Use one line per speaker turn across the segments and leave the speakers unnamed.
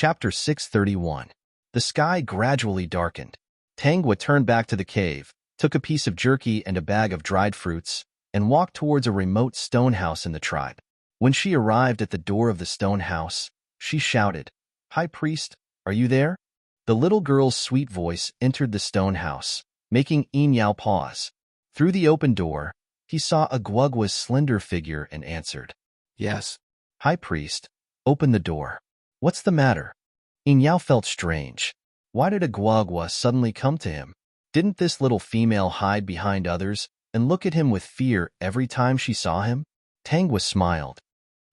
Chapter 631. The sky gradually darkened. Tangwa turned back to the cave, took a piece of jerky and a bag of dried fruits, and walked towards a remote stone house in the tribe. When she arrived at the door of the stone house, she shouted, "High priest, are you there?" The little girl's sweet voice entered the stone house, making Inyao pause. Through the open door, he saw Agwagwa's slender figure and answered,
"Yes."
"High priest, open the door." "What's the matter?" Inyao felt strange. Why did Agwagwa suddenly come to him? Didn't this little female hide behind others and look at him with fear every time she saw him? Tangwa smiled.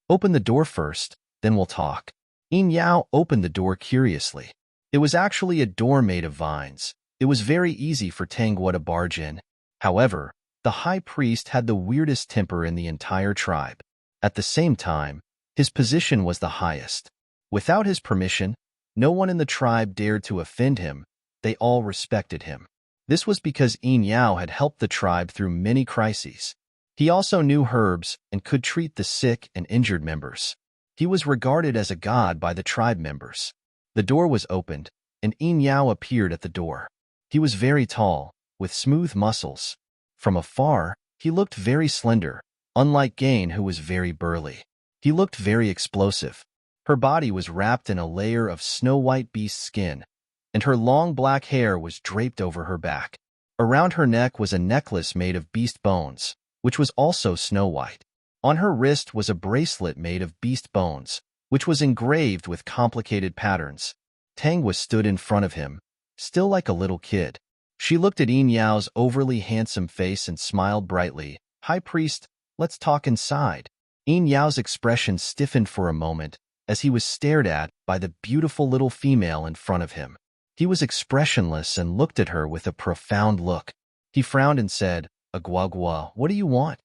"Open the door first, then we'll talk." Inyao opened the door curiously. It was actually a door made of vines. It was very easy for Tangwa to barge in. However, the high priest had the weirdest temper in the entire tribe. At the same time, his position was the highest. Without his permission, no one in the tribe dared to offend him. They all respected him. This was because Inyao had helped the tribe through many crises. He also knew herbs and could treat the sick and injured members. He was regarded as a god by the tribe members. The door was opened, and Inyao appeared at the door. He was very tall, with smooth muscles. From afar, he looked very slender, unlike Gain, who was very burly. He looked very explosive. Her body was wrapped in a layer of snow-white beast skin, and her long black hair was draped over her back. Around her neck was a necklace made of beast bones, which was also snow-white. On her wrist was a bracelet made of beast bones, which was engraved with complicated patterns. Tangwa stood in front of him, still like a little kid. She looked at Inyao's overly handsome face and smiled brightly. "High priest, let's talk inside." Inyao's expression stiffened for a moment, as he was stared at by the beautiful little female in front of him. He was expressionless and looked at her with a profound look. He frowned and said, "Agwagwa, what do you want?"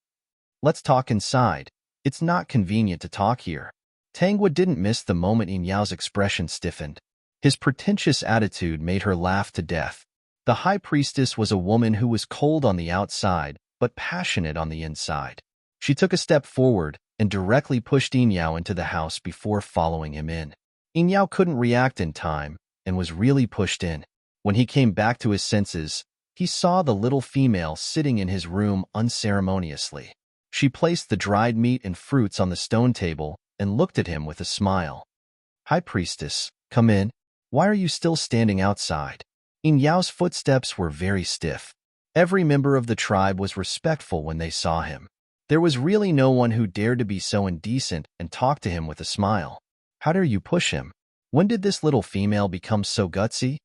"Let's talk inside. It's not convenient to talk here." Tangwa didn't miss the moment Inyao's expression stiffened. His pretentious attitude made her laugh to death. The high priestess was a woman who was cold on the outside, but passionate on the inside. She took a step forward and directly pushed Inyao into the house before following him in. Inyao couldn't react in time and was really pushed in. When he came back to his senses, he saw the little female sitting in his room unceremoniously. She placed the dried meat and fruits on the stone table and looked at him with a smile. "High priestess, come in. Why are you still standing outside?" Inyao's footsteps were very stiff. Every member of the tribe was respectful when they saw him. There was really no one who dared to be so indecent and talk to him with a smile. "How dare you push him? When did this little female become so gutsy?"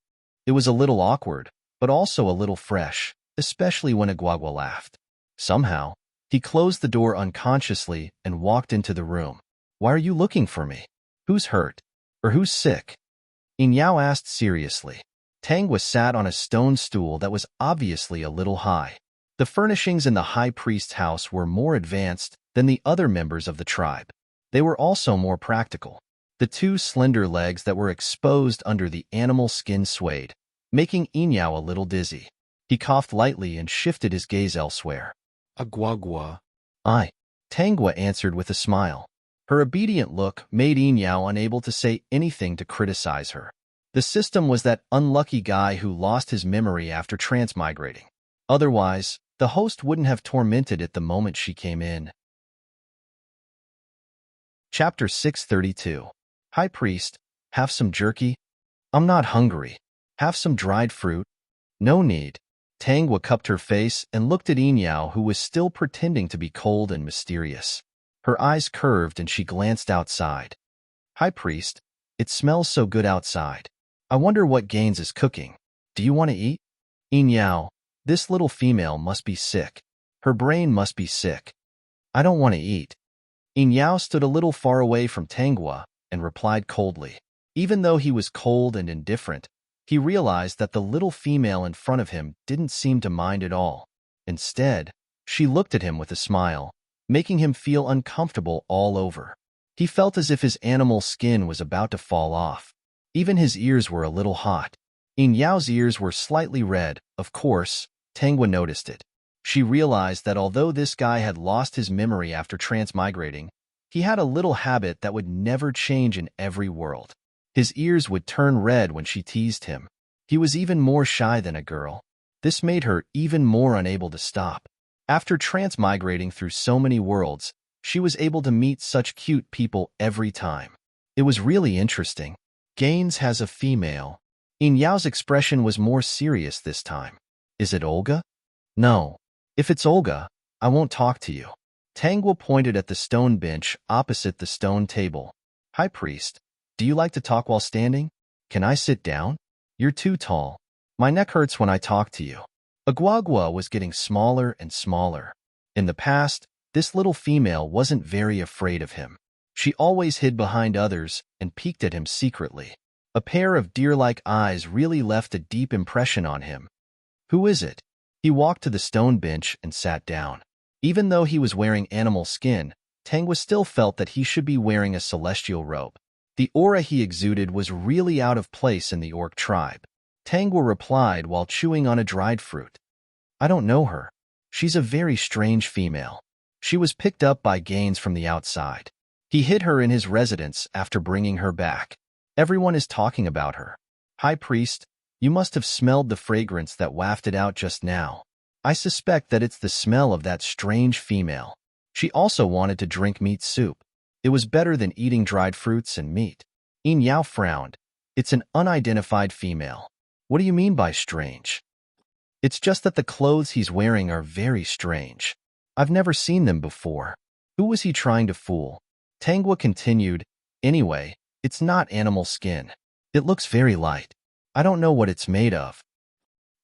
It was a little awkward, but also a little fresh, especially when Agwagwa laughed. Somehow, he closed the door unconsciously and walked into the room. "Why are you looking for me? Who's hurt? Or who's sick?" Inyao asked seriously. Tangwa sat on a stone stool that was obviously a little high. The furnishings in the high priest's house were more advanced than the other members of the tribe. They were also more practical. The two slender legs that were exposed under the animal skin swayed, making Inyao a little dizzy. He coughed lightly and shifted his gaze elsewhere.
"Agwagwa."
"I," Tangwa answered with a smile. Her obedient look made Inyao unable to say anything to criticize her. The system was that unlucky guy who lost his memory after transmigrating. Otherwise, the host wouldn't have tormented it the moment she came in. Chapter 632. "High priest, have some jerky?" "I'm not hungry." "Have some dried fruit?" "No need." Tangwa cupped her face and looked at Inyao, who was still pretending to be cold and mysterious. Her eyes curved and she glanced outside. "High priest, it smells so good outside. I wonder what Gaines is cooking. Do you want to eat?" "Inyao, this little female must be sick. Her brain must be sick. I don't want to eat." Inyao stood a little far away from Tangwa and replied coldly. Even though he was cold and indifferent, he realized that the little female in front of him didn't seem to mind at all. Instead, she looked at him with a smile, making him feel uncomfortable all over. He felt as if his animal skin was about to fall off. Even his ears were a little hot. Inyao's ears were slightly red. Of course, Tangwa noticed it. She realized that although this guy had lost his memory after transmigrating, he had a little habit that would never change in every world. His ears would turn red when she teased him. He was even more shy than a girl. This made her even more unable to stop. After transmigrating through so many worlds, she was able to meet such cute people every time. It was really interesting. Gaines has a female. In Yao's expression was more serious this time. Is it Olga? No. If it's Olga, I won't talk to you. Tangwa pointed at the stone bench opposite the stone table. High Priest, do you like to talk while standing? Can I sit down? You're too tall. My neck hurts when I talk to you. Agwagwa was getting smaller and smaller. In the past, this little female wasn't very afraid of him. She always hid behind others and peeked at him secretly. A pair of deer-like eyes really left a deep impression on him. Who is it? He walked to the stone bench and sat down. Even though he was wearing animal skin, Tangwa still felt that he should be wearing a celestial robe. The aura he exuded was really out of place in the orc tribe. Tangwa replied while chewing on a dried fruit. I don't know her. She's a very strange female. She was picked up by Gaines from the outside. He hid her in his residence after bringing her back. Everyone is talking about her. High Priest, you must have smelled the fragrance that wafted out just now. I suspect that it's the smell of that strange female. She also wanted to drink meat soup. It was better than eating dried fruits and meat. Yin Yao frowned. It's an unidentified female. What do you mean by strange? It's just that the clothes he's wearing are very strange. I've never seen them before. Who was he trying to fool? Tangwa continued, anyway, it's not animal skin. It looks very light. I don't know what it's made of.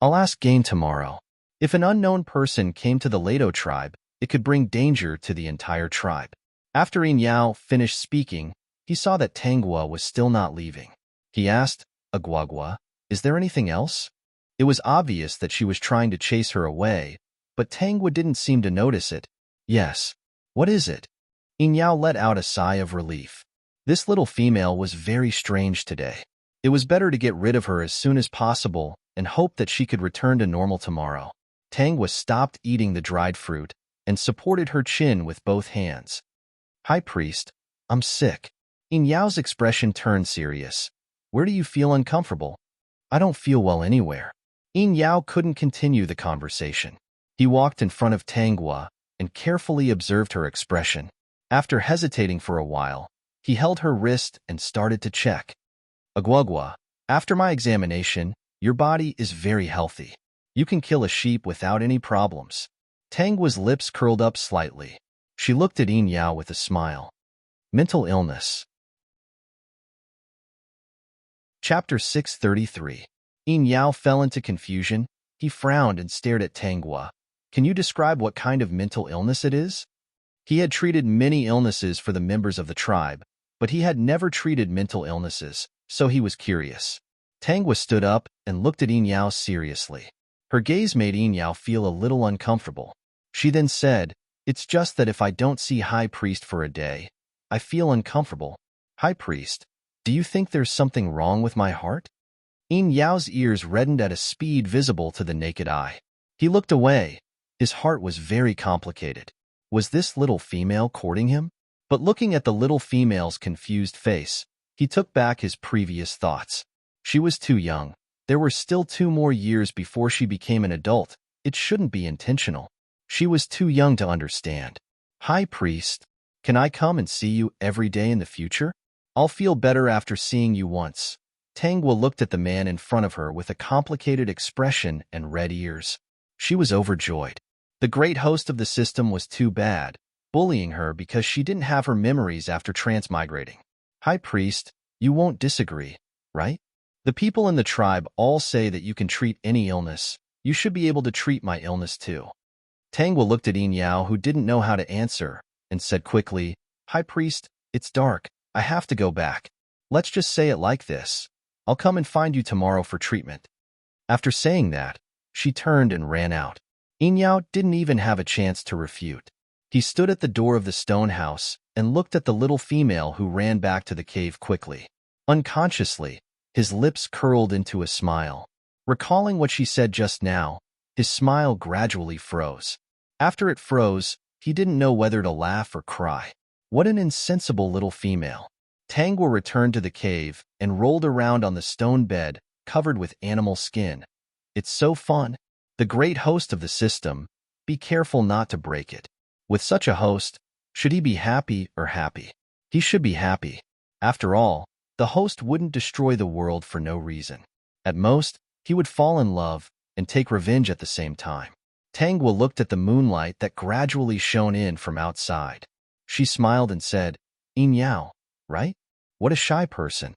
I'll ask Gain tomorrow. If an unknown person came to the Lado tribe, it could bring danger to the entire tribe. After Yin Yao finished speaking, he saw that Tangwa was still not leaving. He asked, Agwagwa, is there anything else? It was obvious that she was trying to chase her away, but Tangwa didn't seem to notice it. Yes. What is it? Yin Yao let out a sigh of relief. This little female was very strange today. It was better to get rid of her as soon as possible and hope that she could return to normal tomorrow. Tangwa stopped eating the dried fruit and supported her chin with both hands. High Priest, I'm sick. Yin Yao's expression turned serious. Where do you feel uncomfortable? I don't feel well anywhere. Yin Yao couldn't continue the conversation. He walked in front of Tangwa and carefully observed her expression. After hesitating for a while, he held her wrist and started to check. Agwagwa, after my examination, your body is very healthy. You can kill a sheep without any problems. Tangwa's lips curled up slightly. She looked at Yin Yao with a smile. Mental illness. Chapter 633. Yin Yao fell into confusion. He frowned and stared at Tangwa. Can you describe what kind of mental illness it is? He had treated many illnesses for the members of the tribe, but he had never treated mental illnesses, so he was curious. Tangwa stood up and looked at Yin Yao seriously. Her gaze made Yin Yao feel a little uncomfortable. She then said, It's just that if I don't see High Priest for a day, I feel uncomfortable. High Priest, do you think there's something wrong with my heart? Yin Yao's ears reddened at a speed visible to the naked eye. He looked away. His heart was very complicated. Was this little female courting him? But looking at the little female's confused face, he took back his previous thoughts. She was too young. There were still 2 more years before she became an adult. It shouldn't be intentional. She was too young to understand. High Priest, can I come and see you every day in the future? I'll feel better after seeing you once. Tangwa looked at the man in front of her with a complicated expression and red ears. She was overjoyed. The great host of the system was too bad, bullying her because she didn't have her memories after transmigrating. High Priest, you won't disagree, right? The people in the tribe all say that you can treat any illness. You should be able to treat my illness too. Tangwa looked at Yin Yao, who didn't know how to answer, and said quickly, High Priest, it's dark. I have to go back. Let's just say it like this. I'll come and find you tomorrow for treatment. After saying that, she turned and ran out. Yin Yao didn't even have a chance to refute. He stood at the door of the stone house and looked at the little female who ran back to the cave quickly. Unconsciously, his lips curled into a smile. Recalling what she said just now, his smile gradually froze. After it froze, he didn't know whether to laugh or cry. What an insensible little female. Tangwa returned to the cave and rolled around on the stone bed covered with animal skin. It's so fun. The great host of the system, be careful not to break it. With such a host, should he be happy or happy? He should be happy. After all, the host wouldn't destroy the world for no reason. At most, he would fall in love and take revenge at the same time. Tangwa looked at the moonlight that gradually shone in from outside. She smiled and said, "Yao, right? What a shy person."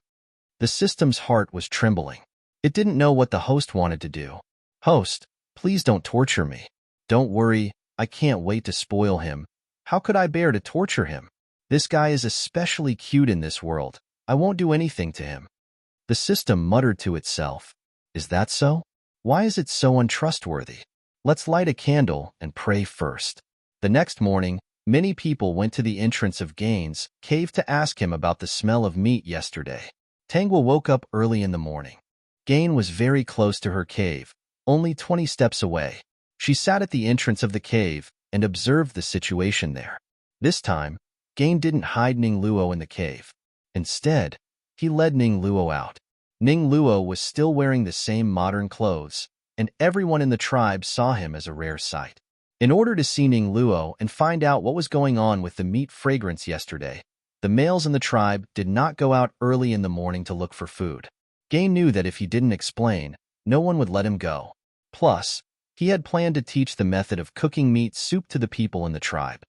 The system's heart was trembling. It didn't know what the host wanted to do. "Host, please don't torture me." "Don't worry, I can't wait to spoil him. How could I bear to torture him? This guy is especially cute in this world. I won't do anything to him." The system muttered to itself, "Is that so? Why is it so untrustworthy? Let's light a candle and pray first." The next morning, many people went to the entrance of Gain's cave to ask him about the smell of meat yesterday. Tangwa woke up early in the morning. Gain was very close to her cave, only 20 steps away. She sat at the entrance of the cave and observed the situation there. This time, Gain didn't hide Ning Luo in the cave. Instead, he led Ning Luo out. Ning Luo was still wearing the same modern clothes, and everyone in the tribe saw him as a rare sight. In order to see Ning Luo and find out what was going on with the meat fragrance yesterday, the males in the tribe did not go out early in the morning to look for food. Gain knew that if he didn't explain, no one would let him go. Plus, he had planned to teach the method of cooking meat soup to the people in the tribe.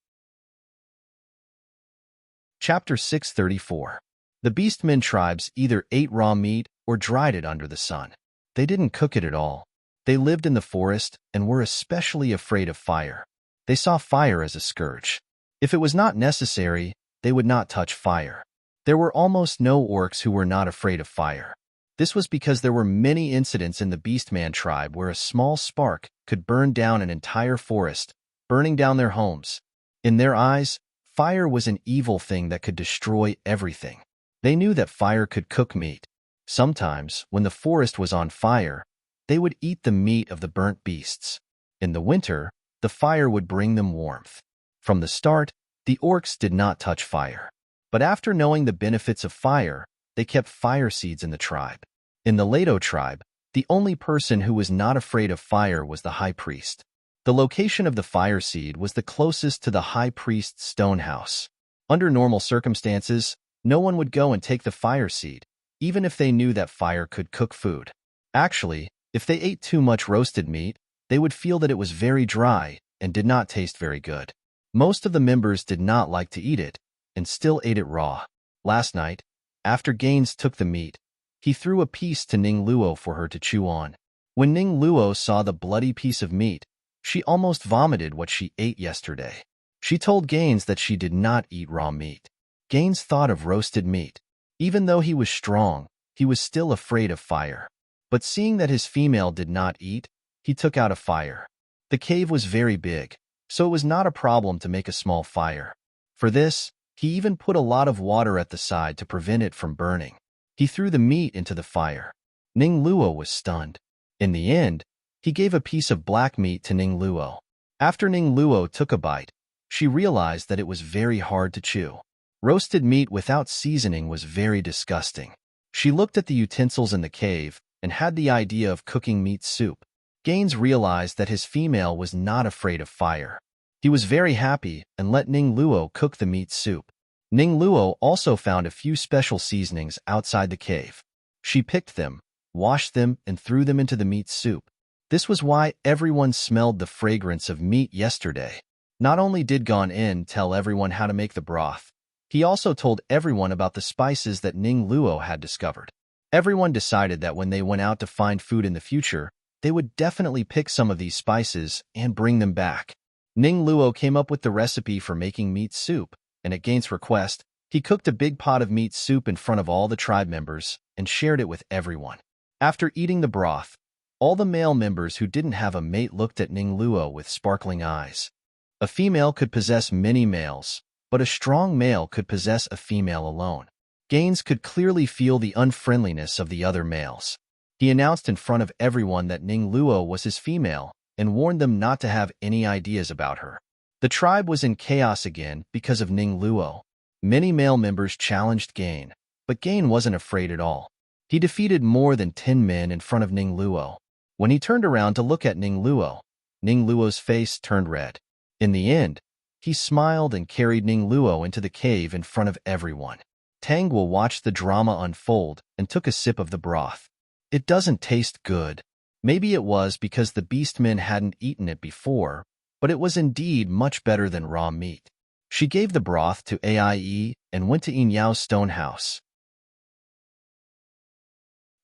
Chapter 634. The Beastmen tribes either ate raw meat or dried it under the sun. They didn't cook it at all. They lived in the forest and were especially afraid of fire. They saw fire as a scourge. If it was not necessary, they would not touch fire. There were almost no orcs who were not afraid of fire. This was because there were many incidents in the Beastman tribe where a small spark could burn down an entire forest, burning down their homes. In their eyes, fire was an evil thing that could destroy everything. They knew that fire could cook meat. Sometimes, when the forest was on fire, they would eat the meat of the burnt beasts. In the winter, the fire would bring them warmth. From the start, the orcs did not touch fire. But after knowing the benefits of fire, they kept fire seeds in the tribe. In the Leto tribe, the only person who was not afraid of fire was the high priest. The location of the fire seed was the closest to the high priest's stone house. Under normal circumstances, no one would go and take the fire seed, even if they knew that fire could cook food. Actually, if they ate too much roasted meat, they would feel that it was very dry and did not taste very good. Most of the members did not like to eat it and still ate it raw. Last night, after Gaines took the meat, he threw a piece to Ning Luo for her to chew on. When Ning Luo saw the bloody piece of meat, she almost vomited what she ate yesterday. She told Gaines that she did not eat raw meat. Gaines thought of roasted meat. Even though he was strong, he was still afraid of fire. But seeing that his female did not eat, he took out a fire. The cave was very big, so it was not a problem to make a small fire. For this, he even put a lot of water at the side to prevent it from burning. He threw the meat into the fire. Ning Luo was stunned. In the end, he gave a piece of black meat to Ning Luo. After Ning Luo took a bite, she realized that it was very hard to chew. Roasted meat without seasoning was very disgusting. She looked at the utensils in the cave and had the idea of cooking meat soup. Gaines realized that his female was not afraid of fire. He was very happy and let Ning Luo cook the meat soup. Ning Luo also found a few special seasonings outside the cave. She picked them, washed them, and threw them into the meat soup. This was why everyone smelled the fragrance of meat yesterday. Not only did Gon En tell everyone how to make the broth, he also told everyone about the spices that Ning Luo had discovered. Everyone decided that when they went out to find food in the future, they would definitely pick some of these spices and bring them back. Ning Luo came up with the recipe for making meat soup, and at Gaines' request, he cooked a big pot of meat soup in front of all the tribe members and shared it with everyone. After eating the broth, all the male members who didn't have a mate looked at Ning Luo with sparkling eyes. A female could possess many males, but a strong male could possess a female alone. Gaines could clearly feel the unfriendliness of the other males. He announced in front of everyone that Ning Luo was his female and warned them not to have any ideas about her. The tribe was in chaos again because of Ning Luo. Many male members challenged Gain, but Gain wasn't afraid at all. He defeated more than 10 men in front of Ning Luo. When he turned around to look at Ning Luo's face turned red. In the end, he smiled and carried Ning Luo into the cave in front of everyone. Tang Guo watched the drama unfold and took a sip of the broth. It doesn't taste good. Maybe it was because the beastmen hadn't eaten it before, but it was indeed much better than raw meat. She gave the broth to Aie and went to Yin Yao's stone house.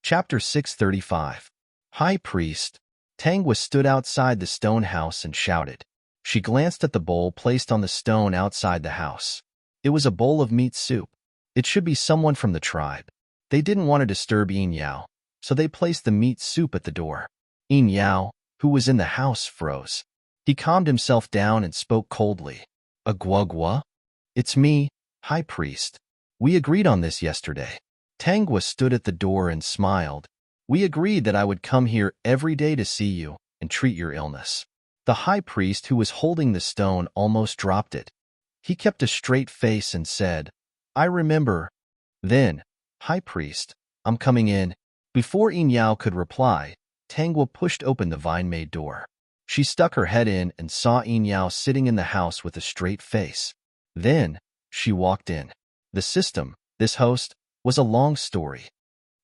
Chapter 635. High Priest. Tang Guo stood outside the stone house and shouted. She glanced at the bowl placed on the stone outside the house. It was a bowl of meat soup. It should be someone from the tribe. They didn't want to disturb Yin Yao, so they placed the meat soup at the door. Yin Yao, who was in the house, froze. He calmed himself down and spoke coldly. A guagua? It's me, High Priest. We agreed on this yesterday. Tang Guo stood at the door and smiled. We agreed that I would come here every day to see you and treat your illness. The High Priest, who was holding the stone, almost dropped it. He kept a straight face and said, I remember. Then, High Priest, I'm coming in. Before Yin Yao could reply, Tang Guo pushed open the vine-made door. She stuck her head in and saw Yin Yao sitting in the house with a straight face. Then, she walked in. The system, this host, was a long story.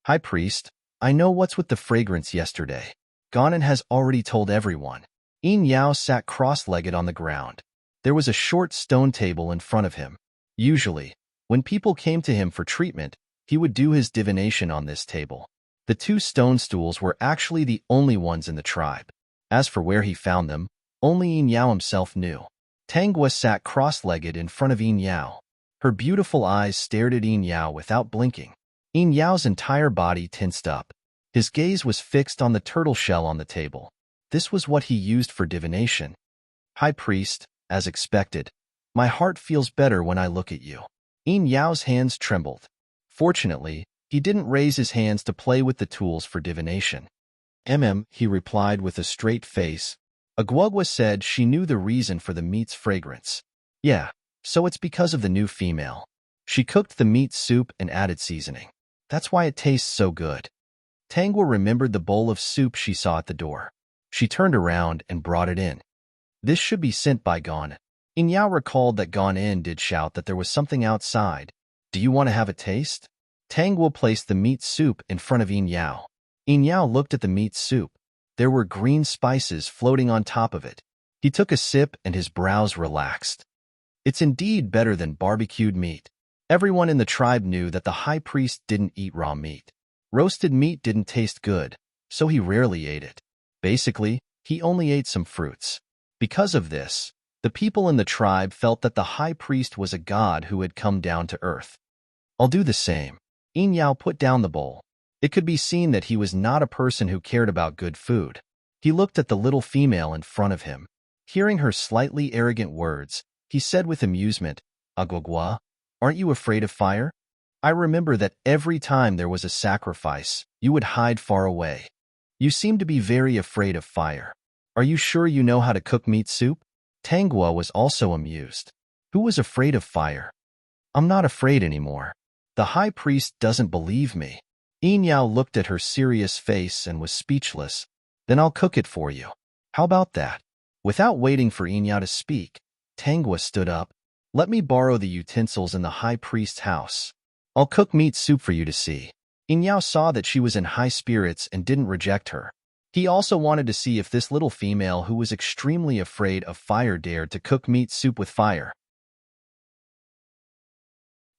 High Priest, I know what's with the fragrance yesterday. Ganon has already told everyone. Yin Yao sat cross-legged on the ground. There was a short stone table in front of him. Usually, when people came to him for treatment, he would do his divination on this table. The 2 stone stools were actually the only ones in the tribe. As for where he found them, only Yin Yao himself knew. Tang Guo sat cross-legged in front of Yin Yao. Her beautiful eyes stared at Yin Yao without blinking. Yin Yao's entire body tensed up. His gaze was fixed on the turtle shell on the table. This was what he used for divination. High Priest, as expected, my heart feels better when I look at you. Yin Yao's hands trembled. Fortunately, he didn't raise his hands to play with the tools for divination. He replied with a straight face. Aguagua said she knew the reason for the meat's fragrance. Yeah, so it's because of the new female. She cooked the meat soup and added seasoning. That's why it tastes so good. Tang Guo remembered the bowl of soup she saw at the door. She turned around and brought it in. This should be sent by Gon. Yin Yao recalled that Gon did shout that there was something outside. Do you want to have a taste? Tang Guo placed the meat soup in front of Yin Yao. Yin Yao looked at the meat soup. There were green spices floating on top of it. He took a sip and his brows relaxed. It's indeed better than barbecued meat. Everyone in the tribe knew that the High Priest didn't eat raw meat. Roasted meat didn't taste good, so he rarely ate it. Basically, he only ate some fruits. Because of this, the people in the tribe felt that the High Priest was a god who had come down to earth. I'll do the same. Yin Yao put down the bowl. It could be seen that he was not a person who cared about good food. He looked at the little female in front of him. Hearing her slightly arrogant words, he said with amusement, Aguagua, aren't you afraid of fire? I remember that every time there was a sacrifice, you would hide far away. You seem to be very afraid of fire. Are you sure you know how to cook meat soup? Tang Guo was also amused. Who was afraid of fire? I'm not afraid anymore. The High Priest doesn't believe me. Yin Yao looked at her serious face and was speechless. Then I'll cook it for you. How about that? Without waiting for Yin Yao to speak, Tang Guo stood up. Let me borrow the utensils in the High Priest's house. I'll cook meat soup for you to see. Yin Yao saw that she was in high spirits and didn't reject her. He also wanted to see if this little female who was extremely afraid of fire dared to cook meat soup with fire.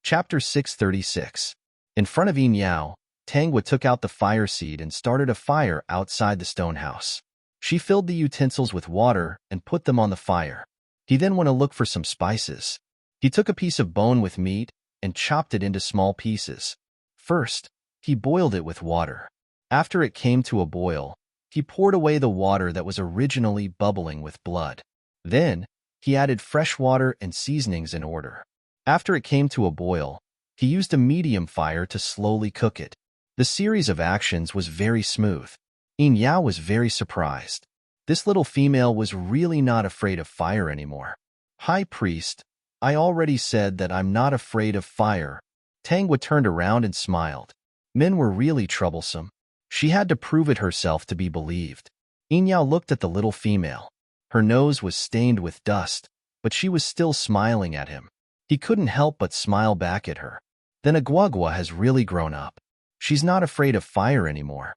Chapter 636. In front of Yin Yao, Tang Guo took out the fire seed and started a fire outside the stone house. She filled the utensils with water and put them on the fire. He then went to look for some spices. He took a piece of bone with meat and chopped it into small pieces. First, he boiled it with water. After it came to a boil, he poured away the water that was originally bubbling with blood. Then, he added fresh water and seasonings in order. After it came to a boil, he used a medium fire to slowly cook it. The series of actions was very smooth. Yin Yao was very surprised. This little female was really not afraid of fire anymore. High Priest, I already said that I'm not afraid of fire. Tangwa turned around and smiled. Men were really troublesome. She had to prove it herself to be believed. Inyao looked at the little female. Her nose was stained with dust, but she was still smiling at him. He couldn't help but smile back at her. Then Aguagua has really grown up. She's not afraid of fire anymore.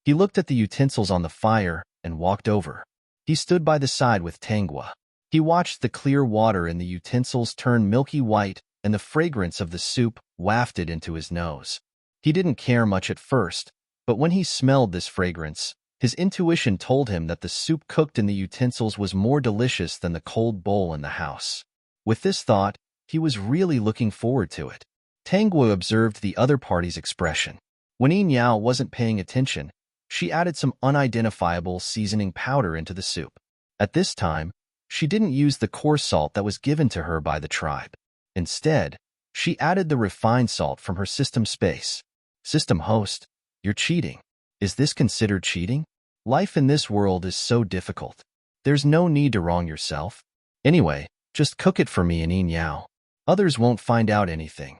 He looked at the utensils on the fire and walked over. He stood by the side with Tangwa. He watched the clear water in the utensils turn milky white and the fragrance of the soup wafted into his nose. He didn't care much at first, but when he smelled this fragrance, his intuition told him that the soup cooked in the utensils was more delicious than the cold bowl in the house. With this thought, he was really looking forward to it. Tangwa observed the other party's expression. When Inyao wasn't paying attention, she added some unidentifiable seasoning powder into the soup. At this time, she didn't use the coarse salt that was given to her by the tribe. Instead, she added the refined salt from her system space. System host, you're cheating. Is this considered cheating? Life in this world is so difficult. There's no need to wrong yourself. Anyway, just cook it for me and Inyao. Others won't find out anything.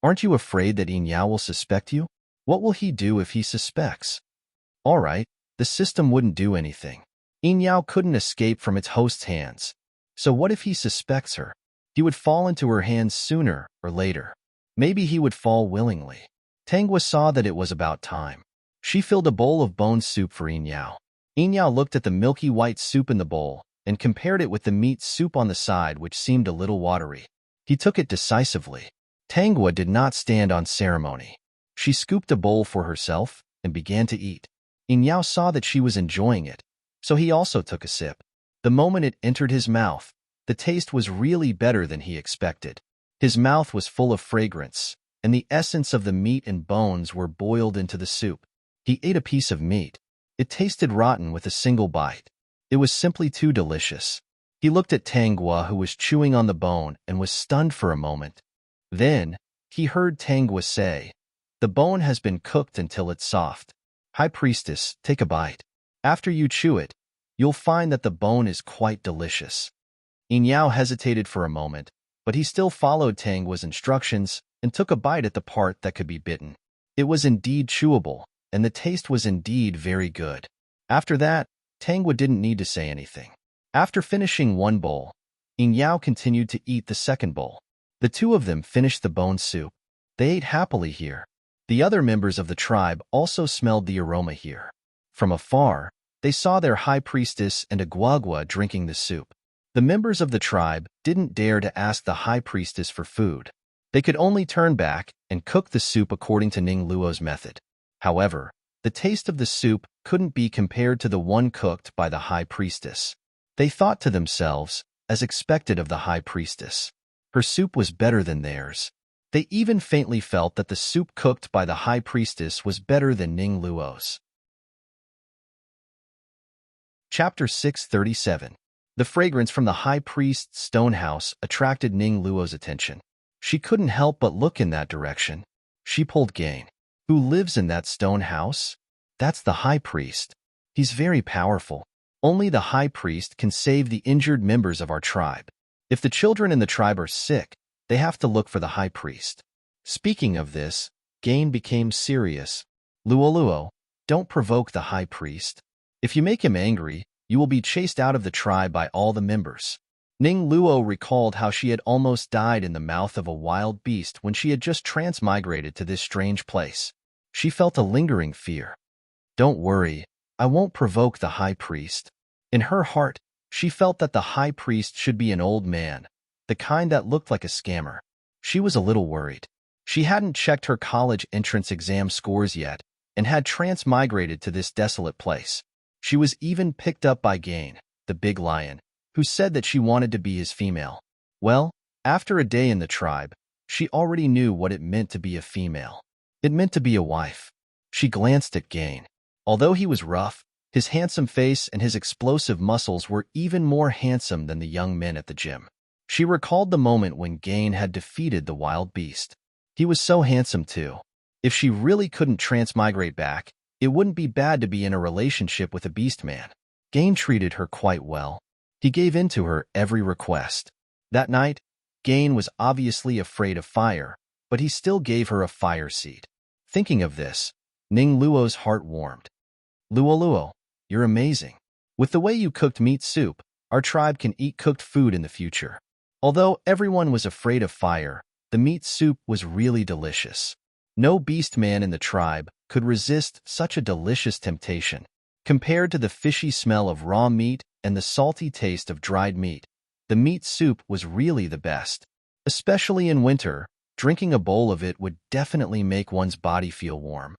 Aren't you afraid that Inyao will suspect you? What will he do if he suspects? All right, the system wouldn't do anything. Inyao couldn't escape from its host's hands. So what if he suspects her? He would fall into her hands sooner or later. Maybe he would fall willingly. Tangwa saw that it was about time. She filled a bowl of bone soup for Inyao. Inyao looked at the milky white soup in the bowl and compared it with the meat soup on the side, which seemed a little watery. He took it decisively. Tangwa did not stand on ceremony. She scooped a bowl for herself and began to eat. Inyao saw that she was enjoying it, so he also took a sip. The moment it entered his mouth, the taste was really better than he expected. His mouth was full of fragrance, and the essence of the meat and bones were boiled into the soup. He ate a piece of meat. It tasted rotten with a single bite. It was simply too delicious. He looked at Tangwa, who was chewing on the bone, and was stunned for a moment. Then, he heard Tangwa say, "The bone has been cooked until it's soft. High Priestess, take a bite. After you chew it, you'll find that the bone is quite delicious." Inyao hesitated for a moment, but he still followed Tangwa's instructions and took a bite at the part that could be bitten. It was indeed chewable, and the taste was indeed very good. After that, Tangwa didn't need to say anything. After finishing one bowl, Inyao continued to eat the second bowl. The two of them finished the bone soup. They ate happily here. The other members of the tribe also smelled the aroma here. From afar, they saw their high priestess and Aguagua drinking the soup. The members of the tribe didn't dare to ask the high priestess for food. They could only turn back and cook the soup according to Ning Luo's method. However, the taste of the soup couldn't be compared to the one cooked by the high priestess. They thought to themselves, as expected of the high priestess. Her soup was better than theirs. They even faintly felt that the soup cooked by the high priestess was better than Ning Luo's. Chapter 637. The fragrance from the high priest's stone house attracted Ning Luo's attention. She couldn't help but look in that direction. She pulled Gain. Who lives in that stone house? That's the high priest. He's very powerful. Only the high priest can save the injured members of our tribe. If the children in the tribe are sick, they have to look for the high priest. Speaking of this, Gain became serious. Luoluo, don't provoke the high priest. If you make him angry, you will be chased out of the tribe by all the members. Ning Luo recalled how she had almost died in the mouth of a wild beast when she had just transmigrated to this strange place. She felt a lingering fear. Don't worry, I won't provoke the high priest. In her heart, she felt that the high priest should be an old man, the kind that looked like a scammer. She was a little worried. She hadn't checked her college entrance exam scores yet and had transmigrated to this desolate place. She was even picked up by Gain, the big lion, who said that she wanted to be his female. Well, after a day in the tribe, she already knew what it meant to be a female. It meant to be a wife. She glanced at Gain. Although he was rough, his handsome face and his explosive muscles were even more handsome than the young men at the gym. She recalled the moment when Gain had defeated the wild beast. He was so handsome too. If she really couldn't transmigrate back, it wouldn't be bad to be in a relationship with a beast man. Gain treated her quite well. He gave in to her every request. That night, Gain was obviously afraid of fire, but he still gave her a fire seat. Thinking of this, Ning Luo's heart warmed. Luo Luo, you're amazing. With the way you cooked meat soup, our tribe can eat cooked food in the future. Although everyone was afraid of fire, the meat soup was really delicious. No beast man in the tribe could resist such a delicious temptation. Compared to the fishy smell of raw meat and the salty taste of dried meat, the meat soup was really the best. Especially in winter, drinking a bowl of it would definitely make one's body feel warm.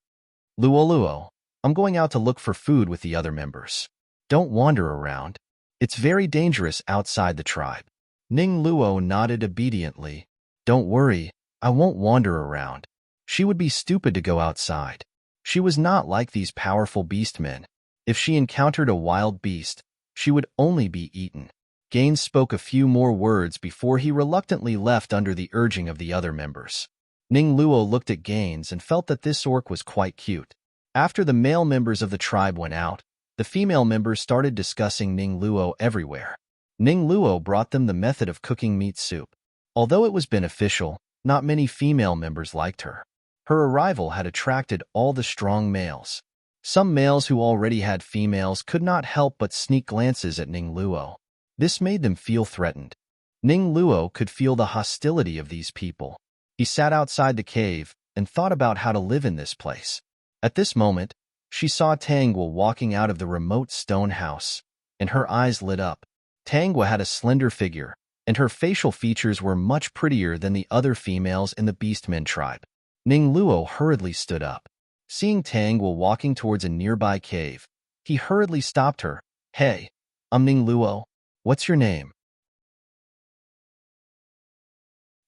Luo Luo, I'm going out to look for food with the other members. Don't wander around. It's very dangerous outside the tribe. Ning Luo nodded obediently. Don't worry, I won't wander around. She would be stupid to go outside. She was not like these powerful beastmen. If she encountered a wild beast, she would only be eaten. Gaines spoke a few more words before he reluctantly left under the urging of the other members. Ning Luo looked at Gaines and felt that this orc was quite cute. After the male members of the tribe went out, the female members started discussing Ning Luo everywhere. Ning Luo brought them the method of cooking meat soup. Although it was beneficial, not many female members liked her. Her arrival had attracted all the strong males. Some males who already had females could not help but sneak glances at Ning Luo. This made them feel threatened. Ning Luo could feel the hostility of these people. He sat outside the cave and thought about how to live in this place. At this moment, she saw Tangwa walking out of the remote stone house, and her eyes lit up. Tangwa had a slender figure, and her facial features were much prettier than the other females in the Beastmen tribe. Ning Luo hurriedly stood up. Seeing Tangwa walking towards a nearby cave, he hurriedly stopped her. Hey, I'm Ning Luo. What's your name?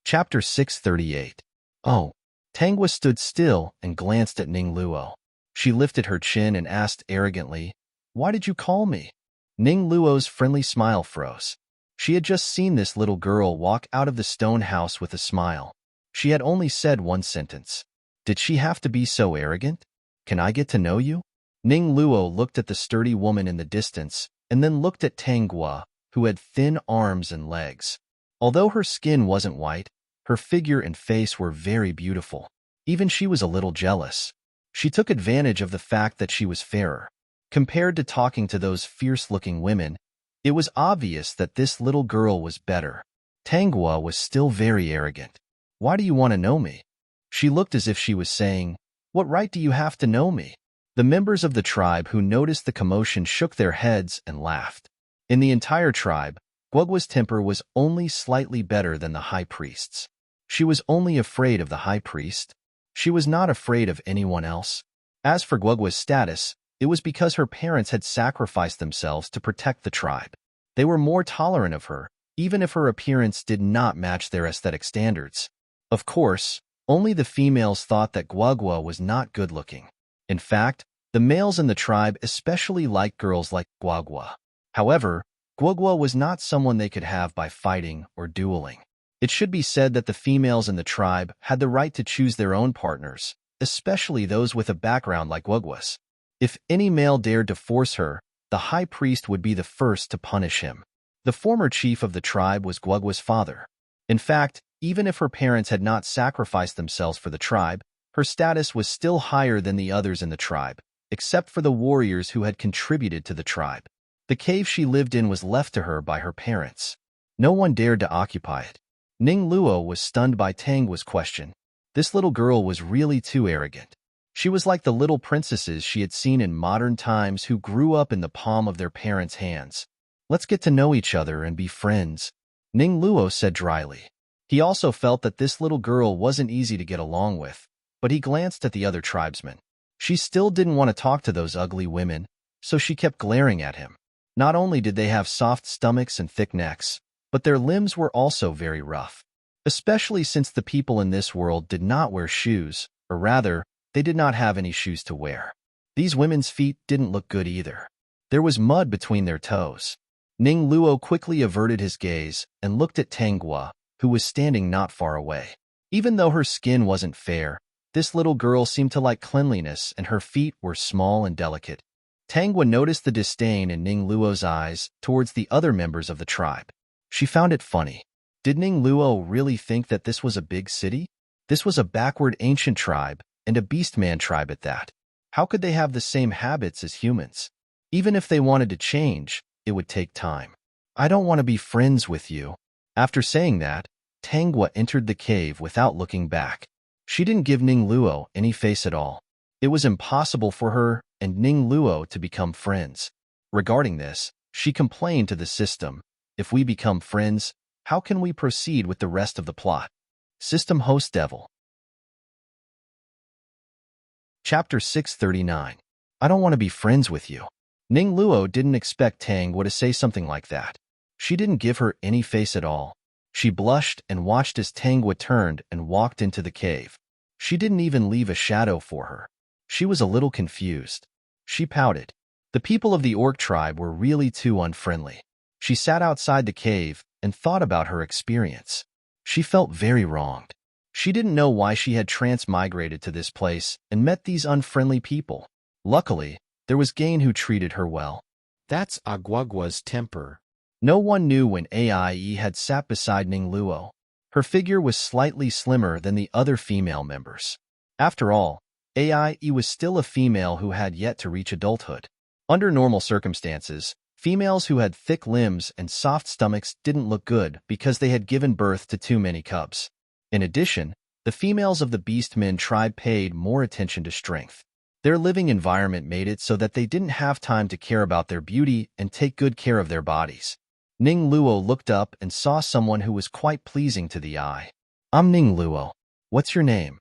Chapter 638. Oh. Tangwa stood still and glanced at Ning Luo. She lifted her chin and asked arrogantly, Why did you call me? Ning Luo's friendly smile froze. She had just seen this little girl walk out of the stone house with a smile. She had only said one sentence. Did she have to be so arrogant? Can I get to know you? Ning Luo looked at the sturdy woman in the distance and then looked at Tangwa, who had thin arms and legs. Although her skin wasn't white, her figure and face were very beautiful. Even she was a little jealous. She took advantage of the fact that she was fairer. Compared to talking to those fierce-looking women, it was obvious that this little girl was better. Tangwa was still very arrogant. Why do you want to know me? She looked as if she was saying, What right do you have to know me? The members of the tribe who noticed the commotion shook their heads and laughed. In the entire tribe, Guogwa's temper was only slightly better than the high priest's. She was only afraid of the high priest. She was not afraid of anyone else. As for Guogwa's status, it was because her parents had sacrificed themselves to protect the tribe. They were more tolerant of her, even if her appearance did not match their aesthetic standards. Of course, only the females thought that Guogwa was not good-looking. In fact, the males in the tribe especially liked girls like Guogwa. However, Guogwa was not someone they could have by fighting or dueling. It should be said that the females in the tribe had the right to choose their own partners, especially those with a background like Guogwa's. If any male dared to force her, the high priest would be the first to punish him. The former chief of the tribe was Guogwa's father. In fact, even if her parents had not sacrificed themselves for the tribe, her status was still higher than the others in the tribe, except for the warriors who had contributed to the tribe. The cave she lived in was left to her by her parents. No one dared to occupy it. Ning Luo was stunned by Tangwa's question. This little girl was really too arrogant. She was like the little princesses she had seen in modern times who grew up in the palm of their parents' hands. Let's get to know each other and be friends, Ning Luo said dryly. He also felt that this little girl wasn't easy to get along with, but he glanced at the other tribesmen. She still didn't want to talk to those ugly women, so she kept glaring at him. Not only did they have soft stomachs and thick necks, but their limbs were also very rough. Especially since the people in this world did not wear shoes, or rather, they did not have any shoes to wear. These women's feet didn't look good either. There was mud between their toes. Ning Luo quickly averted his gaze and looked at Tangwa, who was standing not far away. Even though her skin wasn't fair, this little girl seemed to like cleanliness and her feet were small and delicate. Tangwa noticed the disdain in Ning Luo's eyes towards the other members of the tribe. She found it funny. Did Ning Luo really think that this was a big city? This was a backward ancient tribe, and a beastman tribe at that. How could they have the same habits as humans? Even if they wanted to change, it would take time. I don't want to be friends with you. After saying that, Tanghua entered the cave without looking back. She didn't give Ning Luo any face at all. It was impossible for her and Ning Luo to become friends. Regarding this, she complained to the system, "If we become friends, how can we proceed with the rest of the plot?" System Host Devil. Chapter 639. I don't want to be friends with you. Ning Luo didn't expect Tanghua to say something like that. She didn't give her any face at all. She blushed and watched as Tanghua turned and walked into the cave. She didn't even leave a shadow for her. She was a little confused. She pouted. The people of the orc tribe were really too unfriendly. She sat outside the cave and thought about her experience. She felt very wronged. She didn't know why she had transmigrated to this place and met these unfriendly people. Luckily, there was Gain who treated her well.
That's Aguagua's temper.
No one knew when Aie had sat beside Ning Luo. Her figure was slightly slimmer than the other female members. After all, Aie was still a female who had yet to reach adulthood. Under normal circumstances, females who had thick limbs and soft stomachs didn't look good because they had given birth to too many cubs. In addition, the females of the Beastmen tribe paid more attention to strength. Their living environment made it so that they didn't have time to care about their beauty and take good care of their bodies. Ning Luo looked up and saw someone who was quite pleasing to the eye. I'm Ning Luo. What's your name?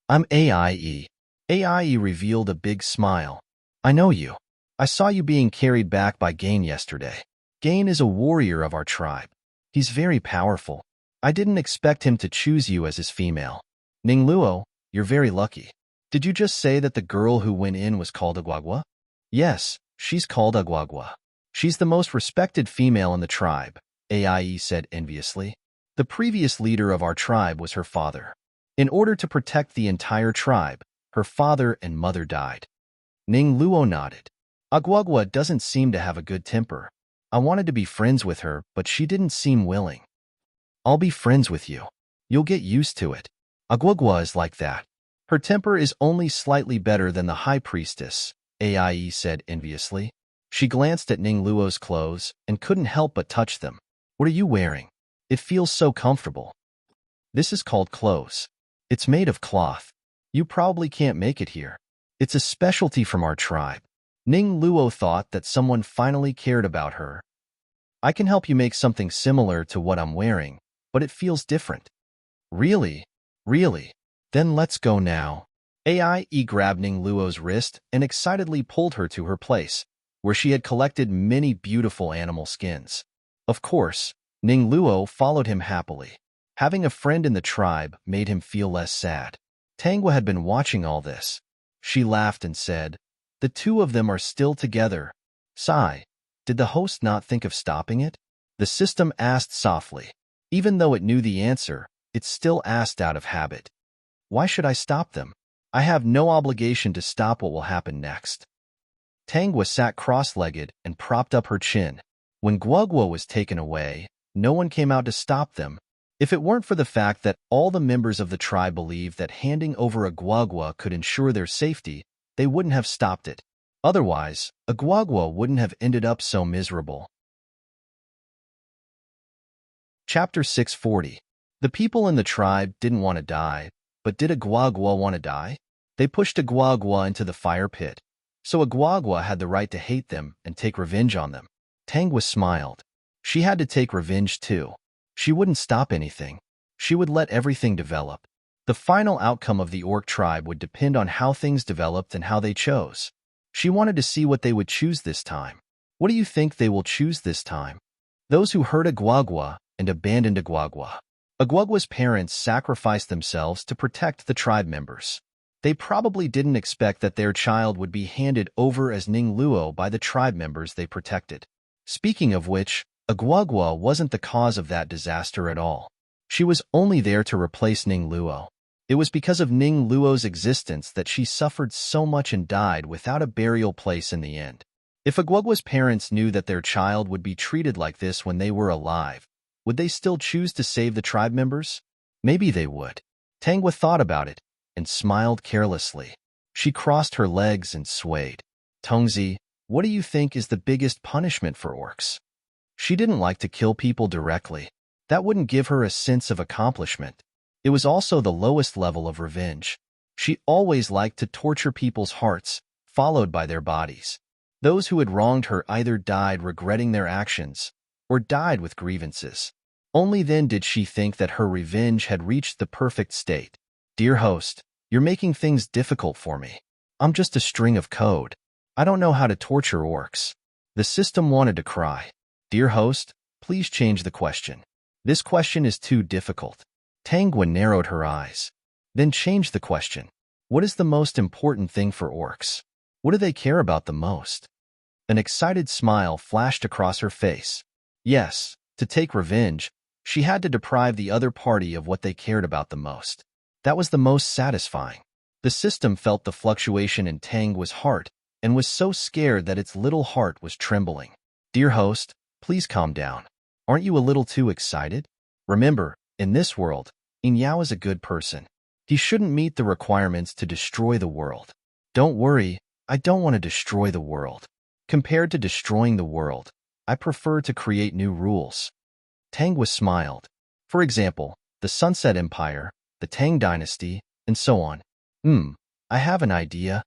I'm Aie. Aie revealed a big smile. I know you. I saw you being carried back by Gain yesterday. Gain is a warrior of our tribe. He's very powerful. I didn't expect him to choose you as his female. Ning Luo, you're very lucky. Did you just say that the girl who went in was called Aguagua? Yes, she's called Aguagua. She's the most respected female in the tribe, Aie said enviously. The previous leader of our tribe was her father. In order to protect the entire tribe, her father and mother died. Ning Luo nodded. Aguagua doesn't seem to have a good temper. I wanted to be friends with her, but she didn't seem willing. I'll be friends with you. You'll get used to it. Aguagua is like that. Her temper is only slightly better than the high priestess, Aie said enviously. She glanced at Ning Luo's clothes and couldn't help but touch them. What are you wearing? It feels so comfortable. This is called clothes. It's made of cloth. You probably can't make it here. It's a specialty from our tribe. Ning Luo thought that someone finally cared about her. I can help you make something similar to what I'm wearing, but it feels different. Really? Really? Then let's go now. Aie grabbed Ning Luo's wrist and excitedly pulled her to her place, where she had collected many beautiful animal skins. Of course, Ning Luo followed him happily. Having a friend in the tribe made him feel less sad. Tanghua had been watching all this. She laughed and said, "The two of them are still together." Sigh. Did the host not think of stopping it? The system asked softly. Even though it knew the answer, it still asked out of habit. Why should I stop them? I have no obligation to stop what will happen next. Tanghua sat cross-legged and propped up her chin. When Guagua was taken away, no one came out to stop them. If it weren't for the fact that all the members of the tribe believed that handing over a Guagua could ensure their safety, they wouldn't have stopped it. Otherwise, a Guagua wouldn't have ended up so miserable. Chapter 640. The people in the tribe didn't want to die, but did a Guagua want to die? They pushed a Guagua into the fire pit. So a Guagua had the right to hate them and take revenge on them. Tanghua smiled. She had to take revenge too. She wouldn't stop anything. She would let everything develop. The final outcome of the orc tribe would depend on how things developed and how they chose. She wanted to see what they would choose this time. What do you think they will choose this time? Those who hurt a Guagua and abandoned a Guagua. A Guagua's parents sacrificed themselves to protect the tribe members. They probably didn't expect that their child would be handed over as Ning Luo by the tribe members they protected. Speaking of which, a Guagua wasn't the cause of that disaster at all. She was only there to replace Ning Luo. It was because of Ning Luo's existence that she suffered so much and died without a burial place in the end. If a Guagua's parents knew that their child would be treated like this when they were alive, would they still choose to save the tribe members? Maybe they would. Tangwa thought about it and smiled carelessly. She crossed her legs and swayed. Tongzi, what do you think is the biggest punishment for orcs? She didn't like to kill people directly. That wouldn't give her a sense of accomplishment. It was also the lowest level of revenge. She always liked to torture people's hearts, followed by their bodies. Those who had wronged her either died regretting their actions or died with grievances. Only then did she think that her revenge had reached the perfect state. Dear host, you're making things difficult for me. I'm just a string of code. I don't know how to torture orcs. The system wanted to cry. Dear host, please change the question. This question is too difficult. Tangwa narrowed her eyes. Then change the question. What is the most important thing for orcs? What do they care about the most? An excited smile flashed across her face. Yes, to take revenge, she had to deprive the other party of what they cared about the most. That was the most satisfying. The system felt the fluctuation in Tangwa's heart and was so scared that its little heart was trembling. Dear host, please calm down. Aren't you a little too excited? Remember, in this world, Inyao is a good person. He shouldn't meet the requirements to destroy the world. Don't worry, I don't want to destroy the world. Compared to destroying the world, I prefer to create new rules. Tangwa smiled. For example, the Sunset Empire, the Tang Dynasty, and so on. I have an idea.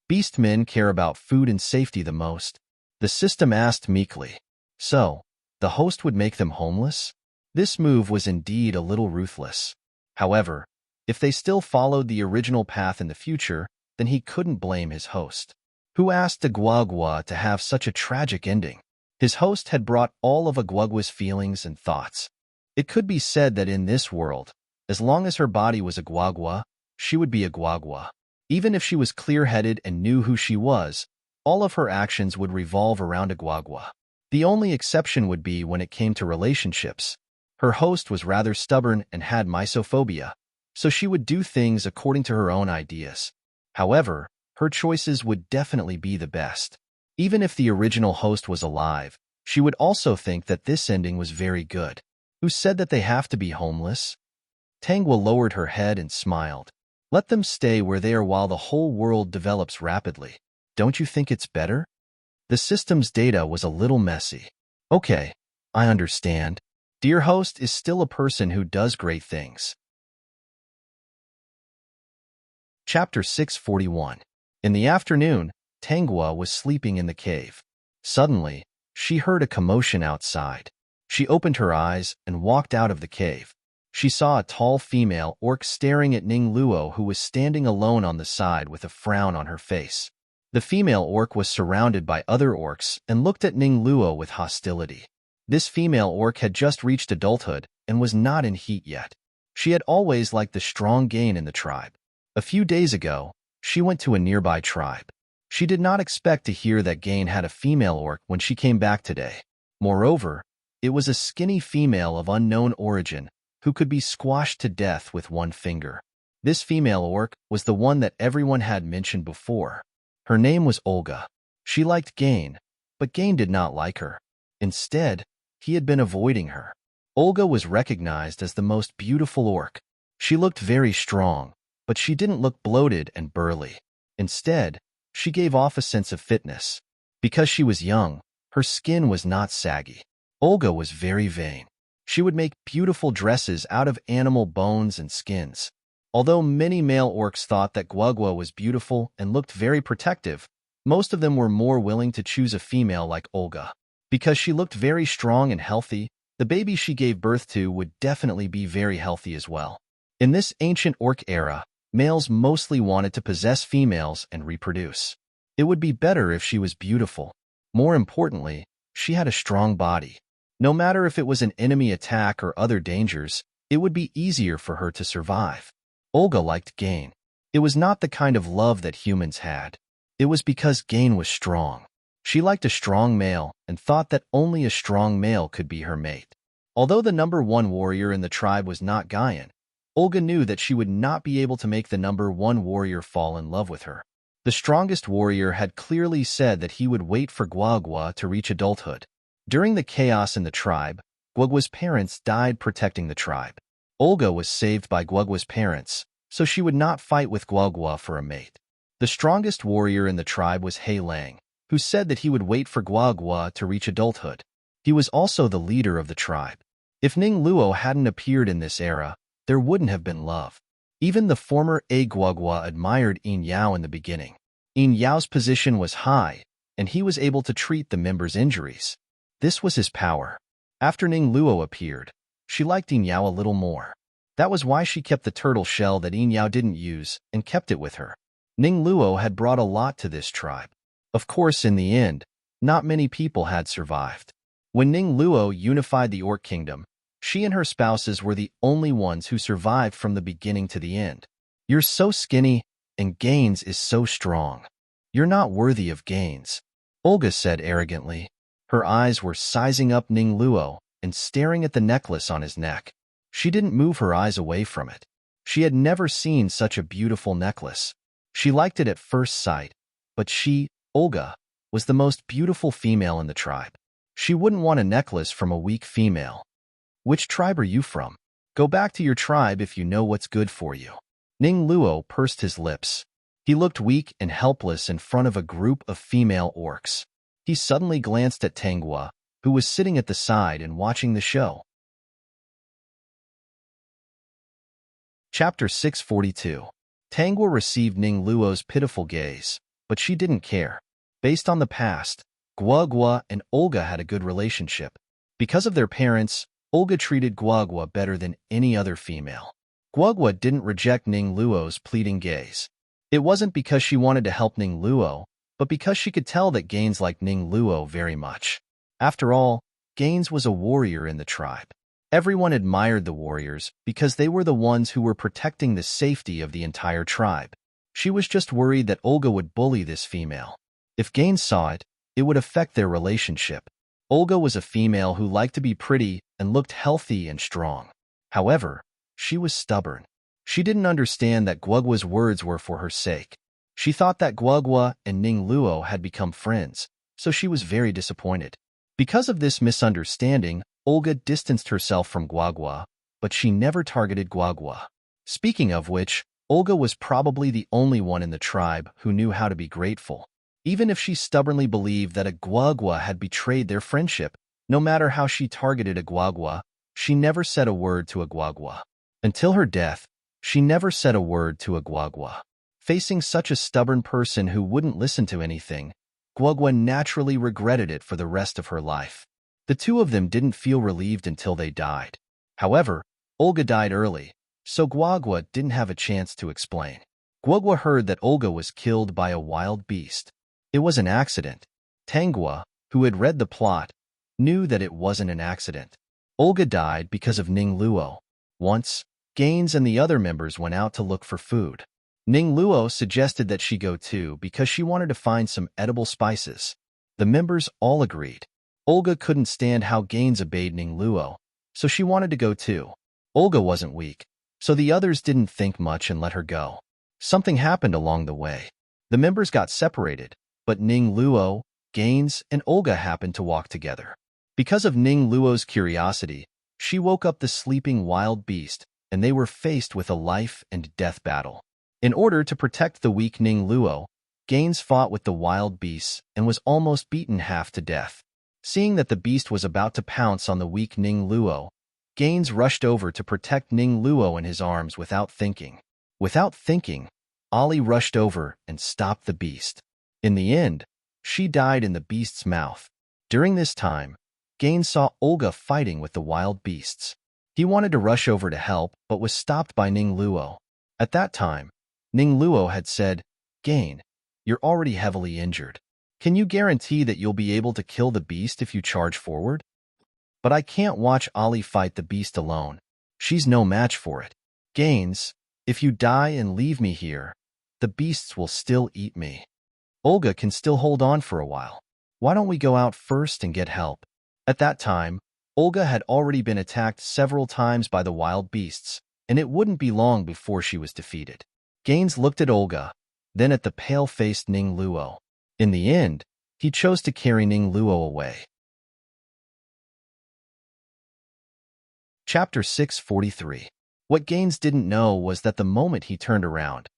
Beastmen care about food and safety the most. The system asked meekly. So, the host would make them homeless? This move was indeed a little ruthless. However, if they still followed the original path in the future, then he couldn't blame his host. Who asked Agwagwa to have such a tragic ending? His host had brought all of Agwagwa's feelings and thoughts. It could be said that in this world, as long as her body was Agwagwa, she would be Agwagwa. Even if she was clear-headed and knew who she was, all of her actions would revolve around Agwagwa. The only exception would be when it came to relationships. Her host was rather stubborn and had misophobia, so she would do things according to her own ideas. However, her choices would definitely be the best. Even if the original host was alive, she would also think that this ending was very good. Who said that they have to be homeless? Tangwa lowered her head and smiled. Let them stay where they are while the whole world develops rapidly. Don't you think it's better? The system's data was a little messy. Okay, I understand. Dear host is still a person who does great things. Chapter 641. In the afternoon, Tangwa was sleeping in the cave. Suddenly, she heard a commotion outside. She opened her eyes and walked out of the cave. She saw a tall female orc staring at Ning Luo, who was standing alone on the side with a frown on her face. The female orc was surrounded by other orcs and looked at Ning Luo with hostility. This female orc had just reached adulthood and was not in heat yet. She had always liked the strong Gain in the tribe. A few days ago, she went to a nearby tribe. She did not expect to hear that Gain had a female orc when she came back today. Moreover, it was a skinny female of unknown origin who could be squashed to death with one finger. This female orc was the one that everyone had mentioned before. Her name was Olga. She liked Gain, but Gain did not like her. Instead, he had been avoiding her. Olga was recognized as the most beautiful orc. She looked very strong, but she didn't look bloated and burly. Instead, she gave off a sense of fitness. Because she was young, her skin was not saggy. Olga was very vain. She would make beautiful dresses out of animal bones and skins. Although many male orcs thought that Gwagwa was beautiful and looked very protective, most of them were more willing to choose a female like Olga. Because she looked very strong and healthy, the baby she gave birth to would definitely be very healthy as well. In this ancient orc era, males mostly wanted to possess females and reproduce. It would be better if she was beautiful. More importantly, she had a strong body. No matter if it was an enemy attack or other dangers, it would be easier for her to survive. Olga liked Gain. It was not the kind of love that humans had. It was because Gain was strong. She liked a strong male and thought that only a strong male could be her mate. Although the number one warrior in the tribe was not Gaian, Olga knew that she would not be able to make the number one warrior fall in love with her. The strongest warrior had clearly said that he would wait for Gwagwa to reach adulthood. During the chaos in the tribe, Guogua's parents died protecting the tribe. Olga was saved by Guogua's parents, so she would not fight with Guogua for a mate. The strongest warrior in the tribe was He Lang, who said that he would wait for Guogua to reach adulthood. He was also the leader of the tribe. If Ning Luo hadn't appeared in this era, there wouldn't have been love. Even the former Guogua admired Yin Yao in the beginning. Yin Yao's position was high, and he was able to treat the members' injuries. This was his power. After Ning Luo appeared, she liked Yin Yao a little more. That was why she kept the turtle shell that Yin Yao didn't use and kept it with her. Ning Luo had brought a lot to this tribe. Of course, in the end, not many people had survived. When Ning Luo unified the Orc Kingdom, she and her spouses were the only ones who survived from the beginning to the end. You're so skinny, and Gaines is so strong. You're not worthy of Gaines, Olga said arrogantly. Her eyes were sizing up Ning Luo and staring at the necklace on his neck. She didn't move her eyes away from it. She had never seen such a beautiful necklace. She liked it at first sight, but she, Olga, was the most beautiful female in the tribe. She wouldn't want a necklace from a weak female. Which tribe are you from? Go back to your tribe if you know what's good for you. Ning Luo pursed his lips. He looked weak and helpless in front of a group of female orcs. He suddenly glanced at Tanghua, who was sitting at the side and watching the show. Chapter 642. Tanghua received Ning Luo's pitiful gaze, but she didn't care. Based on the past, Guogua and Olga had a good relationship. Because of their parents, Olga treated Guogua better than any other female. Guogua didn't reject Ning Luo's pleading gaze. It wasn't because she wanted to help Ning Luo, but because she could tell that Gaines liked Ning Luo very much. After all, Gaines was a warrior in the tribe. Everyone admired the warriors because they were the ones who were protecting the safety of the entire tribe. She was just worried that Olga would bully this female. If Gaines saw it, it would affect their relationship. Olga was a female who liked to be pretty and looked healthy and strong. However, she was stubborn. She didn't understand that Guogua's words were for her sake. She thought that Guogua and Ning Luo had become friends, so she was very disappointed. Because of this misunderstanding, Olga distanced herself from Guogua, but she never targeted Guogua. Speaking of which, Olga was probably the only one in the tribe who knew how to be grateful. Even if she stubbornly believed that a Guogua had betrayed their friendship, no matter how she targeted a Guogua, she never said a word to a Guogua. Until her death, she never said a word to a Guogua. Facing such a stubborn person who wouldn't listen to anything, Guogua naturally regretted it for the rest of her life. The two of them didn't feel relieved until they died. However, Olga died early, so Guogua didn't have a chance to explain. Guogua heard that Olga was killed by a wild beast. It was an accident. Tanghua, who had read the plot, knew that it wasn't an accident. Olga died because of Ning Luo. Once, Gaines and the other members went out to look for food. Ning Luo suggested that she go too because she wanted to find some edible spices. The members all agreed. Olga couldn't stand how Gaines obeyed Ning Luo, so she wanted to go too. Olga wasn't weak, so the others didn't think much and let her go. Something happened along the way. The members got separated, but Ning Luo, Gaines, and Olga happened to walk together. Because of Ning Luo's curiosity, she woke up the sleeping wild beast, and they were faced with a life and death battle. In order to protect the weak Ning Luo, Gaines fought with the wild beasts and was almost beaten half to death. Seeing that the beast was about to pounce on the weak Ning Luo, Gaines rushed over to protect Ning Luo in his arms without thinking. Without thinking, Ali rushed over and stopped the beast. In the end, she died in the beast's mouth. During this time, Gaines saw Olga fighting with the wild beasts. He wanted to rush over to help, but was stopped by Ning Luo. At that time, Ning Luo had said, "Gain, you're already heavily injured. Can you guarantee that you'll be able to kill the beast if you charge forward? But I can't watch Ali fight the beast alone. She's no match for it. Gaines, if you die and leave me here, the beasts will still eat me. Olga can still hold on for a while. Why don't we go out first and get help?" At that time, Olga had already been attacked several times by the wild beasts, and it wouldn't be long before she was defeated. Gaines looked at Olga, then at the pale-faced Ning Luo. In the end, he chose to carry Ning Luo away. Chapter 643. What Gaines didn't know was that the moment he turned around,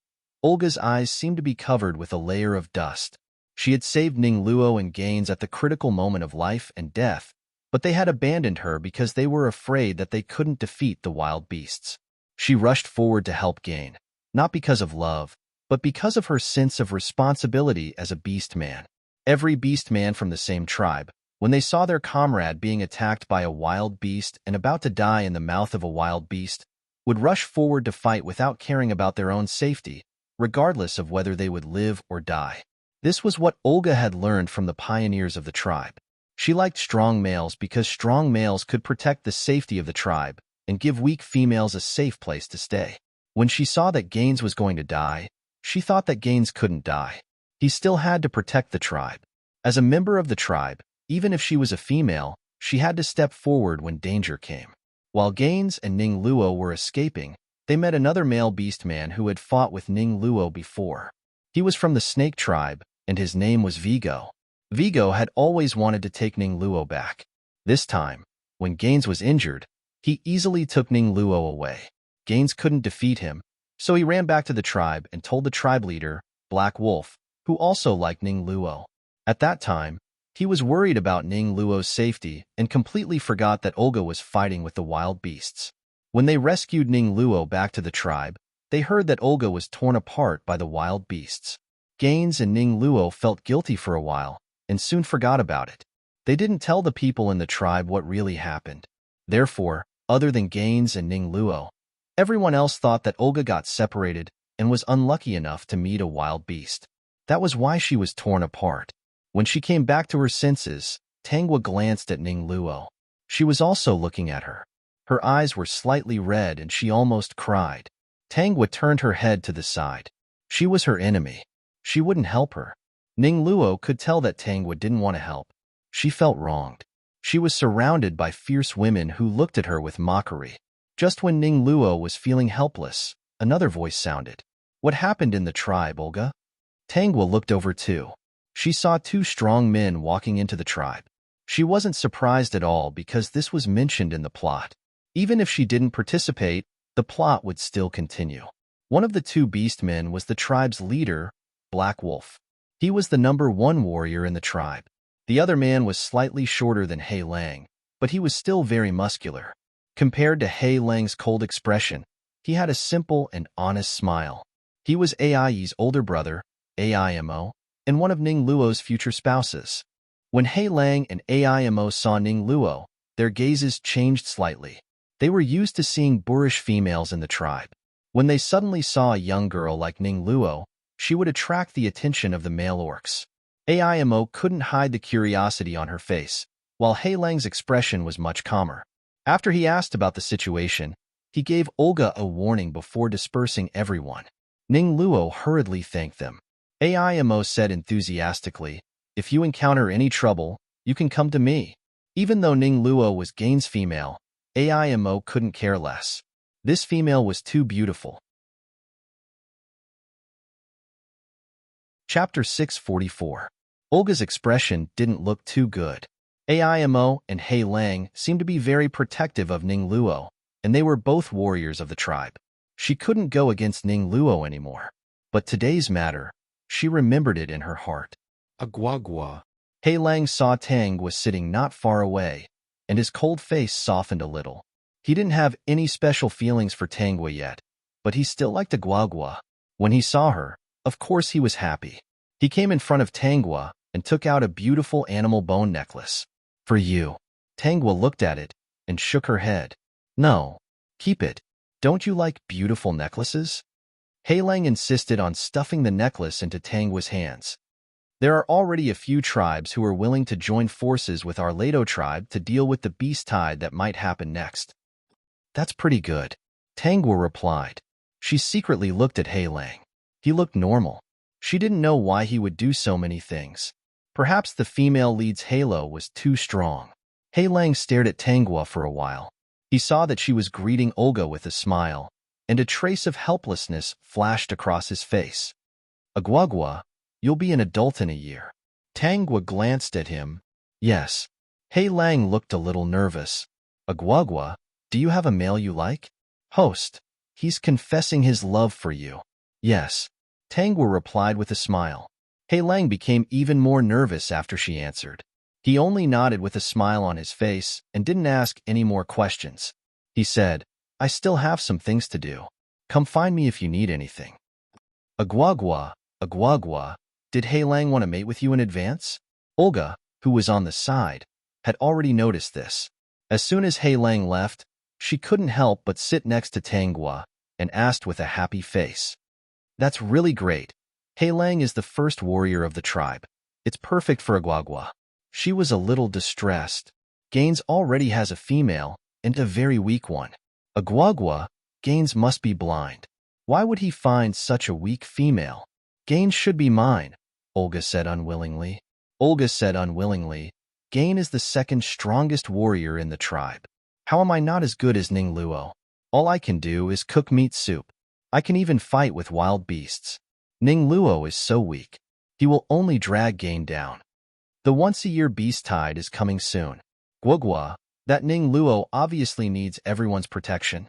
Olga's eyes seemed to be covered with a layer of dust. She had saved Ning Luo and Gaines at the critical moment of life and death, but they had abandoned her because they were afraid that they couldn't defeat the wild beasts. She rushed forward to help Gain, not because of love, but because of her sense of responsibility as a beast man. Every beast man from the same tribe, when they saw their comrade being attacked by a wild beast and about to die in the mouth of a wild beast, would rush forward to fight without caring about their own safety, regardless of whether they would live or die. This was what Olga had learned from the pioneers of the tribe. She liked strong males because strong males could protect the safety of the tribe and give weak females a safe place to stay. When she saw that Gaines was going to die, she thought that Gaines couldn't die. He still had to protect the tribe. As a member of the tribe, even if she was a female, she had to step forward when danger came. While Gaines and Ning Luo were escaping, they met another male beast man who had fought with Ning Luo before. He was from the snake tribe, and his name was Vigo. Vigo had always wanted to take Ning Luo back. This time, when Gaines was injured, he easily took Ning Luo away. Gaines couldn't defeat him, so he ran back to the tribe and told the tribe leader, Black Wolf, who also liked Ning Luo. At that time, he was worried about Ning Luo's safety and completely forgot that Olga was fighting with the wild beasts. When they rescued Ning Luo back to the tribe, they heard that Olga was torn apart by the wild beasts. Gaines and Ning Luo felt guilty for a while and soon forgot about it. They didn't tell the people in the tribe what really happened. Therefore, other than Gaines and Ning Luo, everyone else thought that Olga got separated and was unlucky enough to meet a wild beast. That was why she was torn apart. When she came back to her senses, Tangwa glanced at Ning Luo. She was also looking at her. Her eyes were slightly red and she almost cried. Tangwa turned her head to the side. She was her enemy. She wouldn't help her. Ning Luo could tell that Tangwa didn't want to help. She felt wronged. She was surrounded by fierce women who looked at her with mockery. Just when Ning Luo was feeling helpless, another voice sounded. What happened in the tribe, Olga? Tangwa looked over too. She saw two strong men walking into the tribe. She wasn't surprised at all because this was mentioned in the plot. Even if she didn't participate, the plot would still continue. One of the two beast men was the tribe's leader, Black Wolf. He was the #1 warrior in the tribe. The other man was slightly shorter than Hei Lang, but he was still very muscular. Compared to Hei Lang's cold expression, he had a simple and honest smile. He was Ai's older brother, Aimo, and one of Ning Luo's future spouses. When Hei Lang and Aimo saw Ning Luo, their gazes changed slightly. They were used to seeing boorish females in the tribe. When they suddenly saw a young girl like Ning Luo, she would attract the attention of the male orcs. Aimo couldn't hide the curiosity on her face, while Hei Lang's expression was much calmer. After he asked about the situation, he gave Olga a warning before dispersing everyone. Ning Luo hurriedly thanked them. Aimo said enthusiastically, "If you encounter any trouble, you can come to me." Even though Ning Luo was Gaines' female, Aimo couldn't care less. This female was too beautiful. Chapter 644. Olga's expression didn't look too good. Aimo and Hei Lang seemed to be very protective of Ning Luo, and they were both warriors of the tribe. She couldn't go against Ning Luo anymore. But today's matter, she remembered it in her heart.
Agwagwa.
Hei Lang saw Tang was sitting not far away, and his cold face softened a little. He didn't have any special feelings for Tangwa yet, but he still liked Agwagwa. When he saw her, of course he was happy. He came in front of Tangwa and took out a beautiful animal bone necklace. "For you." Tangwa looked at it and shook her head. "No, keep it. Don't you like beautiful necklaces?" Hei Lang insisted on stuffing the necklace into Tangwa's hands. There are already a few tribes who are willing to join forces with our Lado tribe to deal with the beast tide that might happen next. "That's pretty good," Tangwa replied. She secretly looked at Hei Lang. He looked normal. She didn't know why he would do so many things. Perhaps the female lead's halo was too strong. Hei Lang stared at Tangwa for a while. He saw that she was greeting Olga with a smile, and a trace of helplessness flashed across his face. "Agwagwa, you'll be an adult in a year." Tangwa glanced at him. "Yes." Hei Lang looked a little nervous. "Agwagwa, Do you have a male you like? Host. He's confessing his love for you. Yes. Tangwa replied with a smile. He Lang became even more nervous after she answered. He only nodded with a smile on his face and didn't ask any more questions. He said, I still have some things to do. Come find me if you need anything. Agwagwa, did He Lang want to mate with you in advance? Olga, who was on the side, had already noticed this. As soon as He Lang left, she couldn't help but sit next to Tangwa and asked with a happy face. That's really great. He Lang is the first warrior of the tribe. It's perfect for Agwagwa. She was a little distressed. Gaines already has a female, and a very weak one. Agwagwa, Gaines must be blind. Why would he find such a weak female? Gaines should be mine, Olga said unwillingly. Gain is the second strongest warrior in the tribe. How am I not as good as Ning Luo? All I can do is cook meat soup. I can even fight with wild beasts. Ning Luo is so weak. He will only drag Gain down. The once-a-year beast tide is coming soon. Gwagwa, that Ning Luo obviously needs everyone's protection.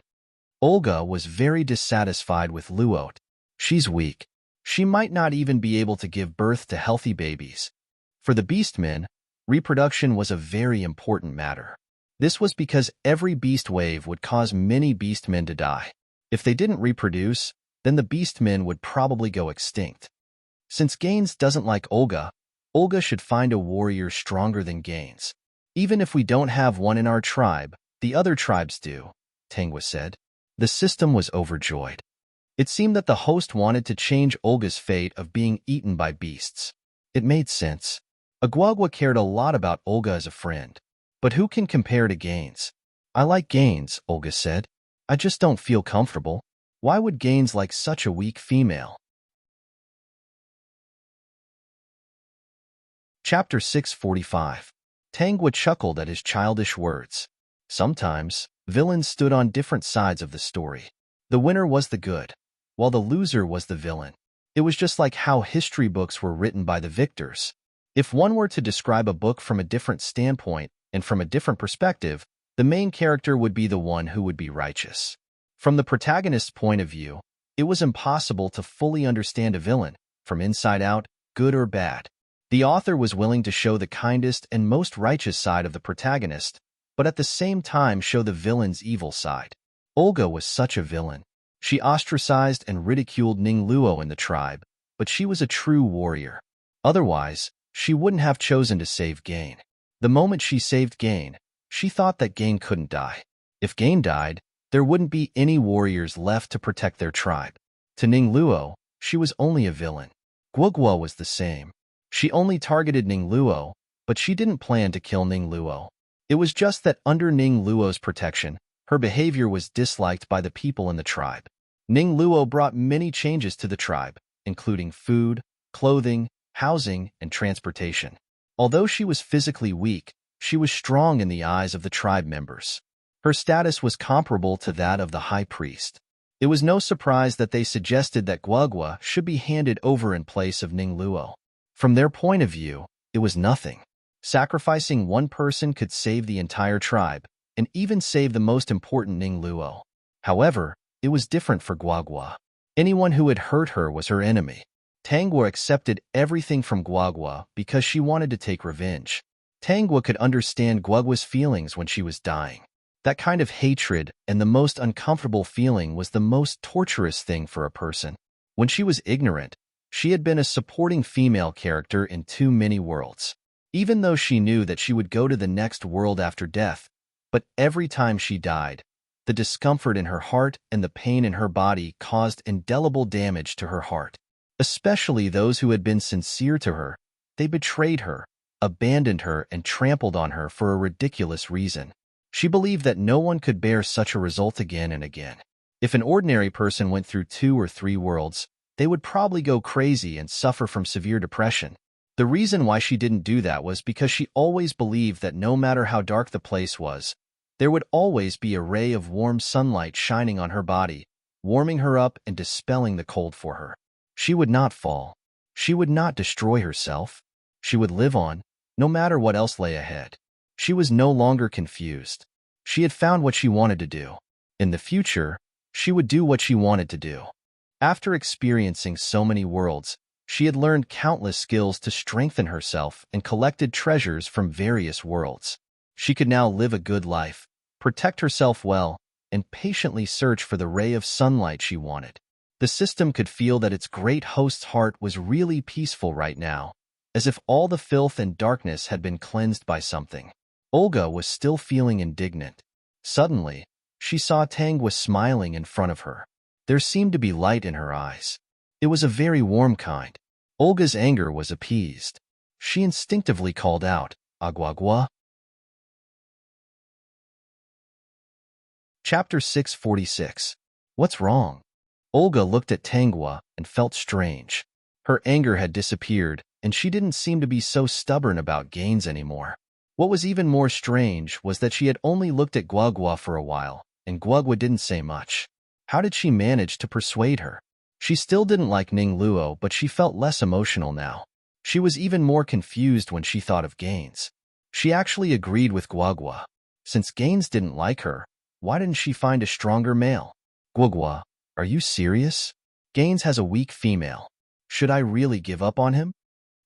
Olga was very dissatisfied with Luo. She's weak. She might not even be able to give birth to healthy babies. For the beastmen, reproduction was a very important matter. This was because every beast wave would cause many beastmen to die. If they didn't reproduce, then the beastmen would probably go extinct. Since Gaines doesn't like Olga, Olga should find a warrior stronger than Gaines. Even if we don't have one in our tribe, the other tribes do, Tangwa said. The system was overjoyed. It seemed that the host wanted to change Olga's fate of being eaten by beasts. It made sense. Agwagwa cared a lot about Olga as a friend. But who can compare to Gaines? I like Gaines, Olga said. I just don't feel comfortable. Why would Gaines like such a weak female? Chapter 645. Tangwa chuckled at his childish words. Sometimes, villains stood on different sides of the story. The winner was the good, while the loser was the villain. It was just like how history books were written by the victors. If one were to describe a book from a different standpoint and from a different perspective, the main character would be the one who would be righteous. From the protagonist's point of view, it was impossible to fully understand a villain, from inside out, good or bad. The author was willing to show the kindest and most righteous side of the protagonist, but at the same time show the villain's evil side. Olga was such a villain. She ostracized and ridiculed Ning Luo in the tribe, but she was a true warrior. Otherwise, she wouldn't have chosen to save Gain. The moment she saved Gain, she thought that Gain couldn't die. If Gain died, there wouldn't be any warriors left to protect their tribe. To Ning Luo, she was only a villain. Gwagwa was the same. She only targeted Ning Luo, but she didn't plan to kill Ning Luo. It was just that under Ning Luo's protection, her behavior was disliked by the people in the tribe. Ning Luo brought many changes to the tribe, including food, clothing, housing, and transportation. Although she was physically weak, she was strong in the eyes of the tribe members. Her status was comparable to that of the high priest. It was no surprise that they suggested that Gwagwa should be handed over in place of Ning Luo. From their point of view, it was nothing. Sacrificing one person could save the entire tribe, and even save the most important Ning Luo. However, it was different for Gwagwa. Anyone who had hurt her was her enemy. Tangwa accepted everything from Gwagwa because she wanted to take revenge. Tangwa could understand Gwagwa's feelings when she was dying. That kind of hatred and the most uncomfortable feeling was the most torturous thing for a person. When she was ignorant, she had been a supporting female character in too many worlds. Even though she knew that she would go to the next world after death, but every time she died, the discomfort in her heart and the pain in her body caused indelible damage to her heart. Especially those who had been sincere to her, they betrayed her, abandoned her, and trampled on her for a ridiculous reason. She believed that no one could bear such a result again and again. If an ordinary person went through 2 or 3 worlds, they would probably go crazy and suffer from severe depression. The reason why she didn't do that was because she always believed that no matter how dark the place was, there would always be a ray of warm sunlight shining on her body, warming her up and dispelling the cold for her. She would not fall. She would not destroy herself. She would live on, no matter what else lay ahead. She was no longer confused. She had found what she wanted to do. In the future, she would do what she wanted to do. After experiencing so many worlds, she had learned countless skills to strengthen herself and collected treasures from various worlds. She could now live a good life, protect herself well, and patiently search for the ray of sunlight she wanted. The system could feel that its great host's heart was really peaceful right now, as if all the filth and darkness had been cleansed by something. Olga was still feeling indignant. Suddenly, she saw Tang was smiling in front of her. There seemed to be light in her eyes. It was a very warm kind. Olga's anger was appeased. She instinctively called out, "Agua." Chapter 646. What's wrong? Olga looked at Tangua and felt strange. Her anger had disappeared, and she didn't seem to be so stubborn about gains anymore. What was even more strange was that she had only looked at Guagua for a while, and Guagua didn't say much. How did she manage to persuade her? She still didn't like Ning Luo, but she felt less emotional now. She was even more confused when she thought of Gaines. She actually agreed with Guagua. Since Gaines didn't like her, why didn't she find a stronger male? Guagua, are you serious? Gaines has a weak female. Should I really give up on him?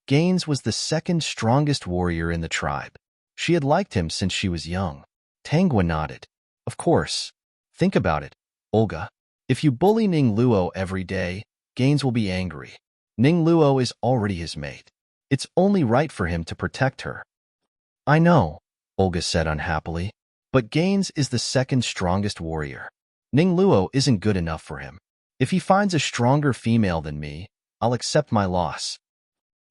Gaines was the second strongest warrior in the tribe. She had liked him since she was young. Tangua nodded. Of course. Think about it, Olga. If you bully Ning Luo every day, Gaines will be angry. Ning Luo is already his mate. It's only right for him to protect her. I know, Olga said unhappily, but Gaines is the second strongest warrior. Ning Luo isn't good enough for him. If he finds a stronger female than me, I'll accept my loss.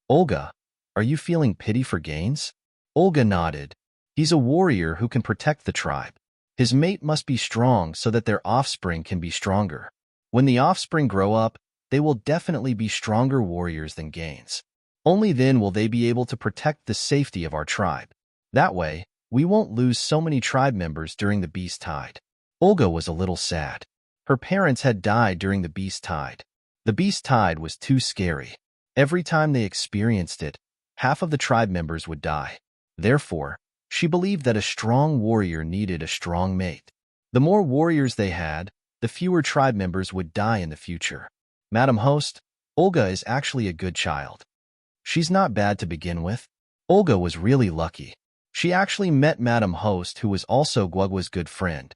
Olga, are you feeling pity for Gaines? Olga nodded. He's a warrior who can protect the tribe. His mate must be strong so that their offspring can be stronger. When the offspring grow up, they will definitely be stronger warriors than Gaines. Only then will they be able to protect the safety of our tribe. That way, we won't lose so many tribe members during the beast tide. Olga was a little sad. Her parents had died during the beast tide. The beast tide was too scary. Every time they experienced it, half of the tribe members would die. Therefore, she believed that a strong warrior needed a strong mate. The more warriors they had, the fewer tribe members would die in the future. Madam Host, Olga is actually a good child. She's not bad to begin with. Olga was really lucky. She actually met Madam Host, who was also Guagua's good friend.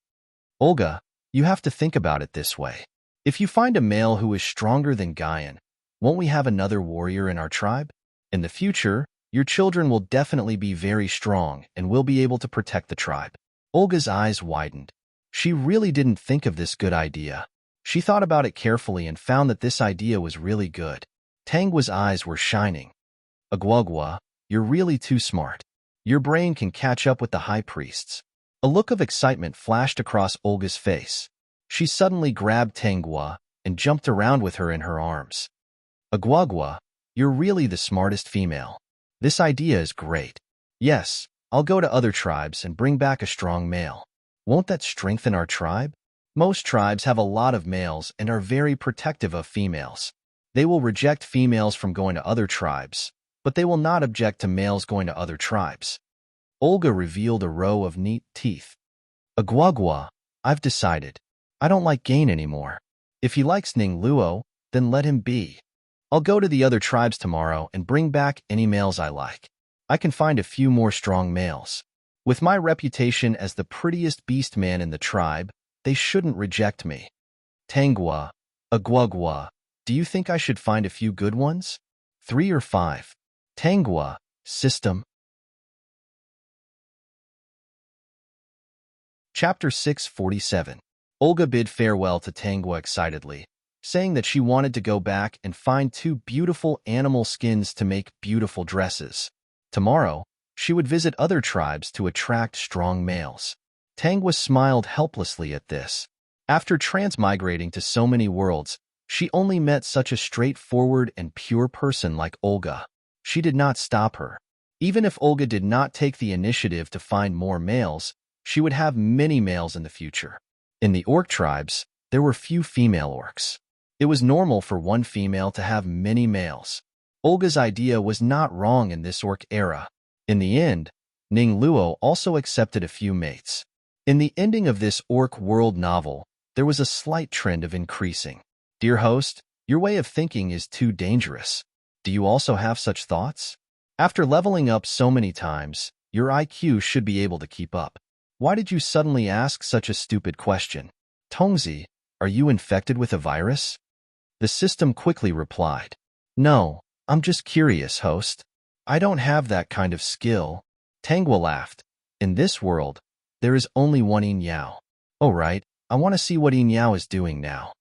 Olga, you have to think about it this way. If you find a male who is stronger than Guyan, won't we have another warrior in our tribe? In the future, your children will definitely be very strong and will be able to protect the tribe. Olga's eyes widened. She really didn't think of this good idea. She thought about it carefully and found that this idea was really good. Tangua's eyes were shining. Agua, you're really too smart. Your brain can catch up with the high priests. A look of excitement flashed across Olga's face. She suddenly grabbed Tangua and jumped around with her in her arms. Agua, you're really the smartest female. This idea is great. Yes, I'll go to other tribes and bring back a strong male. Won't that strengthen our tribe? Most tribes have a lot of males and are very protective of females. They will reject females from going to other tribes, but they will not object to males going to other tribes. Olga revealed a row of neat teeth. Agua, I've decided. I don't like Gain anymore. If he likes Ning Luo, then let him be. I'll go to the other tribes tomorrow and bring back any males I like. I can find a few more strong males. With my reputation as the prettiest beast man in the tribe, they shouldn't reject me. Tangua, Agua, do you think I should find a few good ones? 3 or 5? Tangua, system. Chapter 647. Olga bid farewell to Tangua excitedly, saying that she wanted to go back and find 2 beautiful animal skins to make beautiful dresses. Tomorrow, she would visit other tribes to attract strong males. Tangua smiled helplessly at this. After transmigrating to so many worlds, she only met such a straightforward and pure person like Olga. She did not stop her. Even if Olga did not take the initiative to find more males, she would have many males in the future. In the orc tribes, there were few female orcs. It was normal for one female to have many males. Olga's idea was not wrong in this orc era. In the end, Ning Luo also accepted a few mates. In the ending of this Orc World novel, there was a slight trend of increasing. Dear host, your way of thinking is too dangerous. Do you also have such thoughts? After leveling up so many times, your IQ should be able to keep up. Why did you suddenly ask such a stupid question? Tongzi, are you infected with a virus? The system quickly replied. No, I'm just curious, host. I don't have that kind of skill. Tangwa laughed. In this world, there is only one Yin Yao. Oh right, I want to see what Yin Yao is doing now.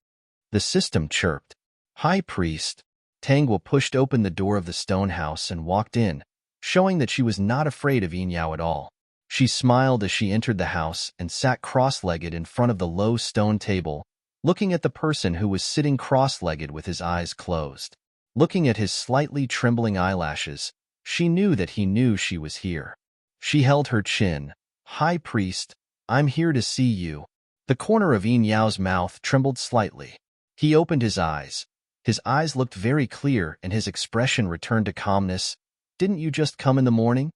The system chirped. High Priest. Tangwa pushed open the door of the stone house and walked in, showing that she was not afraid of Yin Yao at all. She smiled as she entered the house and sat cross-legged in front of the low stone table, looking at the person who was sitting cross-legged with his eyes closed. Looking at his slightly trembling eyelashes, she knew that he knew she was here. She held her chin. High Priest, I'm here to see you. The corner of Yin Yao's mouth trembled slightly. He opened his eyes. His eyes looked very clear and his expression returned to calmness. Didn't you just come in the morning?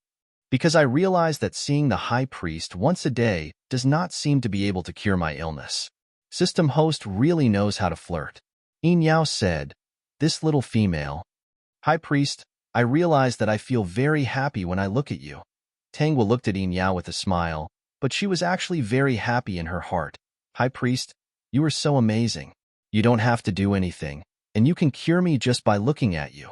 Because I realized that seeing the High Priest once a day does not seem to be able to cure my illness. System host really knows how to flirt. Yin Yao said, this little female. High Priest, I realize that I feel very happy when I look at you. Tangwa looked at Yin Yao with a smile, but she was actually very happy in her heart. High Priest, you are so amazing. You don't have to do anything, and you can cure me just by looking at you.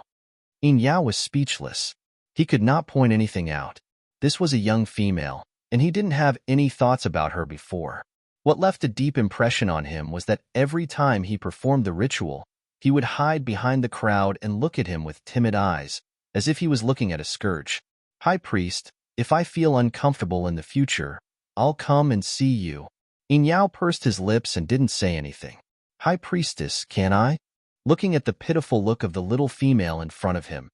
Yin Yao was speechless. He could not point anything out. This was a young female, and he didn't have any thoughts about her before. What left a deep impression on him was that every time he performed the ritual, he would hide behind the crowd and look at him with timid eyes, as if he was looking at a scourge. High Priest, if I feel uncomfortable in the future, I'll come and see you. Yin Yao pursed his lips and didn't say anything. High Priestess, can I? Looking at the pitiful look of the little female in front of him,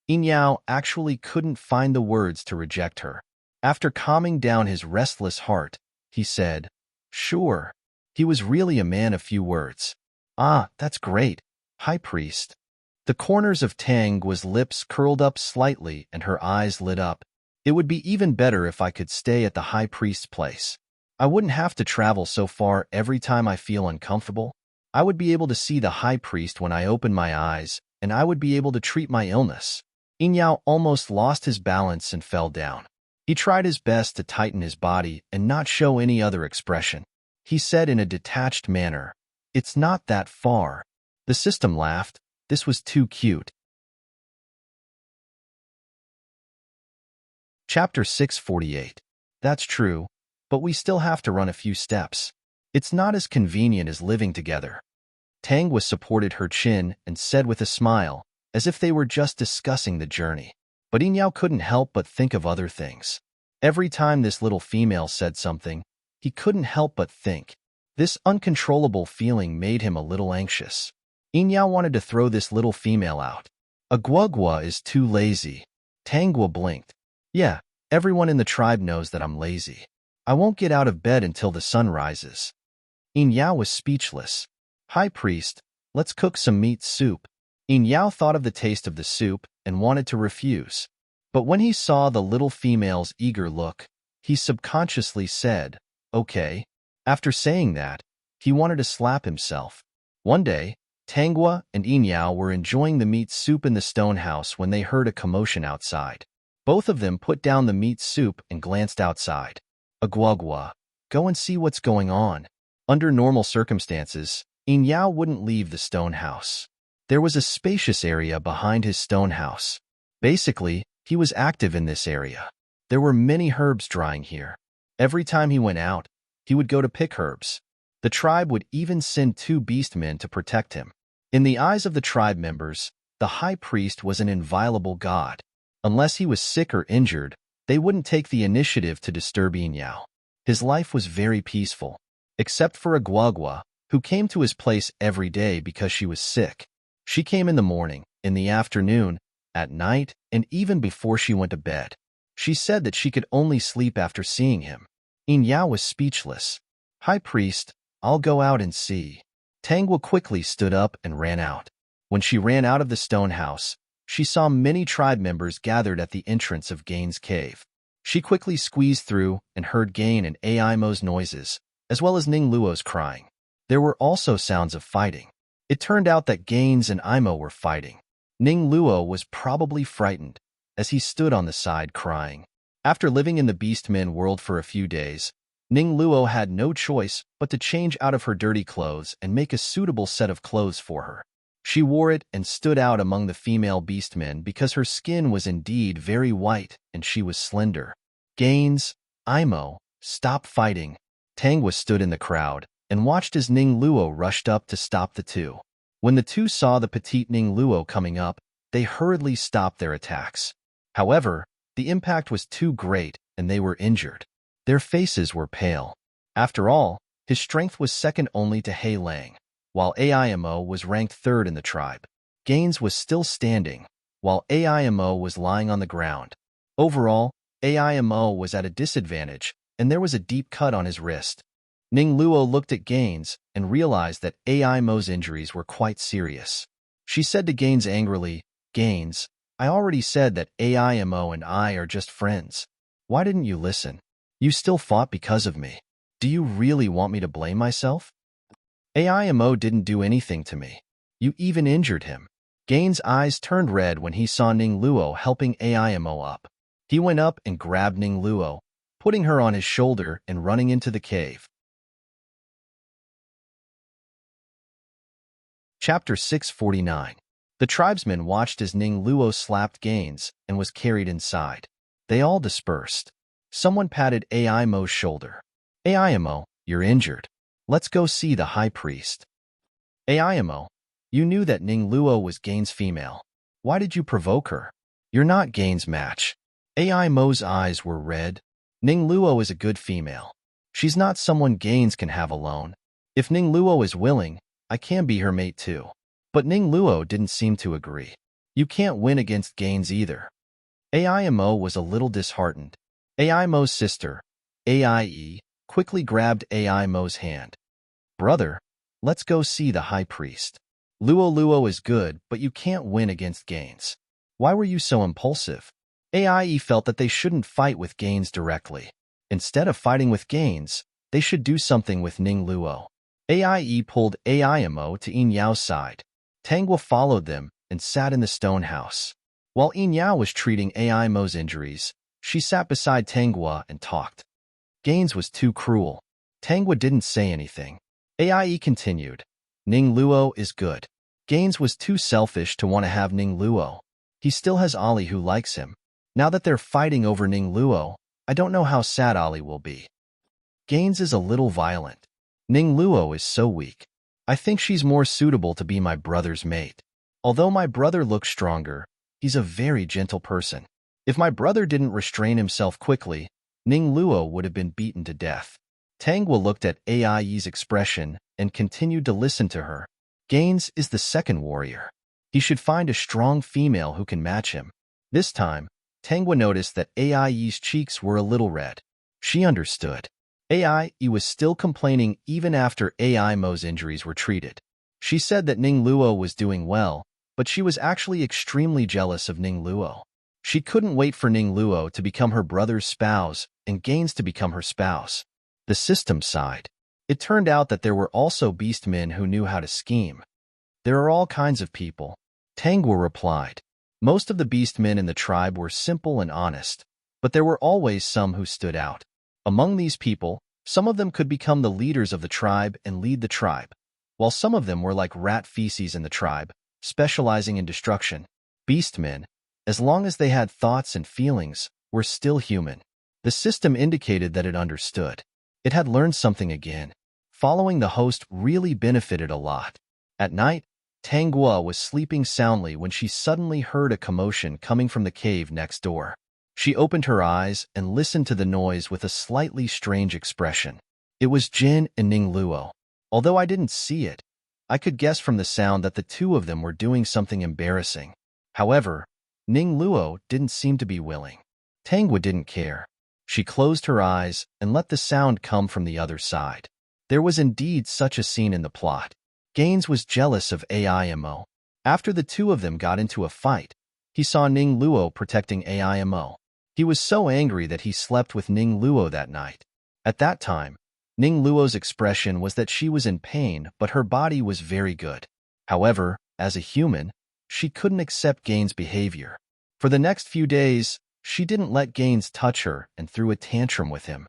Yin Yao actually couldn't find the words to reject her. After calming down his restless heart, he said, sure. He was really a man of few words. Ah, that's great, High Priest. The corners of Tangwa's lips curled up slightly and her eyes lit up. It would be even better if I could stay at the High Priest's place. I wouldn't have to travel so far every time I feel uncomfortable. I would be able to see the High Priest when I open my eyes, and I would be able to treat my illness. Yin Yao almost lost his balance and fell down. He tried his best to tighten his body and not show any other expression. He said in a detached manner, it's not that far. The system laughed. This was too cute. Chapter 648. That's true, but we still have to run a few steps. It's not as convenient as living together. Tangwa supported her chin and said with a smile, as if they were just discussing the journey. But Yin Yao couldn't help but think of other things. Every time this little female said something, he couldn't help but think. This uncontrollable feeling made him a little anxious. Yin Yao wanted to throw this little female out. A guagua is too lazy. Tangwa blinked. Yeah, everyone in the tribe knows that I'm lazy. I won't get out of bed until the sun rises. Yin Yao was speechless. High Priest, let's cook some meat soup. Yin Yao thought of the taste of the soup and wanted to refuse. But when he saw the little female's eager look, he subconsciously said, okay. After saying that, he wanted to slap himself. One day, Tangwa and Yin Yao were enjoying the meat soup in the stone house when they heard a commotion outside. Both of them put down the meat soup and glanced outside. Guagua, go and see what's going on. Under normal circumstances, Yin Yao wouldn't leave the stone house. There was a spacious area behind his stone house. Basically, he was active in this area. There were many herbs drying here. Every time he went out, he would go to pick herbs. The tribe would even send 2 beastmen to protect him. In the eyes of the tribe members, the High Priest was an inviolable god. Unless he was sick or injured, they wouldn't take the initiative to disturb Yin Yao. His life was very peaceful, except for a guagua, who came to his place every day because she was sick. She came in the morning, in the afternoon, at night, and even before she went to bed. She said that she could only sleep after seeing him. Yin Yao was speechless. High Priest, I'll go out and see. Tangwa quickly stood up and ran out. When she ran out of the stone house, she saw many tribe members gathered at the entrance of Gain's cave. She quickly squeezed through and heard Gain and Aimo's noises, as well as Ning Luo's crying. There were also sounds of fighting. It turned out that Gaines and Imo were fighting. Ning Luo was probably frightened, as he stood on the side crying. After living in the Beastmen world for a few days, Ning Luo had no choice but to change out of her dirty clothes and make a suitable set of clothes for her. She wore it and stood out among the female beastmen because her skin was indeed very white and she was slender. Gaines, Imo, stop fighting. Tangwa stood in the crowd and watched as Ning Luo rushed up to stop the two. When the two saw the petite Ning Luo coming up, they hurriedly stopped their attacks. However, the impact was too great and they were injured. Their faces were pale. After all, his strength was second only to Hei Lang, while Aimo was ranked third in the tribe. Gaines was still standing, while Aimo was lying on the ground. Overall, Aimo was at a disadvantage, and there was a deep cut on his wrist. Ning Luo looked at Gaines and realized that Aimo's injuries were quite serious. She said to Gaines angrily, "Gaines, I already said that Aimo and I are just friends. Why didn't you listen? You still fought because of me. Do you really want me to blame myself? Aimo didn't do anything to me. You even injured him." Gaines' eyes turned red when he saw Ning Luo helping Aimo up. He went up and grabbed Ning Luo, putting her on his shoulder and running into the cave. Chapter 649. The tribesmen watched as Ning Luo slapped Gaines and was carried inside. They all dispersed. Someone patted Aimo's shoulder. "Aimo, you're injured. Let's go see the high priest." "Aimo, you knew that Ning Luo was Gaines' female. Why did you provoke her? You're not Gaines' match." Aimo's eyes were red. Ning Luo is a good female. She's not someone Gaines can have alone. If Ning Luo is willing, I can be her mate too. But Ning Luo didn't seem to agree. You can't win against Gaines either. Aimo was a little disheartened. Aimo's sister, Aie, quickly grabbed Aimo's hand. "Brother, let's go see the high priest. Luo is good, but you can't win against Gaines. Why were you so impulsive?" Aie felt that they shouldn't fight with Gaines directly. Instead of fighting with Gaines, they should do something with Ning Luo. Aie pulled Aimo to Yin Yao's side. Tangwa followed them and sat in the stone house. While Yin Yao was treating Aimo's injuries, she sat beside Tangwa and talked. Gaines was too cruel. Tangwa didn't say anything. Aie continued. Ning Luo is good. Gaines was too selfish to want to have Ning Luo. He still has Ali who likes him. Now that they're fighting over Ning Luo, I don't know how sad Ali will be. Gaines is a little violent. Ning Luo is so weak. I think she's more suitable to be my brother's mate. Although my brother looks stronger, he's a very gentle person. If my brother didn't restrain himself quickly, Ning Luo would have been beaten to death." Tangwa looked at Aie's expression and continued to listen to her. Gaines is the second warrior. He should find a strong female who can match him. This time, Tangwa noticed that Aie's cheeks were a little red. She understood. Aie was still complaining even after Aimo's injuries were treated. She said that Ning Luo was doing well, but she was actually extremely jealous of Ning Luo. She couldn't wait for Ning Luo to become her brother's spouse and Gaines to become her spouse. The system sighed. It turned out that there were also beastmen who knew how to scheme. "There are all kinds of people," Tangwa replied. Most of the beastmen in the tribe were simple and honest, but there were always some who stood out. Among these people, some of them could become the leaders of the tribe and lead the tribe, while some of them were like rat feces in the tribe, specializing in destruction. Beastmen, as long as they had thoughts and feelings, were still human. The system indicated that it understood. It had learned something again. Following the host really benefited a lot. At night, Tangwa was sleeping soundly when she suddenly heard a commotion coming from the cave next door. She opened her eyes and listened to the noise with a slightly strange expression. It was Jin and Ning Luo. Although I didn't see it, I could guess from the sound that the two of them were doing something embarrassing. However, Ning Luo didn't seem to be willing. Tangwa didn't care. She closed her eyes and let the sound come from the other side. There was indeed such a scene in the plot. Gaines was jealous of Aimo. After the two of them got into a fight, he saw Ning Luo protecting Aimo. He was so angry that he slept with Ning Luo that night. At that time, Ning Luo's expression was that she was in pain, but her body was very good. However, as a human, she couldn't accept Gain's behavior. For the next few days, she didn't let Gaines touch her and threw a tantrum with him.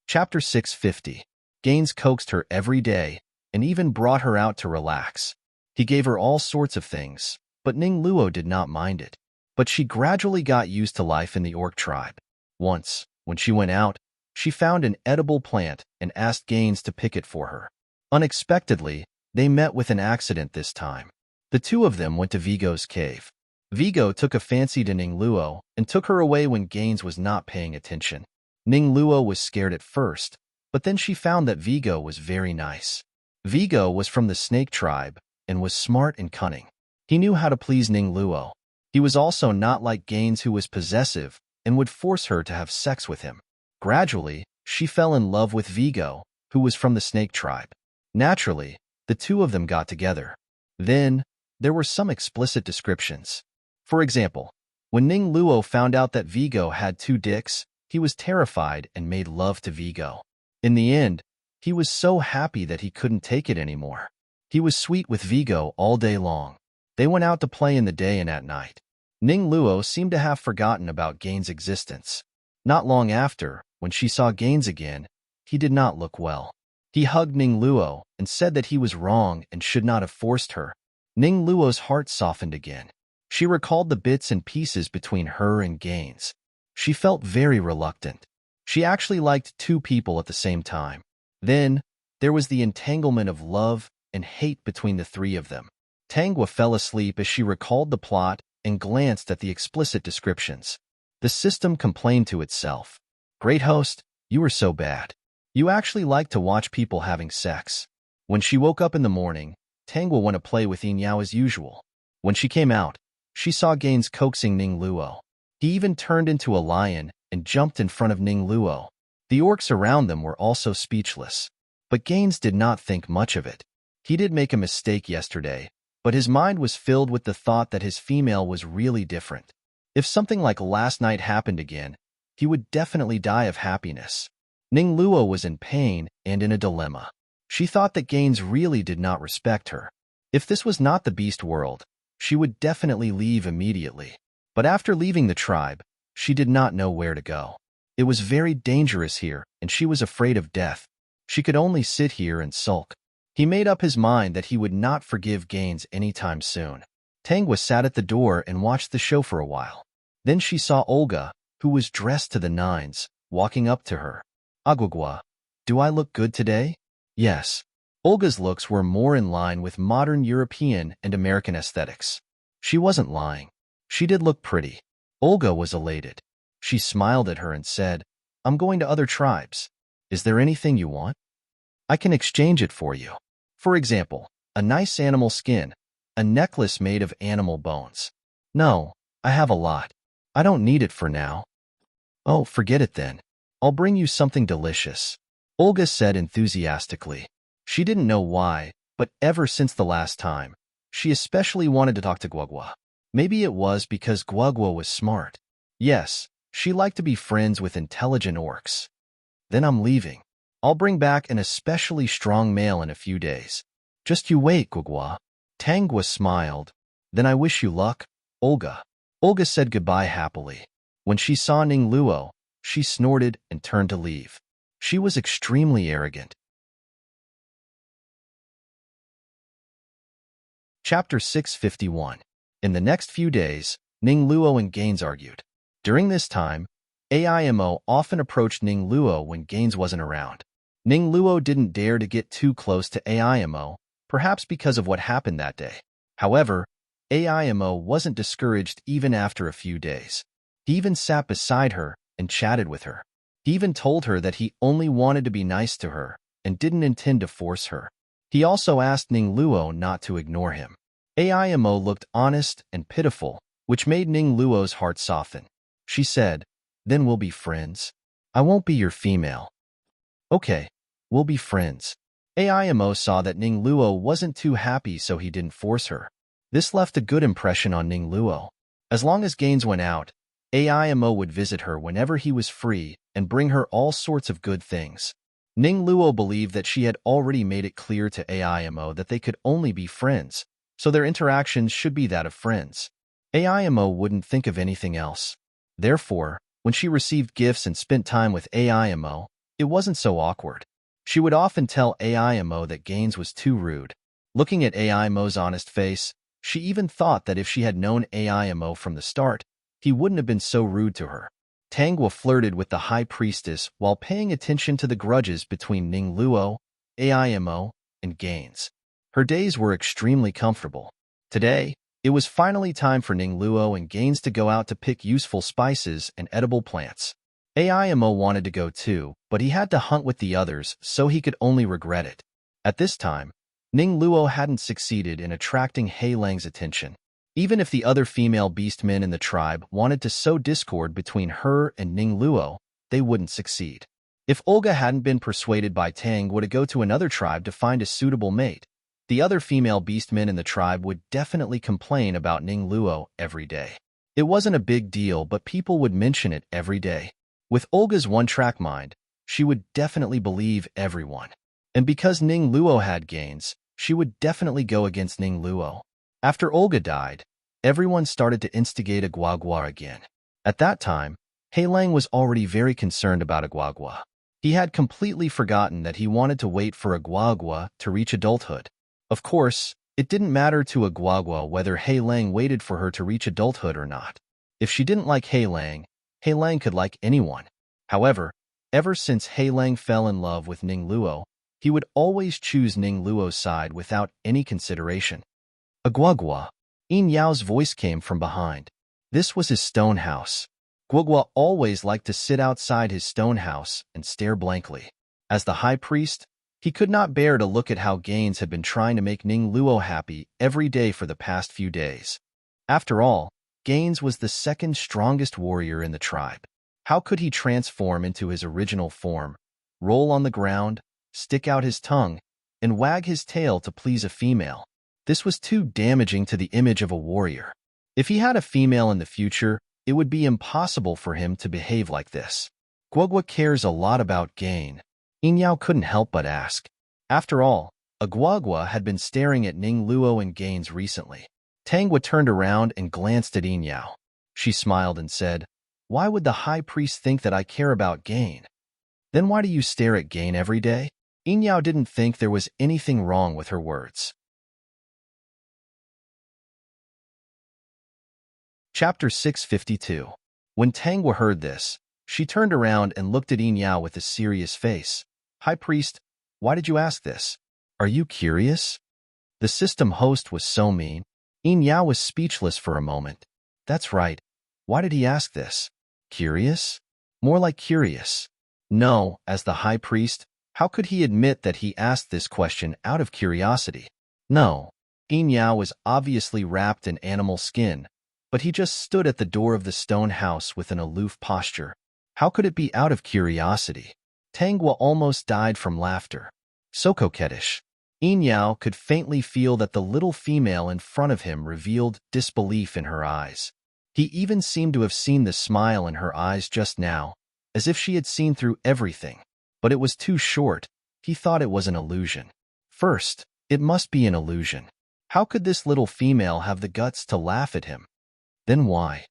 Chapter 650. Gaines coaxed her every day and even brought her out to relax. He gave her all sorts of things, but Ning Luo did not mind it. But she gradually got used to life in the orc tribe. Once, when she went out, she found an edible plant and asked Gaines to pick it for her. Unexpectedly, they met with an accident this time. The two of them went to Vigo's cave. Vigo took a fancy to Ning Luo and took her away when Gaines was not paying attention. Ning Luo was scared at first, but then she found that Vigo was very nice. Vigo was from the snake tribe and was smart and cunning. He knew how to please Ning Luo. He was also not like Gaines, who was possessive and would force her to have sex with him. Gradually, she fell in love with Vigo, who was from the snake tribe. Naturally, the two of them got together. Then, there were some explicit descriptions. For example, when Ning Luo found out that Vigo had 2 dicks, he was terrified and made love to Vigo. In the end, he was so happy that he couldn't take it anymore. He was sweet with Vigo all day long. They went out to play in the day and at night. Ning Luo seemed to have forgotten about Gaines' existence. Not long after, when she saw Gaines again, he did not look well. He hugged Ning Luo and said that he was wrong and should not have forced her. Ning Luo's heart softened again. She recalled the bits and pieces between her and Gaines. She felt very reluctant. She actually liked 2 people at the same time. Then, there was the entanglement of love and hate between the 3 of them. Tangwa fell asleep as she recalled the plot and glanced at the explicit descriptions. The system complained to itself. "Great host, you are so bad. You actually like to watch people having sex." When she woke up in the morning, Tangwa went to play with Yin Yao as usual. When she came out, she saw Gaines coaxing Ning Luo. He even turned into a lion and jumped in front of Ning Luo. The orcs around them were also speechless. But Gaines did not think much of it. He did make a mistake yesterday, but his mind was filled with the thought that his female was really different. If something like last night happened again, he would definitely die of happiness. Ning Luo was in pain and in a dilemma. She thought that Gaines really did not respect her. If this was not the beast world, she would definitely leave immediately. But after leaving the tribe, she did not know where to go. It was very dangerous here, and she was afraid of death. She could only sit here and sulk. He made up his mind that he would not forgive Gaines anytime soon. Tangwa sat at the door and watched the show for a while. Then she saw Olga, who was dressed to the nines, walking up to her. "Agwagwa, do I look good today?" Yes. Olga's looks were more in line with modern European and American aesthetics. She wasn't lying. She did look pretty. Olga was elated. She smiled at her and said, "I'm going to other tribes. Is there anything you want? I can exchange it for you. For example, a nice animal skin, a necklace made of animal bones." "No, I have a lot. I don't need it for now." "Oh, forget it then. I'll bring you something delicious," Olga said enthusiastically. She didn't know why, but ever since the last time, she especially wanted to talk to Guagua. Maybe it was because Guagua was smart. Yes, she liked to be friends with intelligent orcs. "Then I'm leaving. I'll bring back an especially strong male in a few days. Just you wait, Guagua." Tangwa smiled. "Then I wish you luck, Olga." Olga said goodbye happily. When she saw Ning Luo, she snorted and turned to leave. She was extremely arrogant. Chapter 651. In the next few days, Ning Luo and Gaines argued. During this time, AIMO often approached Ning Luo when Gaines wasn't around. Ning Luo didn't dare to get too close to AIMO, perhaps because of what happened that day. However, AIMO wasn't discouraged even after a few days. He even sat beside her and chatted with her. He even told her that he only wanted to be nice to her and didn't intend to force her. He also asked Ning Luo not to ignore him. AIMO looked honest and pitiful, which made Ning Luo's heart soften. She said, "Then we'll be friends. I won't be your female." "Okay, we'll be friends." AIMO saw that Ning Luo wasn't too happy, so he didn't force her. This left a good impression on Ning Luo. As long as Gaines went out, AIMO would visit her whenever he was free and bring her all sorts of good things. Ning Luo believed that she had already made it clear to AIMO that they could only be friends, so their interactions should be that of friends. AIMO wouldn't think of anything else. Therefore, when she received gifts and spent time with AIMO, it wasn't so awkward. She would often tell AIMO that Gaines was too rude. Looking at AIMO's honest face, she even thought that if she had known AIMO from the start, he wouldn't have been so rude to her. Tangwa flirted with the High Priestess while paying attention to the grudges between Ning Luo, AIMO, and Gaines. Her days were extremely comfortable. Today, it was finally time for Ning Luo and Gaines to go out to pick useful spices and edible plants. AIMO wanted to go too, but he had to hunt with the others, so he could only regret it. At this time, Ning Luo hadn't succeeded in attracting Hei Lang's attention. Even if the other female beastmen in the tribe wanted to sow discord between her and Ning Luo, they wouldn't succeed. If Olga hadn't been persuaded by Tangwa to go to another tribe to find a suitable mate, the other female beastmen in the tribe would definitely complain about Ning Luo every day. It wasn't a big deal, but people would mention it every day. With Olga's one-track mind, she would definitely believe everyone. And because Ning Luo had Gaines, she would definitely go against Ning Luo. After Olga died, everyone started to instigate Agwagwa again. At that time, Hei Lang was already very concerned about Agwagwa. He had completely forgotten that he wanted to wait for Agwagwa to reach adulthood. Of course, it didn't matter to Agwagwa whether Hei Lang waited for her to reach adulthood or not. If she didn't like Hei Lang could like anyone. However, ever since Hei Lang fell in love with Ning Luo, he would always choose Ning Luo's side without any consideration. Agwagwa. Yin Yao's voice came from behind. This was his stone house. Agwagwa always liked to sit outside his stone house and stare blankly. As the high priest, he could not bear to look at how Gaines had been trying to make Ning Luo happy every day for the past few days. After all, Gaines was the second strongest warrior in the tribe. How could he transform into his original form, roll on the ground, stick out his tongue, and wag his tail to please a female? This was too damaging to the image of a warrior. If he had a female in the future, it would be impossible for him to behave like this. Agwagwa cares a lot about Gain. Yin Yao couldn't help but ask. After all, Agwagwa had been staring at Ning Luo and Gaines recently. Tangwa turned around and glanced at Yin Yao. She smiled and said, "Why would the high priest think that I care about Gain? Then why do you stare at Gain every day?" Yin Yao didn't think there was anything wrong with her words. Chapter 652. When Tangwa heard this, she turned around and looked at Yin Yao with a serious face. "High priest, why did you ask this? Are you curious?" The system host was so mean. Yin Yao was speechless for a moment. That's right. Why did he ask this? Curious? More like curious. No, as the high priest, how could he admit that he asked this question out of curiosity? No. Yin Yao was obviously wrapped in animal skin, but he just stood at the door of the stone house with an aloof posture. How could it be out of curiosity? Tangwa almost died from laughter. So coquettish. Yin Yao could faintly feel that the little female in front of him revealed disbelief in her eyes. He even seemed to have seen the smile in her eyes just now, as if she had seen through everything. But it was too short. He thought it was an illusion. First, it must be an illusion. How could this little female have the guts to laugh at him? Then why?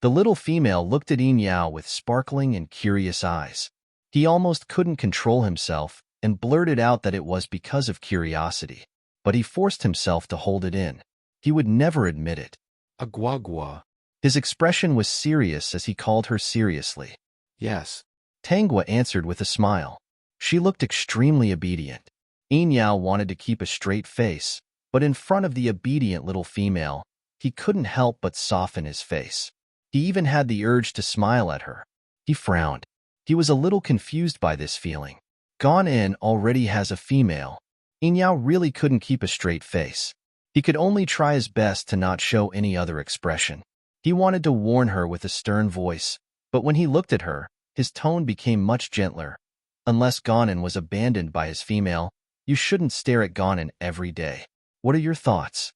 The little female looked at Yin Yao with sparkling and curious eyes. He almost couldn't control himself and blurted out that it was because of curiosity. But he forced himself to hold it in. He would never admit it.
Agwagwa.
His expression was serious as he called her seriously.
Yes.
Tangwa answered with a smile. She looked extremely obedient. Yin Yao wanted to keep a straight face, but in front of the obedient little female, he couldn't help but soften his face. He even had the urge to smile at her. He frowned. He was a little confused by this feeling. Gon In already has a female. Yin Yao really couldn't keep a straight face. He could only try his best to not show any other expression. He wanted to warn her with a stern voice, but when he looked at her, his tone became much gentler. Unless Gonin was abandoned by his female, you shouldn't stare at Gonin every day. What are your thoughts?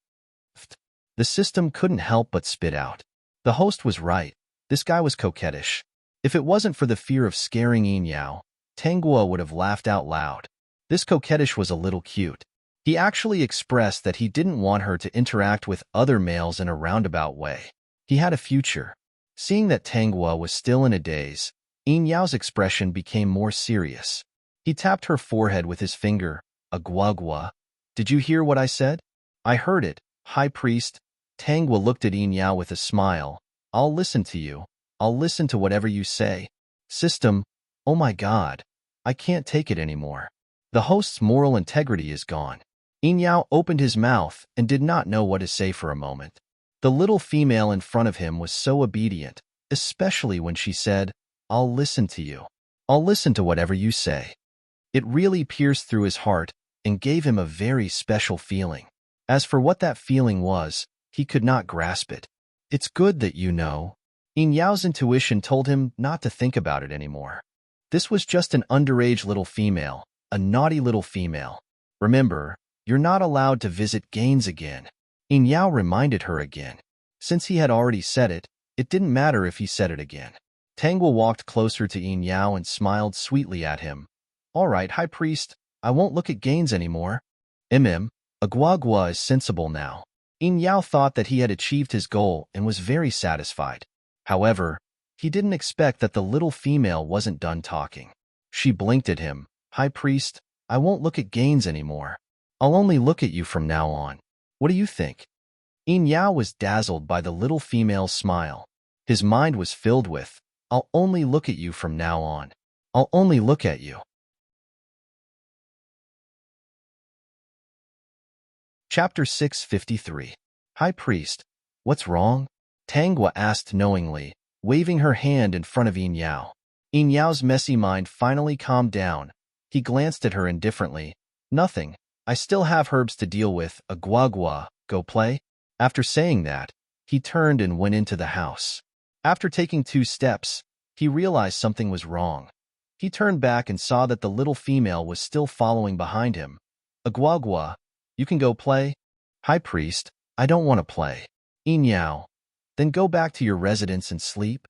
The system couldn't help but spit out. The host was right. This guy was coquettish. If it wasn't for the fear of scaring Yin Yao, Tanguo would have laughed out loud. This coquettish was a little cute. He actually expressed that he didn't want her to interact with other males in a roundabout way. He had a future. Seeing that Tanguo was still in a daze, Yin Yao's expression became more serious. He tapped her forehead with his finger. Agua. Did you hear what I said? I heard it, High Priest. Tanguo looked at Yin Yao with a smile. I'll listen to you. I'll listen to whatever you say. System, oh my God. I can't take it anymore. The host's moral integrity is gone. Yin Yao opened his mouth and did not know what to say for a moment. The little female in front of him was so obedient, especially when she said, I'll listen to you. I'll listen to whatever you say. It really pierced through his heart and gave him a very special feeling. As for what that feeling was, he could not grasp it. It's good that you know. Yin Yao's intuition told him not to think about it anymore. This was just an underage little female, a naughty little female. Remember, you're not allowed to visit Gaines again. Yin Yao reminded her again. Since he had already said it, it didn't matter if he said it again. Tanguo walked closer to Yin Yao and smiled sweetly at him. All right, High Priest, I won't look at Gaines anymore. Agua is sensible now. Yin Yao thought that he had achieved his goal and was very satisfied. However, he didn't expect that the little female wasn't done talking. She blinked at him. High Priest, I won't look at Gaines anymore. I'll only look at you from now on. What do you think? Yin Yao was dazzled by the little female's smile. His mind was filled with, I'll only look at you from now on. I'll only look at you. Chapter 653. High Priest, what's wrong? Tanguo asked knowingly, waving her hand in front of Yin Yao. Yin Yao's messy mind finally calmed down. He glanced at her indifferently. Nothing. I still have herbs to deal with. Agua, go play? After saying that, he turned and went into the house. After taking 2 steps, he realized something was wrong. He turned back and saw that the little female was still following behind him. Agua, you can go play? High Priest, I don't want to play. Yin Yao, then go back to your residence and sleep?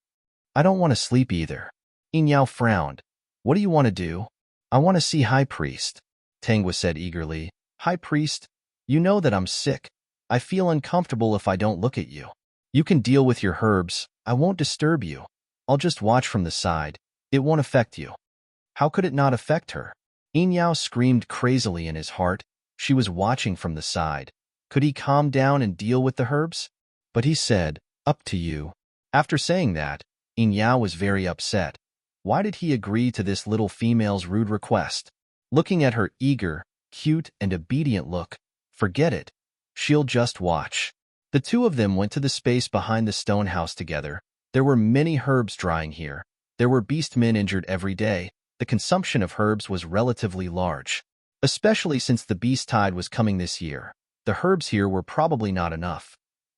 I don't want to sleep either. Yin Yao frowned. What do you want to do? I want to see High Priest. Tanguo said eagerly. High Priest, you know that I'm sick. I feel uncomfortable if I don't look at you. You can deal with your herbs. I won't disturb you. I'll just watch from the side. It won't affect you. How could it not affect her? Yin Yao screamed crazily in his heart. She was watching from the side. Could he calm down and deal with the herbs? But he said, up to you. After saying that, Yin Yao was very upset. Why did he agree to this little female's rude request? Looking at her eager, cute, and obedient look, forget it. She'll just watch. The two of them went to the space behind the stone house together. There were many herbs drying here. There were beastmen injured every day. The consumption of herbs was relatively large, especially since the beast tide was coming this year. The herbs here were probably not enough.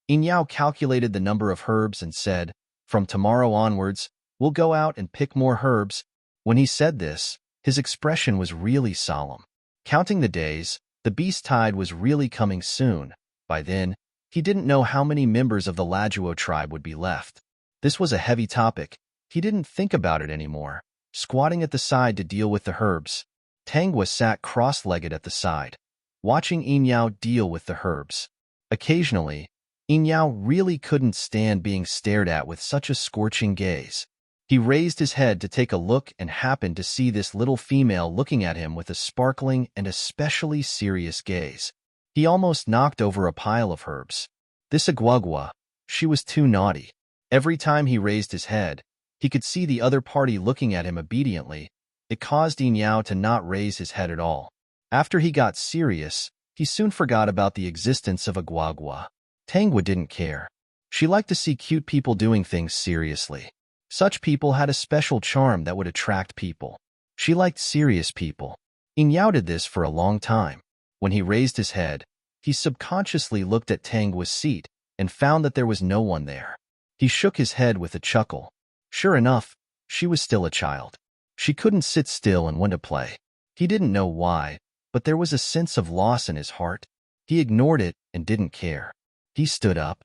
Yin Yao calculated the number of herbs and said, from tomorrow onwards, we'll go out and pick more herbs. When he said this, his expression was really solemn. Counting the days, the beast tide was really coming soon. By then, he didn't know how many members of the Lajuo tribe would be left. This was a heavy topic. He didn't think about it anymore. Squatting at the side to deal with the herbs, Tanguo sat cross-legged at the side, watching Yin Yao deal with the herbs. Occasionally, Yin Yao really couldn't stand being stared at with such a scorching gaze. He raised his head to take a look and happened to see this little female looking at him with a sparkling and especially serious gaze. He almost knocked over a pile of herbs. This Agua, she was too naughty. Every time he raised his head, he could see the other party looking at him obediently. It caused Yin Yao to not raise his head at all. After he got serious, he soon forgot about the existence of Agua. Tanguo didn't care. She liked to see cute people doing things seriously. Such people had a special charm that would attract people. She liked serious people. Yin Yao did this for a long time. When he raised his head, he subconsciously looked at Tanguo's seat and found that there was no one there. He shook his head with a chuckle. Sure enough, she was still a child. She couldn't sit still and went to play. He didn't know why, but there was a sense of loss in his heart. He ignored it and didn't care. He stood up.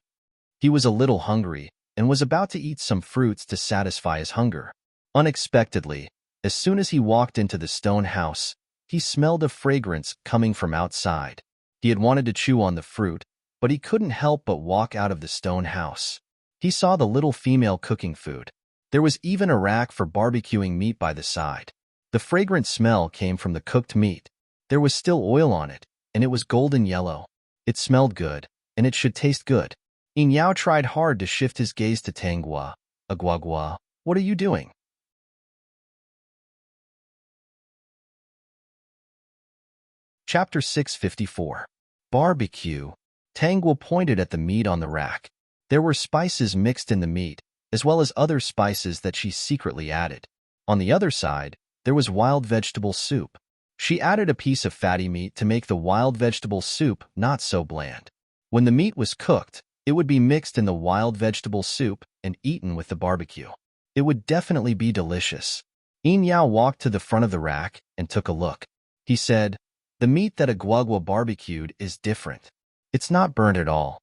He was a little hungry and was about to eat some fruits to satisfy his hunger. Unexpectedly, as soon as he walked into the stone house, he smelled a fragrance coming from outside. He had wanted to chew on the fruit, but he couldn't help but walk out of the stone house. He saw the little female cooking food. There was even a rack for barbecuing meat by the side. The fragrant smell came from the cooked meat. There was still oil on it, and it was golden yellow. It smelled good, and it should taste good. Yin Yao tried hard to shift his gaze to Tangua. Agwagwa, what are you doing? Chapter 654. Barbecue. Tangua pointed at the meat on the rack. There were spices mixed in the meat, as well as other spices that she secretly added. On the other side, there was wild vegetable soup. She added a piece of fatty meat to make the wild vegetable soup not so bland. When the meat was cooked, it would be mixed in the wild vegetable soup and eaten with the barbecue. It would definitely be delicious. Yin Yao walked to the front of the rack and took a look. He said, "The meat that Agwagwa barbecued is different. It's not burnt at all."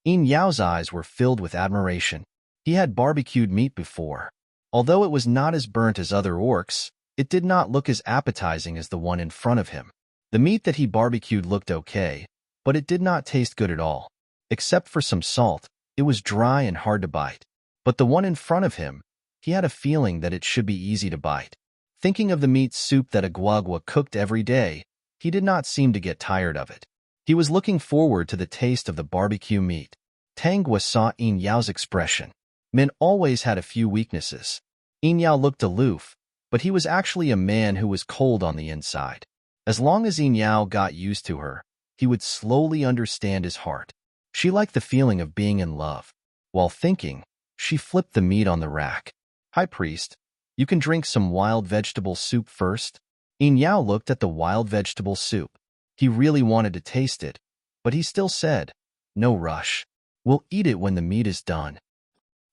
Yin Yao's eyes were filled with admiration. He had barbecued meat before. Although it was not as burnt as other orcs, it did not look as appetizing as the one in front of him. The meat that he barbecued looked okay, but it did not taste good at all. Except for some salt, it was dry and hard to bite. But the one in front of him, he had a feeling that it should be easy to bite. Thinking of the meat soup that Agwagwa cooked every day, he did not seem to get tired of it. He was looking forward to the taste of the barbecue meat. Tangua saw Yin Yao's expression. Men always had a few weaknesses. Yin Yao looked aloof, but he was actually a man who was cold on the inside. As long as Yin Yao got used to her, he would slowly understand his heart. She liked the feeling of being in love. While thinking, she flipped the meat on the rack. "High Priest, you can drink some wild vegetable soup first." Yin Yao looked at the wild vegetable soup. He really wanted to taste it, but he still said, "No rush. We'll eat it when the meat is done."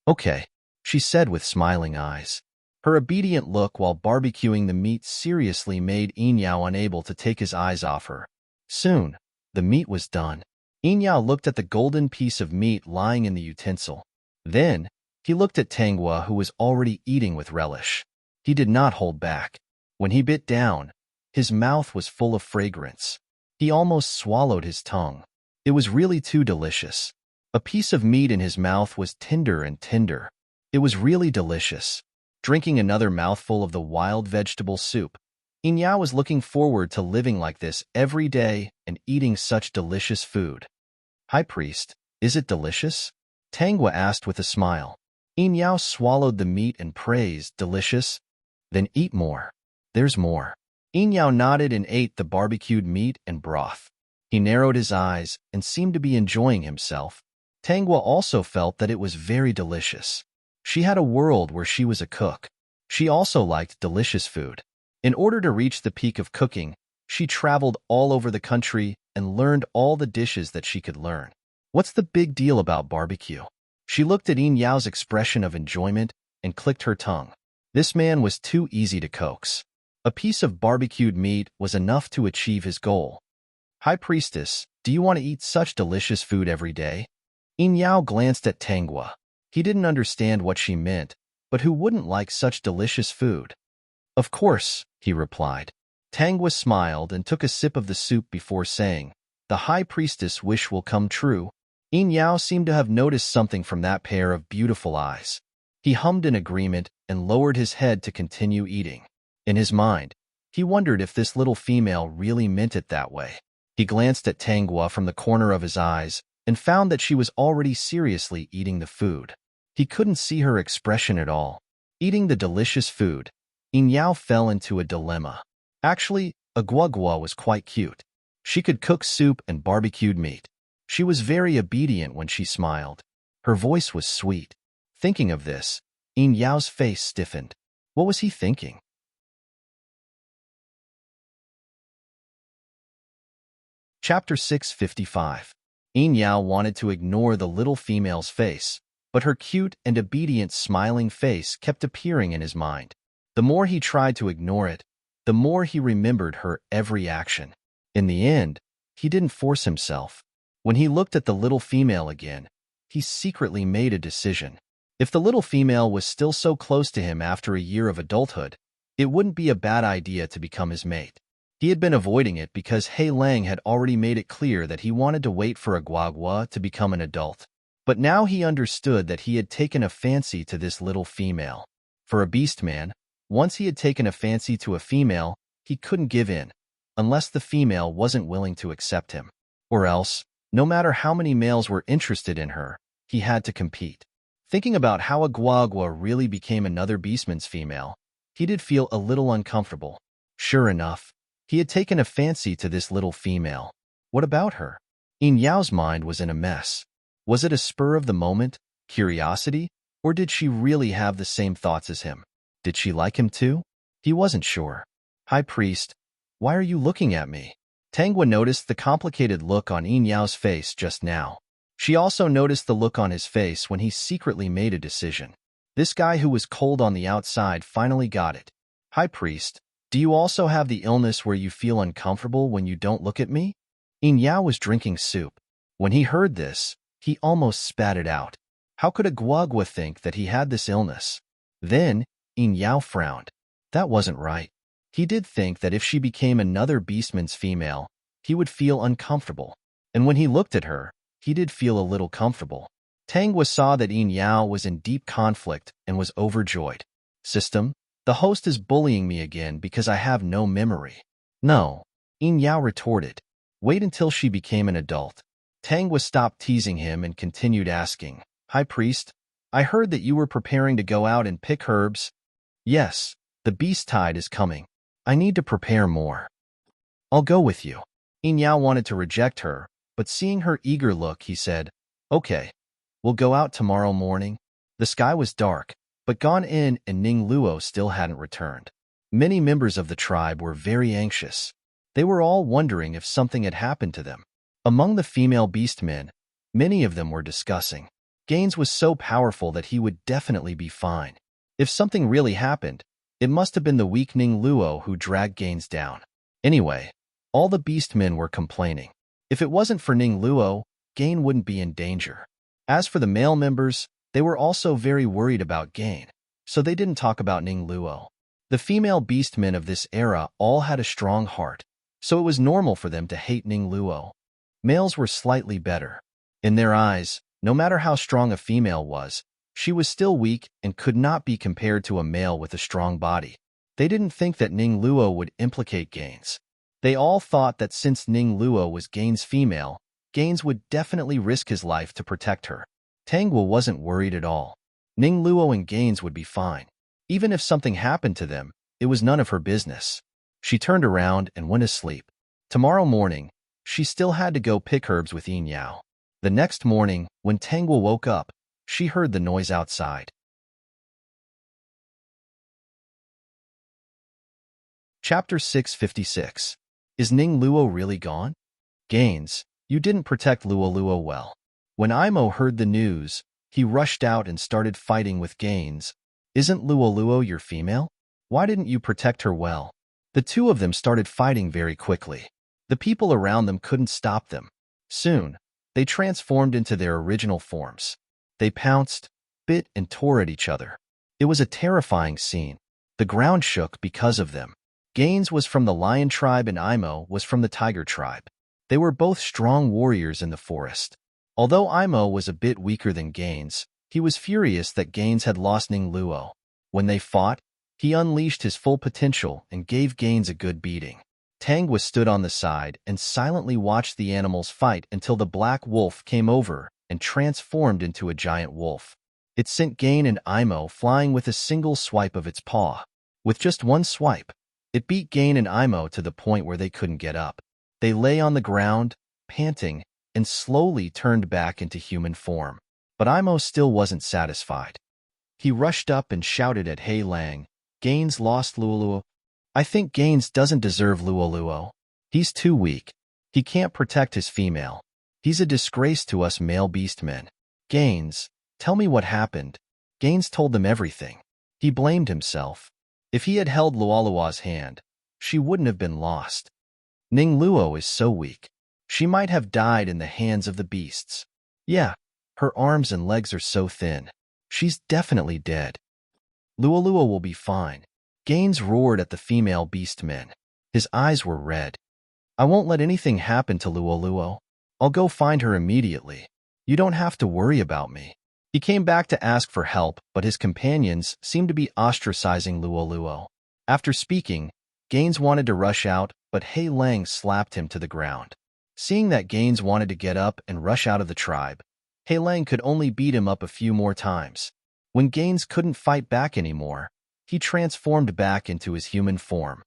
"Okay," she said with smiling eyes. Her obedient look while barbecuing the meat seriously made Yin Yao unable to take his eyes off her. Soon, the meat was done. Yin Yao looked at the golden piece of meat lying in the utensil. Then, he looked at Tangua, who was already eating with relish. He did not hold back. When he bit down, his mouth was full of fragrance. He almost swallowed his tongue. It was really too delicious. A piece of meat in his mouth was tender and tender. It was really delicious. Drinking another mouthful of the wild vegetable soup, Yin Yao was looking forward to living like this every day and eating such delicious food. "High Priest, is it delicious?" Tangua asked with a smile. Yin Yao swallowed the meat and praised, "Delicious? Then eat more. There's more." Yin Yao nodded and ate the barbecued meat and broth. He narrowed his eyes and seemed to be enjoying himself. Tangua also felt that it was very delicious. She had a world where she was a cook. She also liked delicious food. In order to reach the peak of cooking, she traveled all over the country and learned all the dishes that she could learn. What's the big deal about barbecue? She looked at Yin Yao's expression of enjoyment and clicked her tongue. This man was too easy to coax. A piece of barbecued meat was enough to achieve his goal. "High Priestess, do you want to eat such delicious food every day?" Yin Yao glanced at Tangua. He didn't understand what she meant, but who wouldn't like such delicious food? "Of course," he replied. Tangua smiled and took a sip of the soup before saying, "The High Priestess' wish will come true." Yin Yao seemed to have noticed something from that pair of beautiful eyes. He hummed in agreement and lowered his head to continue eating. In his mind, he wondered if this little female really meant it that way. He glanced at Tangua from the corner of his eyes and found that she was already seriously eating the food. He couldn't see her expression at all. Eating the delicious food, Yin Yao fell into a dilemma. Actually, Agwagwa was quite cute. She could cook soup and barbecued meat. She was very obedient when she smiled. Her voice was sweet. Thinking of this, Yin Yao's face stiffened. What was he thinking? Chapter 655. Yin Yao wanted to ignore the little female's face, but her cute and obedient smiling face kept appearing in his mind. The more he tried to ignore it, the more he remembered her every action. In the end, he didn't force himself. When he looked at the little female again, he secretly made a decision. If the little female was still so close to him after a year of adulthood, it wouldn't be a bad idea to become his mate. He had been avoiding it because Hei Lang had already made it clear that he wanted to wait for a guagua to become an adult. But now he understood that he had taken a fancy to this little female. For a beast man, once he had taken a fancy to a female, he couldn't give in, unless the female wasn't willing to accept him. Or else, no matter how many males were interested in her, he had to compete. Thinking about how a guagua really became another beastman's female, he did feel a little uncomfortable. Sure enough, he had taken a fancy to this little female. What about her? Yin Yao's mind was in a mess. Was it a spur of the moment, curiosity, or did she really have the same thoughts as him? Did she like him too? He wasn't sure. High Priest, why are you looking at me? Tangwa noticed the complicated look on Yin Yao's face just now. She also noticed the look on his face when he secretly made a decision. This guy who was cold on the outside finally got it. High Priest, do you also have the illness where you feel uncomfortable when you don't look at me? Yin Yao was drinking soup. When he heard this, he almost spat it out. How could a guagua think that he had this illness? Then, Yin Yao frowned. That wasn't right. He did think that if she became another beastman's female, he would feel uncomfortable. And when he looked at her, he did feel a little comfortable. Tangwa saw that Yin Yao was in deep conflict and was overjoyed. System, the host is bullying me again because I have no memory. No, Yin Yao retorted. Wait until she became an adult. Tangwa stopped teasing him and continued asking, High Priest, I heard that you were preparing to go out and pick herbs. Yes, the beast tide is coming. I need to prepare more. I'll go with you. Yin Yao wanted to reject her, but seeing her eager look, he said, Okay, we'll go out tomorrow morning. The sky was dark, but Gan In and Ning Luo still hadn't returned. Many members of the tribe were very anxious. They were all wondering if something had happened to them. Among the female beastmen, many of them were discussing. Gaines was so powerful that he would definitely be fine. If something really happened, it must have been the weak Ning Luo who dragged Gaines down. Anyway, all the beastmen were complaining. If it wasn't for Ning Luo, Gain wouldn't be in danger. As for the male members, they were also very worried about Gain, so they didn't talk about Ning Luo. The female beastmen of this era all had a strong heart, so it was normal for them to hate Ning Luo. Males were slightly better. In their eyes, no matter how strong a female was, she was still weak and could not be compared to a male with a strong body. They didn't think that Ning Luo would implicate Gaines. They all thought that since Ning Luo was Gaines' female, Gaines would definitely risk his life to protect her. Tangwa wasn't worried at all. Ning Luo and Gaines would be fine. Even if something happened to them, it was none of her business. She turned around and went to sleep. Tomorrow morning, she still had to go pick herbs with Yin Yao. The next morning, when Tangwa woke up, she heard the noise outside. Chapter 656. Is Ning Luo really gone? Gaines, you didn't protect Luo well. When Imo heard the news, he rushed out and started fighting with Gaines. Isn't Luo your female? Why didn't you protect her well? The two of them started fighting very quickly. The people around them couldn't stop them. Soon, they transformed into their original forms. They pounced, bit, and tore at each other. It was a terrifying scene. The ground shook because of them. Gaines was from the lion tribe and Imo was from the tiger tribe. They were both strong warriors in the forest. Although Imo was a bit weaker than Gaines, he was furious that Gaines had lost Ning Luo. When they fought, he unleashed his full potential and gave Gaines a good beating. Tangwa stood on the side and silently watched the animals fight until the black wolf came over and transformed into a giant wolf. It sent Gain and Imo flying with a single swipe of its paw. With just one swipe, it beat Gain and Imo to the point where they couldn't get up. They lay on the ground, panting, and slowly turned back into human form. But Imo still wasn't satisfied. He rushed up and shouted at Hei Lang, Gaines lost Luo. I think Gaines doesn't deserve Luo. He's too weak. He can't protect his female. He's a disgrace to us male beastmen. Gaines, tell me what happened. Gaines told them everything. He blamed himself. If he had held Luo's hand, she wouldn't have been lost. Ning Luo is so weak. She might have died in the hands of the beasts. Yeah, her arms and legs are so thin. She's definitely dead. Luolua will be fine. Gaines roared at the female beastmen. His eyes were red. I won't let anything happen to Luoluo. I'll go find her immediately. You don't have to worry about me. He came back to ask for help, but his companions seemed to be ostracizing Luoluo. After speaking, Gaines wanted to rush out, but Hei Lang slapped him to the ground. Seeing that Gaines wanted to get up and rush out of the tribe, Hei Lang could only beat him up a few more times. When Gaines couldn't fight back anymore, he transformed back into his human form.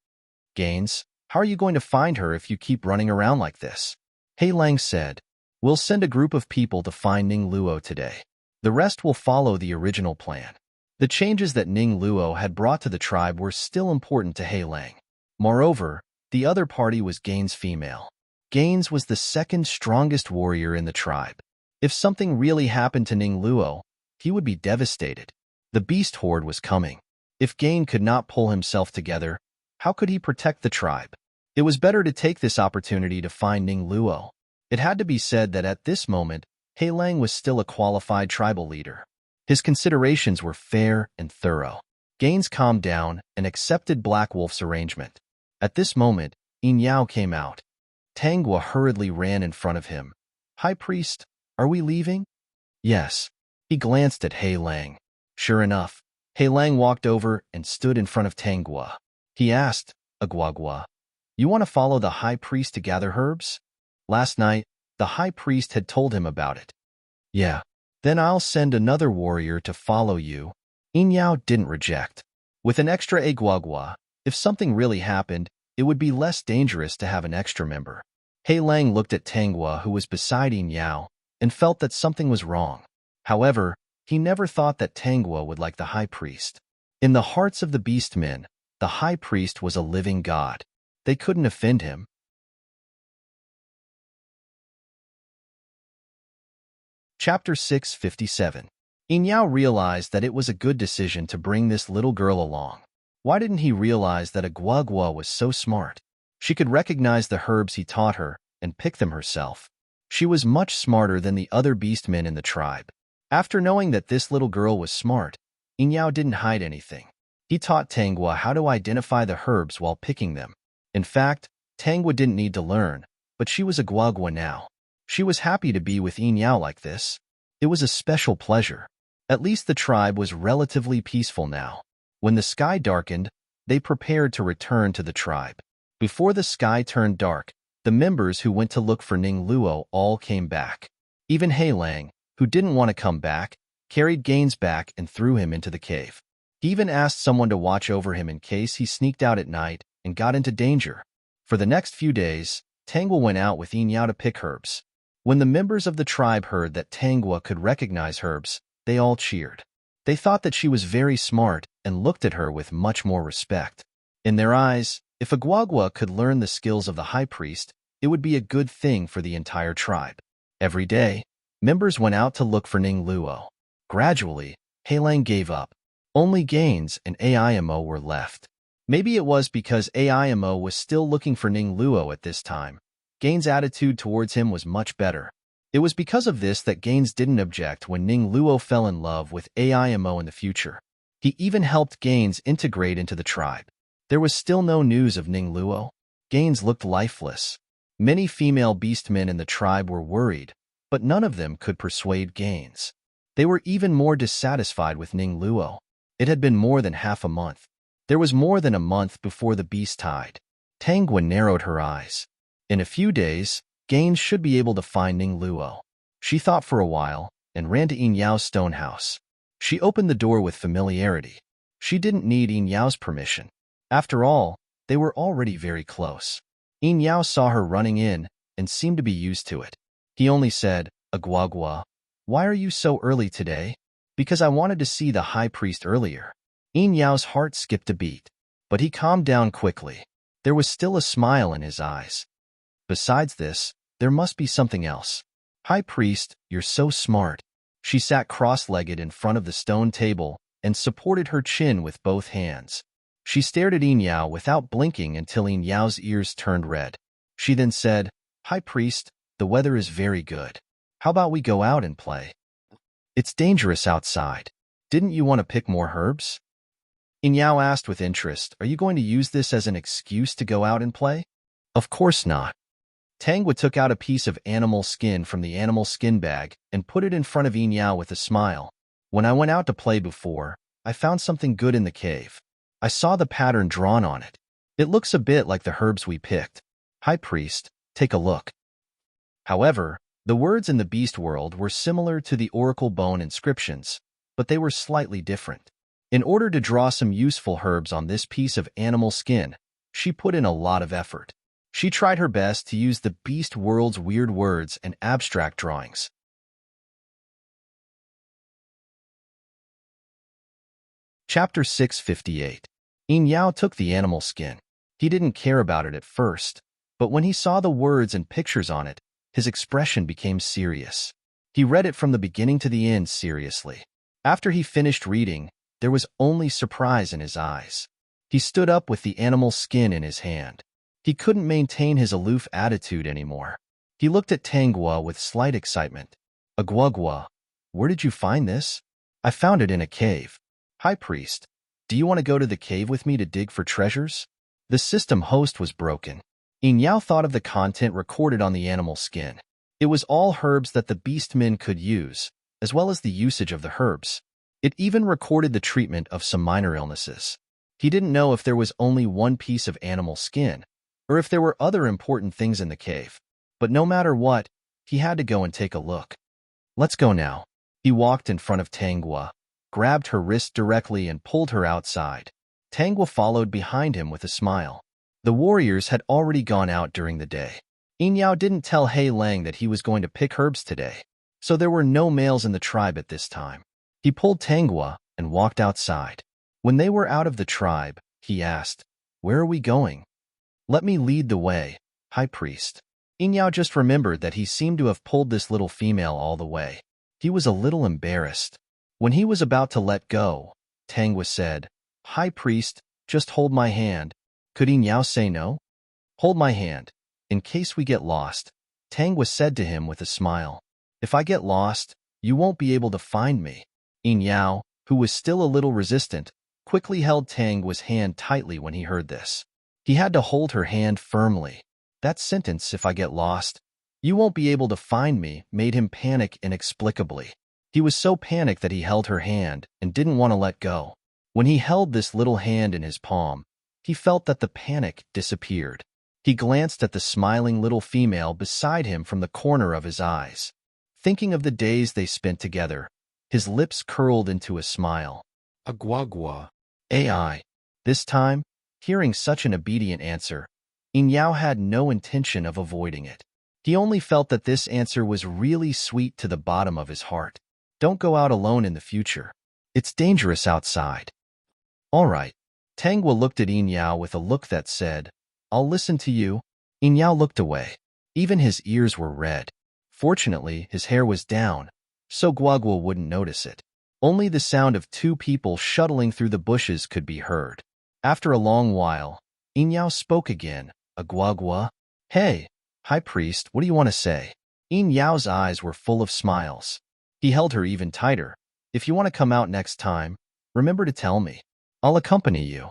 Gaines, how are you going to find her if you keep running around like this? Hei Lang said, We'll send a group of people to find Ning Luo today. The rest will follow the original plan. The changes that Ning Luo had brought to the tribe were still important to Hei Lang. Moreover, the other party was Gaines' female. Gaines was the second strongest warrior in the tribe. If something really happened to Ning Luo, he would be devastated. The beast horde was coming. If Gaines could not pull himself together, how could he protect the tribe? It was better to take this opportunity to find Ning Luo. It had to be said that at this moment, Hei Lang was still a qualified tribal leader. His considerations were fair and thorough. Gaines calmed down and accepted Black Wolf's arrangement. At this moment, Yin Yao came out. Tangua hurriedly ran in front of him. High Priest, are we leaving? Yes. He glanced at Hei Lang. Sure enough, Hei Lang walked over and stood in front of Tangua. He asked, Aguagua, you want to follow the High Priest to gather herbs? Last night, the High Priest had told him about it. Yeah. Then I'll send another warrior to follow you. Yin Yao didn't reject. With an extra Aguagua, if something really happened, it would be less dangerous to have an extra member. Hei Lang looked at Tangua, who was beside Yin Yao, and felt that something was wrong. However, he never thought that Tangua would like the High Priest. In the hearts of the beastmen, the High Priest was a living god. They couldn't offend him. Chapter 657. Yin Yao realized that it was a good decision to bring this little girl along. Why didn't he realize that Aguagua was so smart? She could recognize the herbs he taught her and pick them herself. She was much smarter than the other beastmen in the tribe. After knowing that this little girl was smart, Yin Yao didn't hide anything. He taught Tangua how to identify the herbs while picking them. In fact, Tangua didn't need to learn, but she was Aguagua now. She was happy to be with Yin Yao like this. It was a special pleasure. At least the tribe was relatively peaceful now. When the sky darkened, they prepared to return to the tribe. Before the sky turned dark, the members who went to look for Ning Luo all came back. Even Hei Lang, who didn't want to come back, carried Gaines back and threw him into the cave. He even asked someone to watch over him in case he sneaked out at night and got into danger. For the next few days, Tangua went out with Yin Yao to pick herbs. When the members of the tribe heard that Tangua could recognize herbs, they all cheered. They thought that she was very smart and looked at her with much more respect. In their eyes, if Aguagua could learn the skills of the High Priest, it would be a good thing for the entire tribe. Every day, members went out to look for Ning Luo. Gradually, Hei Lang gave up. Only Gaines and Aimo were left. Maybe it was because Aimo was still looking for Ning Luo at this time. Gaines' attitude towards him was much better. It was because of this that Gaines didn't object when Ning Luo fell in love with Aimo in the future. He even helped Gaines integrate into the tribe. There was still no news of Ning Luo. Gaines looked lifeless. Many female beastmen in the tribe were worried, but none of them could persuade Gaines. They were even more dissatisfied with Ning Luo. It had been more than half a month. There was more than a month before the beast tide. Tangua narrowed her eyes. In a few days, Gaines should be able to find Ning Luo. She thought for a while and ran to Yin Yao's stone house. She opened the door with familiarity. She didn't need Yin Yao's permission. After all, they were already very close. Yin Yao saw her running in and seemed to be used to it. He only said, Aguagua, why are you so early today? Because I wanted to see the High Priest earlier. Yin Yao's heart skipped a beat, but he calmed down quickly. There was still a smile in his eyes. Besides this, there must be something else. High Priest, you're so smart. She sat cross-legged in front of the stone table and supported her chin with both hands. She stared at Yin Yao without blinking until Yin Yao's ears turned red. She then said, High Priest, the weather is very good. How about we go out and play? It's dangerous outside. Didn't you want to pick more herbs? Yao asked with interest, are you going to use this as an excuse to go out and play? Of course not. Tangwa took out a piece of animal skin from the animal skin bag and put it in front of Yao with a smile. When I went out to play before, I found something good in the cave. I saw the pattern drawn on it. It looks a bit like the herbs we picked. High Priest, take a look. However, the words in the beast world were similar to the oracle bone inscriptions, but they were slightly different. In order to draw some useful herbs on this piece of animal skin, she put in a lot of effort. She tried her best to use the beast world's weird words and abstract drawings. Chapter 658. Yao took the animal skin. He didn't care about it at first, but when he saw the words and pictures on it, his expression became serious. He read it from the beginning to the end seriously. After he finished reading, there was only surprise in his eyes. He stood up with the animal skin in his hand. He couldn't maintain his aloof attitude anymore. He looked at Tangwa with slight excitement. Agwagwa, where did you find this? I found it in a cave. High Priest, do you want to go to the cave with me to dig for treasures? The system host was broken. Yao thought of the content recorded on the animal skin. It was all herbs that the beastmen could use, as well as the usage of the herbs. It even recorded the treatment of some minor illnesses. He didn't know if there was only one piece of animal skin, or if there were other important things in the cave. But no matter what, he had to go and take a look. Let's go now. He walked in front of Tangwa, grabbed her wrist directly and pulled her outside. Tangwa followed behind him with a smile. The warriors had already gone out during the day. Yao didn't tell Hei Lang that he was going to pick herbs today, so there were no males in the tribe at this time. He pulled Tangwa and walked outside. When they were out of the tribe, he asked, where are we going? Let me lead the way, High Priest. Yao just remembered that he seemed to have pulled this little female all the way. He was a little embarrassed. When he was about to let go, Tangwa said, High Priest, just hold my hand. Could Yao say no? Hold my hand. In case we get lost, Tangwa said to him with a smile. If I get lost, you won't be able to find me. Yao, who was still a little resistant, quickly held Tangwa's hand tightly when he heard this. He had to hold her hand firmly. That sentence, if I get lost, you won't be able to find me, made him panic inexplicably. He was so panicked that he held her hand and didn't want to let go. When he held this little hand in his palm, he felt that the panic disappeared. He glanced at the smiling little female beside him from the corner of his eyes. Thinking of the days they spent together, his lips curled into a smile.
Agwagwa.
AI. This time, hearing such an obedient answer, Yao had no intention of avoiding it. He only felt that this answer was really sweet to the bottom of his heart. Don't go out alone in the future. It's dangerous outside. All right. Tangwa looked at Yao with a look that said, I'll listen to you. Yao looked away. Even his ears were red. Fortunately, his hair was down, so Guagua wouldn't notice it. Only the sound of two people shuttling through the bushes could be heard. After a long while, Yao spoke again. Guagua. Hey, High Priest, what do you want to say? Yao's eyes were full of smiles. He held her even tighter. If you want to come out next time, remember to tell me. I'll accompany you.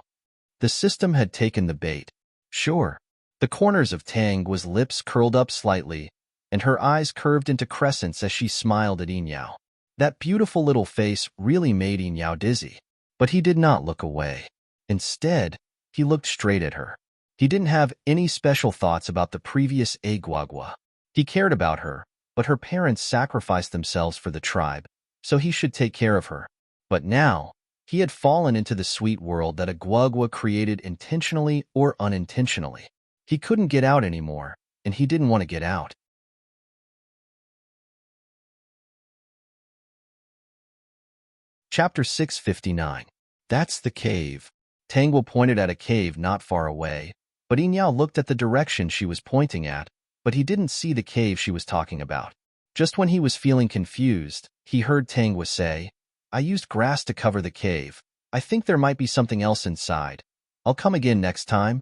The system had taken the bait. Sure. The corners of Tangwa's lips curled up slightly, and her eyes curved into crescents as she smiled at Yao. That beautiful little face really made Yao dizzy, but he did not look away. Instead, he looked straight at her. He didn't have any special thoughts about the previous Guagua. He cared about her, but her parents sacrificed themselves for the tribe, so he should take care of her. But now, he had fallen into the sweet world that Guagua created intentionally or unintentionally. He couldn't get out anymore, and he didn't want to get out. Chapter 659. That's the cave. Tangwa pointed at a cave not far away, but Yao looked at the direction she was pointing at, but he didn't see the cave she was talking about. Just when he was feeling confused, he heard Tangwa say, I used grass to cover the cave. I think there might be something else inside. I'll come again next time.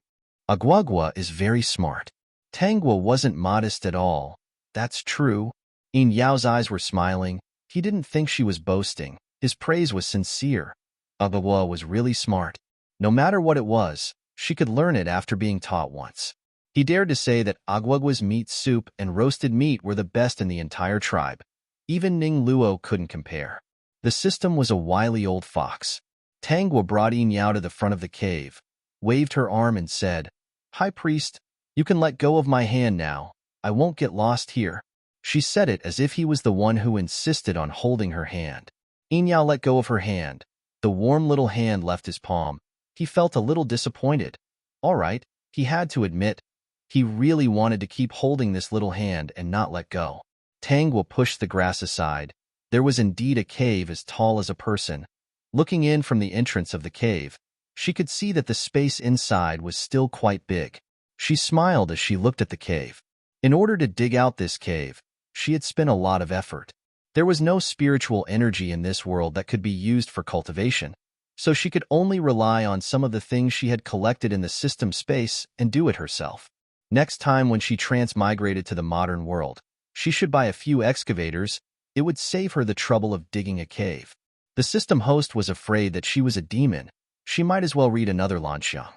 Guagua is very smart. Tangwa wasn't modest at all. That's true. Yin Yao's eyes were smiling. He didn't think she was boasting. His praise was sincere. Agwa was really smart. No matter what it was, she could learn it after being taught once. He dared to say that Agwagwa's meat soup and roasted meat were the best in the entire tribe. Even Ning Luo couldn't compare. The system was a wily old fox. Tangwa brought Yin Yao to the front of the cave, waved her arm and said, "High Priest, you can let go of my hand now. I won't get lost here." She said it as if he was the one who insisted on holding her hand. Yin Yao let go of her hand. The warm little hand left his palm. He felt a little disappointed. All right, he had to admit, he really wanted to keep holding this little hand and not let go. Tangwa pushed the grass aside. There was indeed a cave as tall as a person. Looking in from the entrance of the cave, she could see that the space inside was still quite big. She smiled as she looked at the cave. In order to dig out this cave, she had spent a lot of effort. There was no spiritual energy in this world that could be used for cultivation, so she could only rely on some of the things she had collected in the system space and do it herself. Next time when she transmigrated to the modern world, she should buy a few excavators. It would save her the trouble of digging a cave. The system host was afraid that she was a demon. She might as well read another Lanxiang.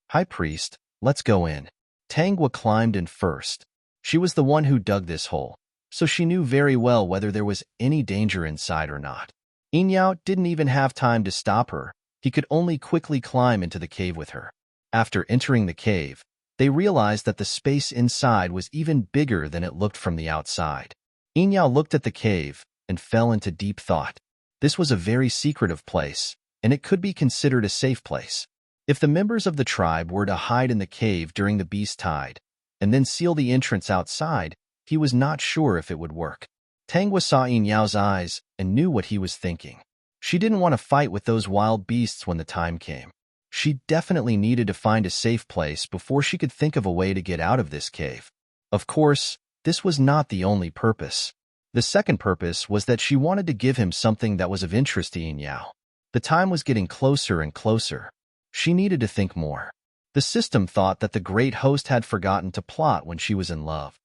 "High Priest, let's go in." Tangwa climbed in first. She was the one who dug this hole, so she knew very well whether there was any danger inside or not. Yin Yao didn't even have time to stop her. He could only quickly climb into the cave with her. After entering the cave, they realized that the space inside was even bigger than it looked from the outside. Yin Yao looked at the cave and fell into deep thought. This was a very secretive place, and it could be considered a safe place. If the members of the tribe were to hide in the cave during the beast tide, and then seal the entrance outside, he was not sure if it would work. Tangwa saw Yin Yao's eyes and knew what he was thinking. She didn't want to fight with those wild beasts when the time came. She definitely needed to find a safe place before she could think of a way to get out of this cave. Of course, this was not the only purpose. The second purpose was that she wanted to give him something that was of interest to Yin Yao. The time was getting closer and closer. She needed to think more. The system thought that the great host had forgotten to plot when she was in love.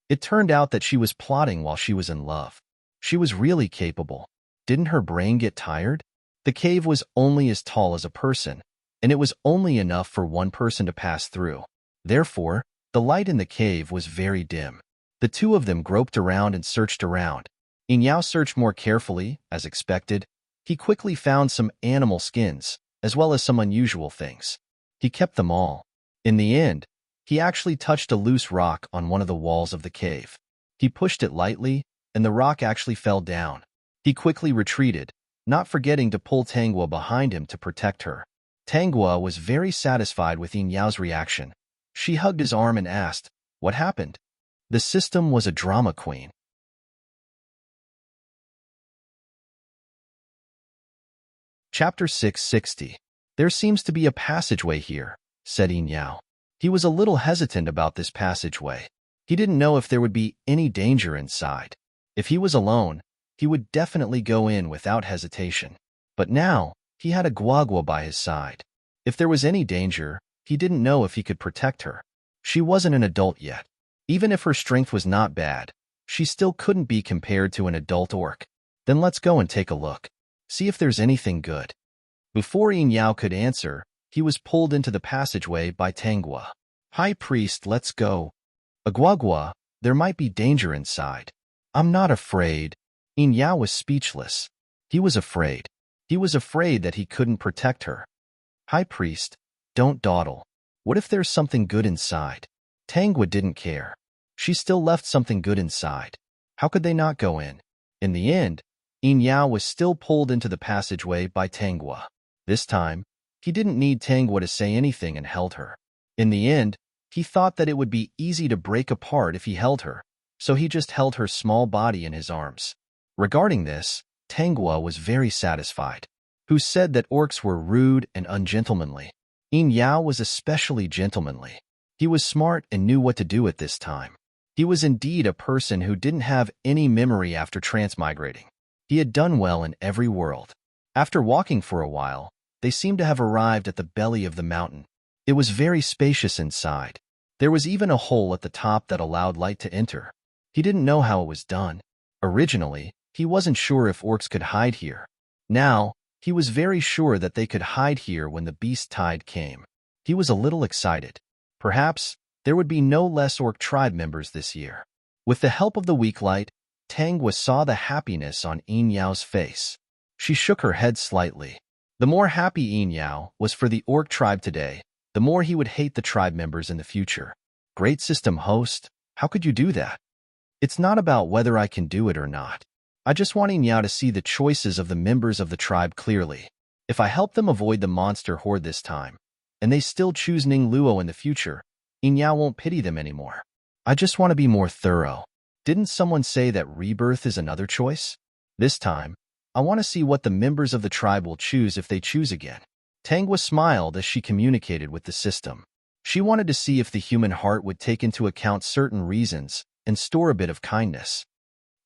It turned out that she was plotting while she was in love. She was really capable. Didn't her brain get tired? The cave was only as tall as a person, and it was only enough for one person to pass through. Therefore, the light in the cave was very dim. The two of them groped around and searched around. Yin Yao searched more carefully, as expected. He quickly found some animal skins, as well as some unusual things. He kept them all. In the end, he actually touched a loose rock on one of the walls of the cave. He pushed it lightly, and the rock actually fell down. He quickly retreated, not forgetting to pull Tangwa behind him to protect her. Tangwa was very satisfied with Yin Yao's reaction. She hugged his arm and asked, "What happened?" The system was a drama queen. Chapter 660. "There seems to be a passageway here," said Yin Yao. He was a little hesitant about this passageway. He didn't know if there would be any danger inside. If he was alone, he would definitely go in without hesitation. But now, he had a guagua by his side. If there was any danger, he didn't know if he could protect her. She wasn't an adult yet. Even if her strength was not bad, she still couldn't be compared to an adult orc. Then let's go and take a look. See if there's anything good. Before Yin Yao could answer, he was pulled into the passageway by Tangwa. "High Priest, let's go." "Aguagua, there might be danger inside." "I'm not afraid." Yin Yao was speechless. He was afraid. He was afraid that he couldn't protect her. "High Priest, don't dawdle. What if there's something good inside?" Tangwa didn't care. She still left something good inside. How could they not go in? In the end, Yin Yao was still pulled into the passageway by Tangwa. This time, he didn't need Tangwa to say anything and held her. In the end, he thought that it would be easy to break apart if he held her, so he just held her small body in his arms. Regarding this, Tangwa was very satisfied. Who said that orcs were rude and ungentlemanly? Yin Yao was especially gentlemanly. He was smart and knew what to do at this time. He was indeed a person who didn't have any memory after transmigrating. He had done well in every world. After walking for a while, they seemed to have arrived at the belly of the mountain. It was very spacious inside. There was even a hole at the top that allowed light to enter. He didn't know how it was done. Originally, he wasn't sure if orcs could hide here. Now, he was very sure that they could hide here when the beast tide came. He was a little excited. Perhaps there would be no less orc tribe members this year. With the help of the weak light, Tangwa saw the happiness on Yin Yao's face. She shook her head slightly. The more happy Yin Yao was for the orc tribe today, the more he would hate the tribe members in the future. Great system host, how could you do that? It's not about whether I can do it or not. I just want Yin Yao to see the choices of the members of the tribe clearly. If I help them avoid the monster horde this time, and they still choose Ning Luo in the future, Yin Yao won't pity them anymore. I just want to be more thorough. Didn't someone say that rebirth is another choice? This time, I want to see what the members of the tribe will choose if they choose again. Tangwa smiled as she communicated with the system. She wanted to see if the human heart would take into account certain reasons and store a bit of kindness.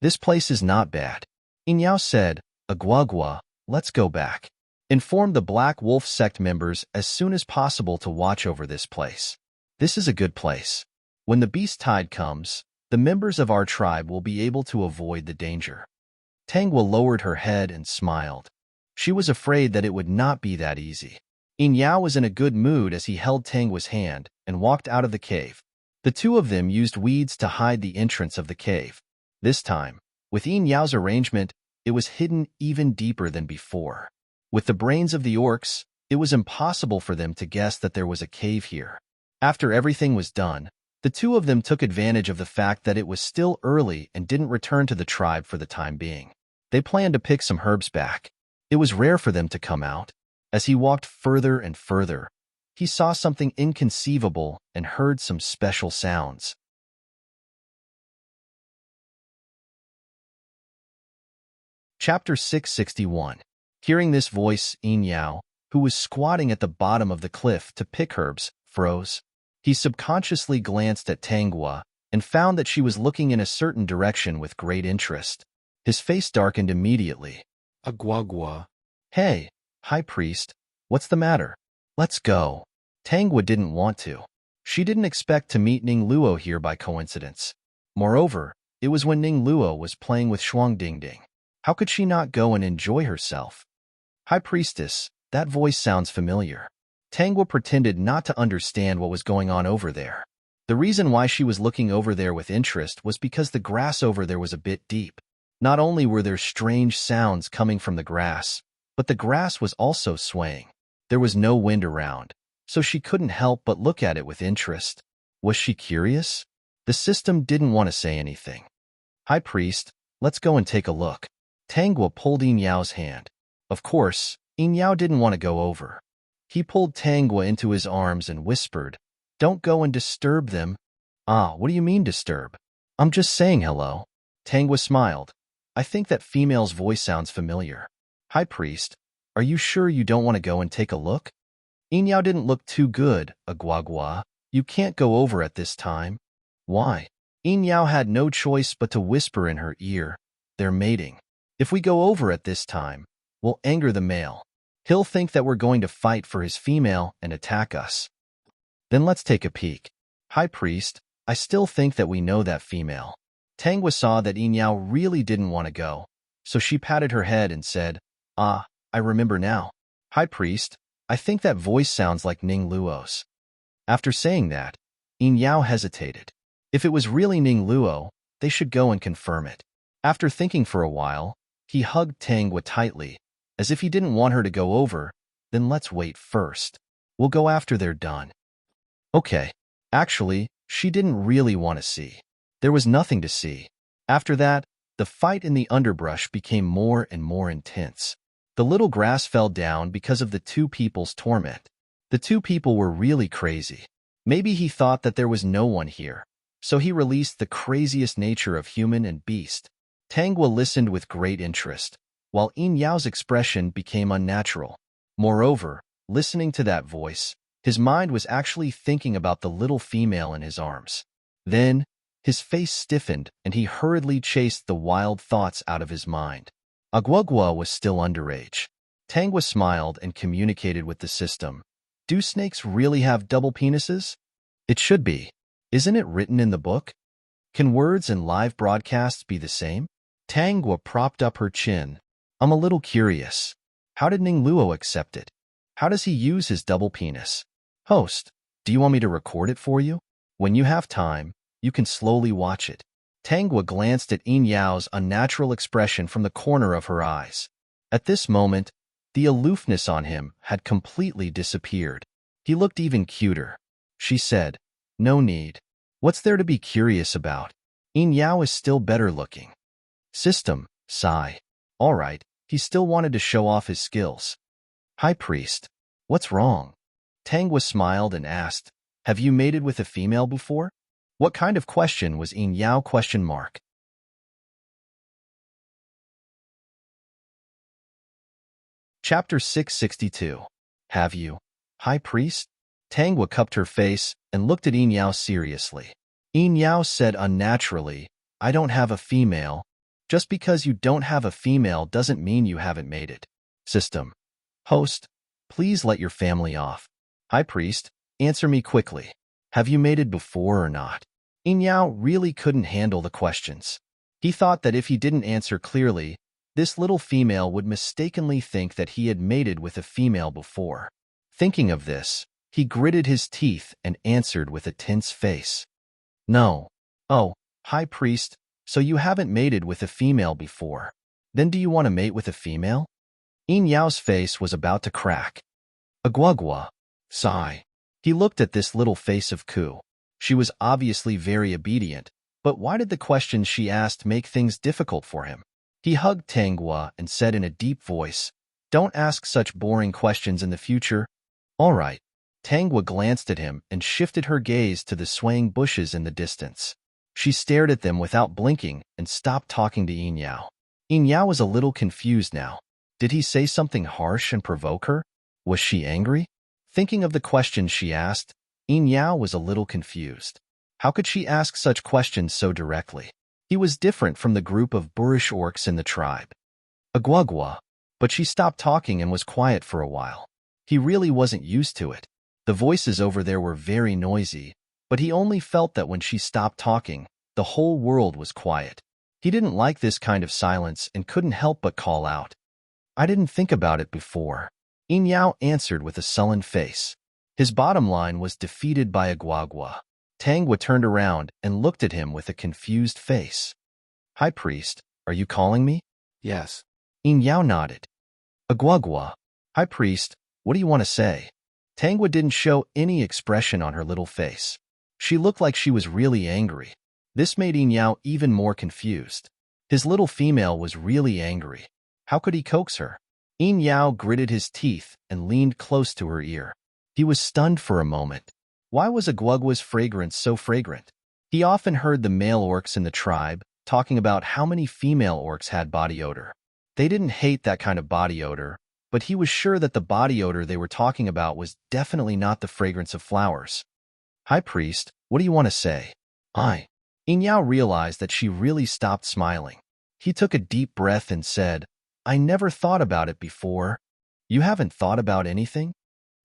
This place is not bad. Yin Yao said, Agwagwa, let's go back. Inform the Black Wolf sect members as soon as possible to watch over this place. This is a good place. When the beast tide comes, the members of our tribe will be able to avoid the danger. Tangwa lowered her head and smiled. She was afraid that it would not be that easy. Yin Yao was in a good mood as he held Tangwa's hand and walked out of the cave. The two of them used weeds to hide the entrance of the cave. This time, with Yin Yao's arrangement, it was hidden even deeper than before. With the brains of the orcs, it was impossible for them to guess that there was a cave here. After everything was done, the two of them took advantage of the fact that it was still early and didn't return to the tribe for the time being. They planned to pick some herbs back. It was rare for them to come out. As he walked further and further, he saw something inconceivable and heard some special sounds. Chapter 661. Hearing this voice, Yin Yao, who was squatting at the bottom of the cliff to pick herbs, froze. He subconsciously glanced at Tangwa and found that she was looking in a certain direction with great interest. His face darkened immediately.
Agwagwa.
Hey, High Priest, what's the matter? Let's go. Tangwa didn't want to. She didn't expect to meet Ning Luo here by coincidence. Moreover, it was when Ning Luo was playing with Shuang Dingding. How could she not go and enjoy herself? High Priestess, that voice sounds familiar. Tangwa pretended not to understand what was going on over there. The reason why she was looking over there with interest was because the grass over there was a bit deep. Not only were there strange sounds coming from the grass, but the grass was also swaying. There was no wind around, so she couldn't help but look at it with interest. Was she curious? The system didn't want to say anything. High Priest, let's go and take a look. Tangwa pulled Yin Yao's hand. Of course, Yin Yao didn't want to go over. He pulled Tangwa into his arms and whispered, Don't go and disturb them. Ah, what do you mean disturb? I'm just saying hello. Tangwa smiled. I think that female's voice sounds familiar. High Priest, are you sure you don't want to go and take a look? Yin Yao didn't look too good, Agwagwa. You can't go over at this time. Why? Yin Yao had no choice but to whisper in her ear, They're mating. If we go over at this time, we'll anger the male. He'll think that we're going to fight for his female and attack us. Then let's take a peek. High Priest, I still think that we know that female. Tangwa saw that Yin Yao really didn't want to go, so she patted her head and said, Ah, I remember now. High Priest, I think that voice sounds like Ning Luo's. After saying that, Yin Yao hesitated. If it was really Ning Luo, they should go and confirm it. After thinking for a while, he hugged Tangwa tightly, as if he didn't want her to go over. Then let's wait first. We'll go after they're done. Okay. Actually, she didn't really want to see. There was nothing to see. After that, the fight in the underbrush became more and more intense. The little grass fell down because of the two people's torment. The two people were really crazy. Maybe he thought that there was no one here, so he released the craziest nature of human and beast. Tangwa listened with great interest, while Yin Yao's expression became unnatural. Moreover, listening to that voice, his mind was actually thinking about the little female in his arms. Then, his face stiffened and he hurriedly chased the wild thoughts out of his mind. Agwagwa was still underage. Tangwa smiled and communicated with the system. Do snakes really have double penises? It should be. Isn't it written in the book? Can words and live broadcasts be the same? Tangwa propped up her chin. I'm a little curious. How did Ningluo accept it? How does he use his double penis? Host, do you want me to record it for you? When you have time, you can slowly watch it. Tangwa glanced at Yin Yao's unnatural expression from the corner of her eyes. At this moment, the aloofness on him had completely disappeared. He looked even cuter. She said, no need. What's there to be curious about? Yin Yao is still better looking. System, sigh. All right, he still wanted to show off his skills. High Priest, what's wrong? Tangwa smiled and asked, have you mated with a female before? What kind of question was Yin Yao ? Chapter 662. Have you? High Priest? Tangwa cupped her face and looked at Yin Yao seriously. Yin Yao said unnaturally, I don't have a female. Just because you don't have a female doesn't mean you haven't made it. System. Host, please let your family off. High Priest, answer me quickly. Have you mated before or not? Yin Yao really couldn't handle the questions. He thought that if he didn't answer clearly, this little female would mistakenly think that he had mated with a female before. Thinking of this, he gritted his teeth and answered with a tense face. No. Oh, High Priest, so you haven't mated with a female before. Then do you want to mate with a female? Yin Yao's face was about to crack. Agwagwa. Sigh. He looked at this little face of Ku. She was obviously very obedient, but why did the questions she asked make things difficult for him? He hugged Tangwa and said in a deep voice, don't ask such boring questions in the future. All right. Tangwa glanced at him and shifted her gaze to the swaying bushes in the distance. She stared at them without blinking and stopped talking to Yin Yao. Yin Yao was a little confused now. Did he say something harsh and provoke her? Was she angry? Thinking of the questions she asked, Yin Yao was a little confused. How could she ask such questions so directly? He was different from the group of boorish orcs in the tribe. Agwagwa. But she stopped talking and was quiet for a while. He really wasn't used to it. The voices over there were very noisy, but he only felt that when she stopped talking, the whole world was quiet. He didn't like this kind of silence and couldn't help but call out. I didn't think about it before. Yin Yao answered with a sullen face. His bottom line was defeated by Agwagwa. Tangwa turned around and looked at him with a confused face. High Priest, are you calling me?
Yes.
Yin Yao nodded. Agwagwa. High Priest, what do you want to say? Tangwa didn't show any expression on her little face. She looked like she was really angry. This made Yin Yao even more confused. His little female was really angry. How could he coax her? Yin Yao gritted his teeth and leaned close to her ear. He was stunned for a moment. Why was Agwagwa's fragrance so fragrant? He often heard the male orcs in the tribe talking about how many female orcs had body odor. They didn't hate that kind of body odor, but he was sure that the body odor they were talking about was definitely not the fragrance of flowers. High Priest, what do you want to say? Yin Yao realized that she really stopped smiling. He took a deep breath and said, I never thought about it before. You haven't thought about anything?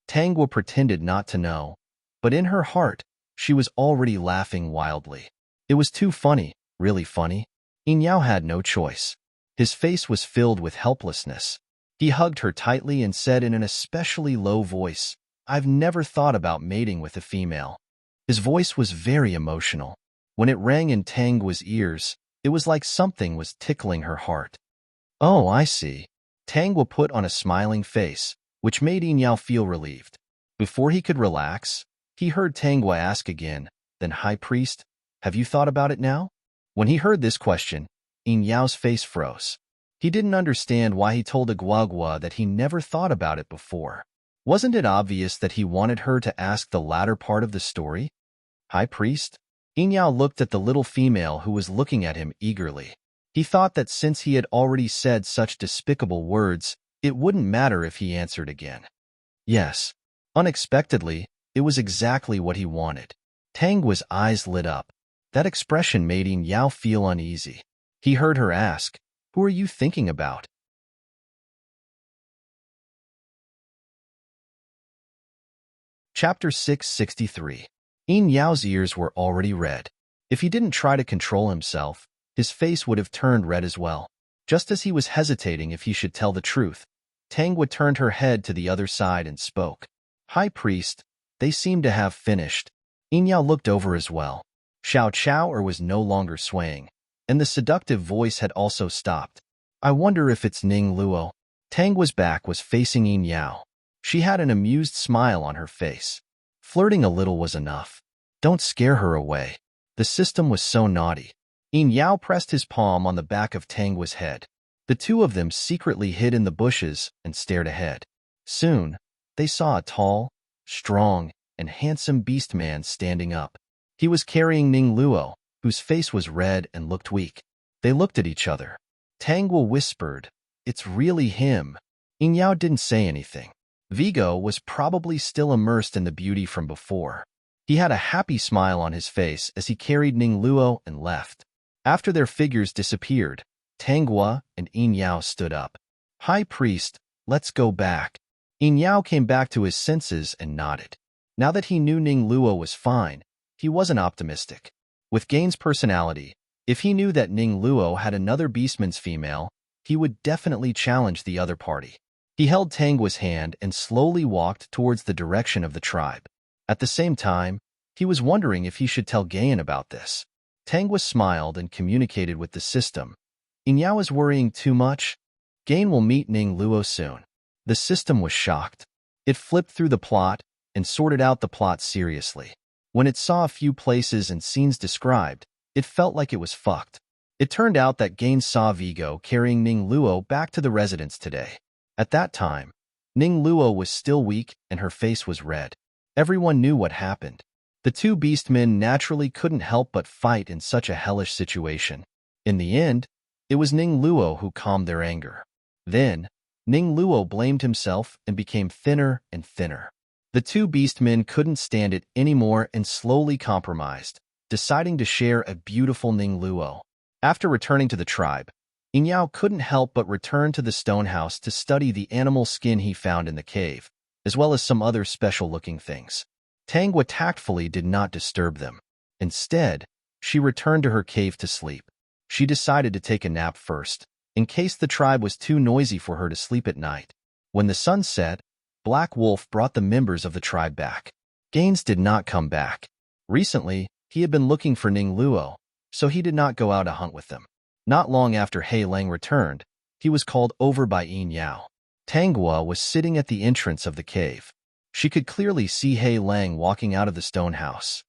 Tangwa pretended not to know, but in her heart, she was already laughing wildly. It was too funny, really funny. Yin Yao had no choice. His face was filled with helplessness. He hugged her tightly and said in an especially low voice, I've never thought about mating with a female. His voice was very emotional. When it rang in Tangwa's ears, it was like something was tickling her heart. Oh, I see. Tangwa put on a smiling face, which made Yin Yao feel relieved. Before he could relax, he heard Tangwa ask again, then High Priest, have you thought about it now? When he heard this question, Yin Yao's face froze. He didn't understand why he told Agwagwa that he never thought about it before. Wasn't it obvious that he wanted her to ask the latter part of the story? High Priest? Yin Yao looked at the little female who was looking at him eagerly. He thought that since he had already said such despicable words, it wouldn't matter if he answered again. Yes. Unexpectedly, it was exactly what he wanted. Tangwa's eyes lit up. That expression made Yin Yao feel uneasy. He heard her ask, Who are you thinking about? Chapter 663. Yin Yao's ears were already red. If he didn't try to control himself, his face would have turned red as well. Just as he was hesitating if he should tell the truth, Tangwa turned her head to the other side and spoke. High Priest, they seem to have finished. Yin Yao looked over as well. Xiao Chao was no longer swaying, and the seductive voice had also stopped. I wonder if it's Ning Luo. Tangwa's back was facing Yin Yao. She had an amused smile on her face. Flirting a little was enough. Don't scare her away. The system was so naughty. Yin Yao pressed his palm on the back of Tangwa's head. The two of them secretly hid in the bushes and stared ahead. Soon, they saw a tall, strong, and handsome beast man standing up. He was carrying Ning Luo, whose face was red and looked weak. They looked at each other. Tangwa whispered, "It's really him." Yin Yao didn't say anything. Vigo was probably still immersed in the beauty from before. He had a happy smile on his face as he carried Ning Luo and left. After their figures disappeared, Tangwa and Yin Yao stood up. High Priest, let's go back. Yin Yao came back to his senses and nodded. Now that he knew Ning Luo was fine, he wasn't optimistic. With Gain's personality, if he knew that Ning Luo had another beastman's female, he would definitely challenge the other party. He held Tangwa's hand and slowly walked towards the direction of the tribe. At the same time, he was wondering if he should tell Gain about this. Tangwa smiled and communicated with the system. Yin Yao is worrying too much. Gain will meet Ning Luo soon. The system was shocked. It flipped through the plot and sorted out the plot seriously. When it saw a few places and scenes described, it felt like it was fucked. It turned out that Gain saw Vigo carrying Ning Luo back to the residence today. At that time, Ning Luo was still weak and her face was red. Everyone knew what happened. The two beastmen naturally couldn't help but fight in such a hellish situation. In the end, it was Ning Luo who calmed their anger. Then, Ning Luo blamed himself and became thinner and thinner. The two beastmen couldn't stand it anymore and slowly compromised, deciding to share a beautiful Ning Luo. After returning to the tribe, Yin Yao couldn't help but return to the stone house to study the animal skin he found in the cave, as well as some other special-looking things. Tangwa tactfully did not disturb them. Instead, she returned to her cave to sleep. She decided to take a nap first, in case the tribe was too noisy for her to sleep at night. When the sun set, Black Wolf brought the members of the tribe back. Gaines did not come back. Recently, he had been looking for Ning Luo, so he did not go out to hunt with them. Not long after Hei Lang returned, he was called over by Yin Yao. Tangwa was sitting at the entrance of the cave. She could clearly see Hei Lang walking out of the stone house.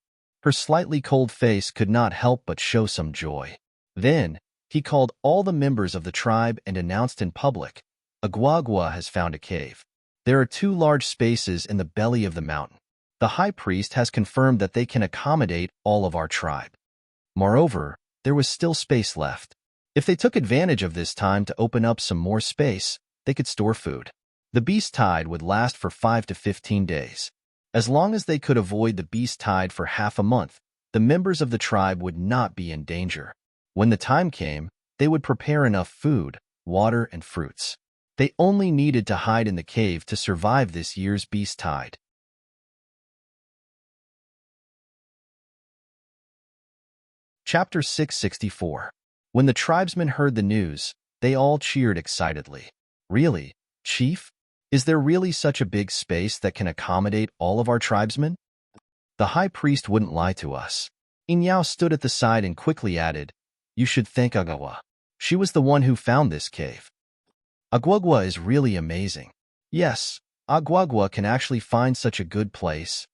Her slightly cold face could not help but show some joy. Then, he called all the members of the tribe and announced in public, Agwagwa has found a cave. There are 2 large spaces in the belly of the mountain. The high priest has confirmed that they can accommodate all of our tribe. Moreover, there was still space left. If they took advantage of this time to open up some more space, they could store food. The beast tide would last for 5 to 15 days. As long as they could avoid the beast tide for half a month, the members of the tribe would not be in danger. When the time came, they would prepare enough food, water, and fruits. They only needed to hide in the cave to survive this year's beast tide. Chapter 664. When the tribesmen heard the news, they all cheered excitedly. Really, Chief? Is there really such a big space that can accommodate all of our tribesmen? The high priest wouldn't lie to us. Yin Yao stood at the side and quickly added, You should thank Agwagwa. She was the one who found this cave. Agwagwa is really amazing. Yes, Agwagwa can actually find such a good place.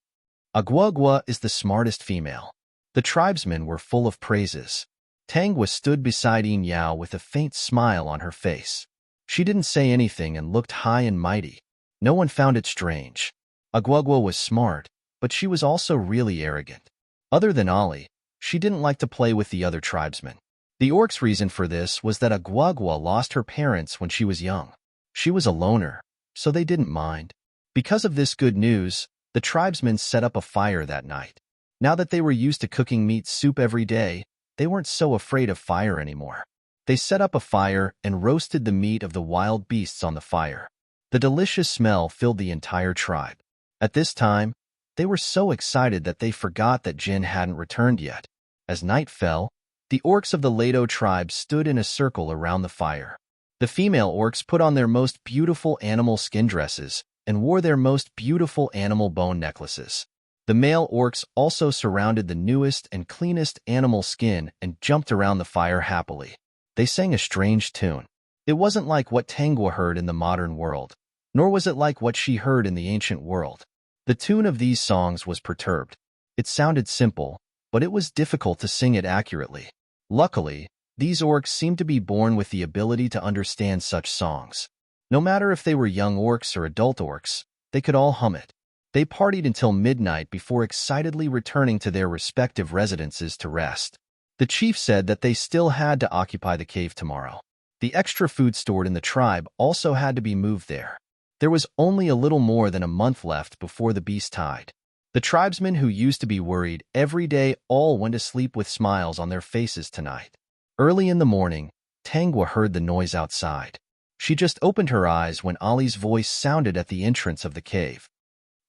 Agwagwa is the smartest female. The tribesmen were full of praises. Tangwa stood beside Yin Yao with a faint smile on her face. She didn't say anything and looked high and mighty. No one found it strange. Agwagwa was smart, but she was also really arrogant. Other than Ollie, she didn't like to play with the other tribesmen. The orc's reason for this was that Agwagwa lost her parents when she was young. She was a loner, so they didn't mind. Because of this good news, the tribesmen set up a fire that night. Now that they were used to cooking meat soup every day, they weren't so afraid of fire anymore. They set up a fire and roasted the meat of the wild beasts on the fire. The delicious smell filled the entire tribe. At this time, They were so excited that they forgot that Jin hadn't returned yet. As night fell, the orcs of the Lado tribe stood in a circle around the fire. The female orcs put on their most beautiful animal skin dresses and wore their most beautiful animal bone necklaces. The male orcs also surrounded the newest and cleanest animal skin and jumped around the fire happily. They sang a strange tune. It wasn't like what Tangwa heard in the modern world, nor was it like what she heard in the ancient world. The tune of these songs was perturbed. It sounded simple, but it was difficult to sing it accurately. Luckily, these orcs seemed to be born with the ability to understand such songs. No matter if they were young orcs or adult orcs, they could all hum it. They partied until midnight before excitedly returning to their respective residences to rest. The chief said that they still had to occupy the cave tomorrow. The extra food stored in the tribe also had to be moved there. There was only a little more than a month left before the beast tide. The tribesmen who used to be worried every day all went to sleep with smiles on their faces tonight. Early in the morning, Tangwa heard the noise outside. She just opened her eyes when Ali's voice sounded at the entrance of the cave.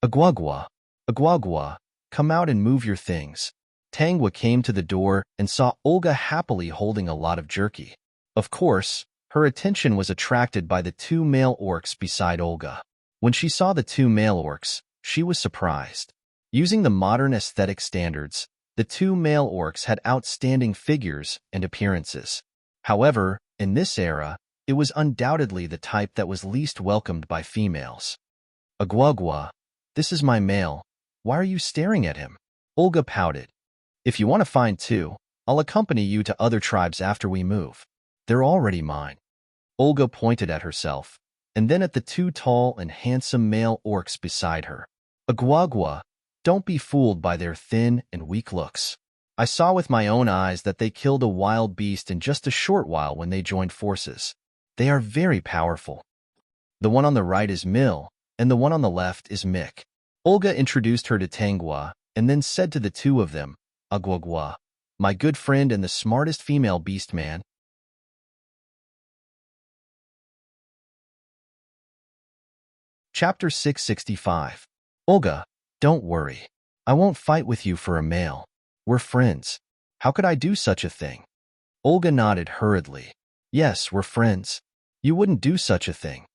Agwagwa, Agwagwa, come out and move your things. Tangwa came to the door and saw Olga happily holding a lot of jerky. Of course, her attention was attracted by the two male orcs beside Olga. When she saw the two male orcs, she was surprised. Using the modern aesthetic standards, the two male orcs had outstanding figures and appearances. However, in this era, it was undoubtedly the type that was least welcomed by females. Agwagwa, this is my male. Why are you staring at him? Olga pouted. If you want to find two, I'll accompany you to other tribes after we move. They're already mine. Olga pointed at herself, and then at the two tall and handsome male orcs beside her. Agwagwa, don't be fooled by their thin and weak looks. I saw with my own eyes that they killed a wild beast in just a short while when they joined forces. They are very powerful. The one on the right is Mill, and the one on the left is Mick. Olga introduced her to Tangwa, and then said to the two of them, Agwagwa, my good friend and the smartest female beast man. Chapter 665. Olga, don't worry. I won't fight with you for a male. We're friends. How could I do such a thing? Olga nodded hurriedly. Yes, we're friends. You wouldn't do such a thing.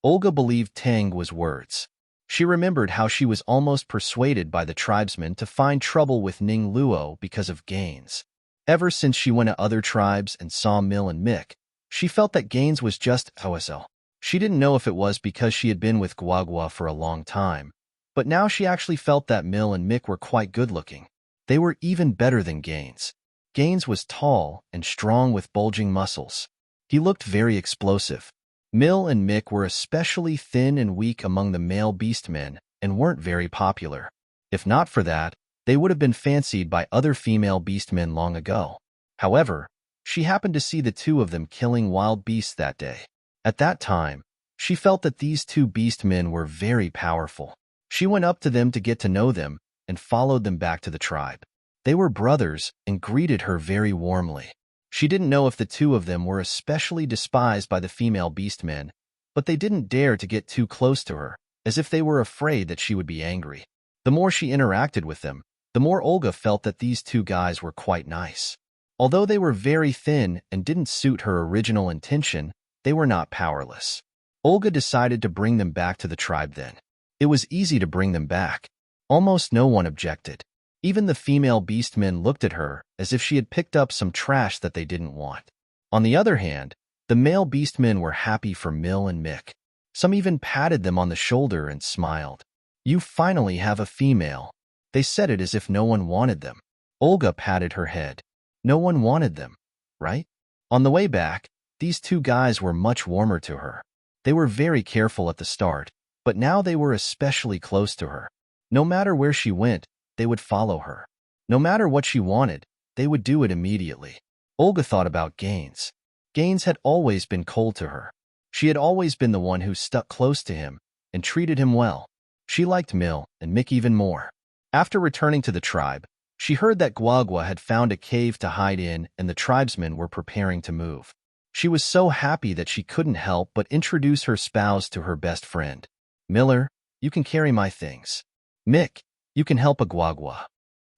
Olga believed Tangwa's words. She remembered how she was almost persuaded by the tribesmen to find trouble with Ning Luo because of Gaines. Ever since she went to other tribes and saw Mill and Mick, she felt that Gaines was just OSL. She didn't know if it was because she had been with Guagua for a long time, but now she actually felt that Mill and Mick were quite good-looking. They were even better than Gaines. Gaines was tall and strong with bulging muscles. He looked very explosive. Mill and Mick were especially thin and weak among the male beastmen and weren't very popular. If not for that, they would have been fancied by other female beastmen long ago. However, she happened to see the two of them killing wild beasts that day. At that time, she felt that these two beastmen were very powerful. She went up to them to get to know them and followed them back to the tribe. They were brothers and greeted her very warmly. She didn't know if the two of them were especially despised by the female beastmen, but they didn't dare to get too close to her, as if they were afraid that she would be angry. The more she interacted with them, the more Olga felt that these two guys were quite nice. Although they were very thin and didn't suit her original intention, they were not powerless. Olga decided to bring them back to the tribe then. It was easy to bring them back. Almost no one objected. Even the female beastmen looked at her as if she had picked up some trash that they didn't want. On the other hand, the male beastmen were happy for Mill and Mick. Some even patted them on the shoulder and smiled. You finally have a female. They said it as if no one wanted them. Olga patted her head. No one wanted them, right? On the way back, these two guys were much warmer to her. They were very careful at the start, but now they were especially close to her. No matter where she went, they would follow her. No matter what she wanted, they would do it immediately. Olga thought about Gaines. Gaines had always been cold to her. She had always been the one who stuck close to him and treated him well. She liked Mill and Mick even more. After returning to the tribe, she heard that Guagua had found a cave to hide in and the tribesmen were preparing to move. She was so happy that she couldn't help but introduce her spouse to her best friend. Miller, you can carry my things. Mick, You can help Agwagwa.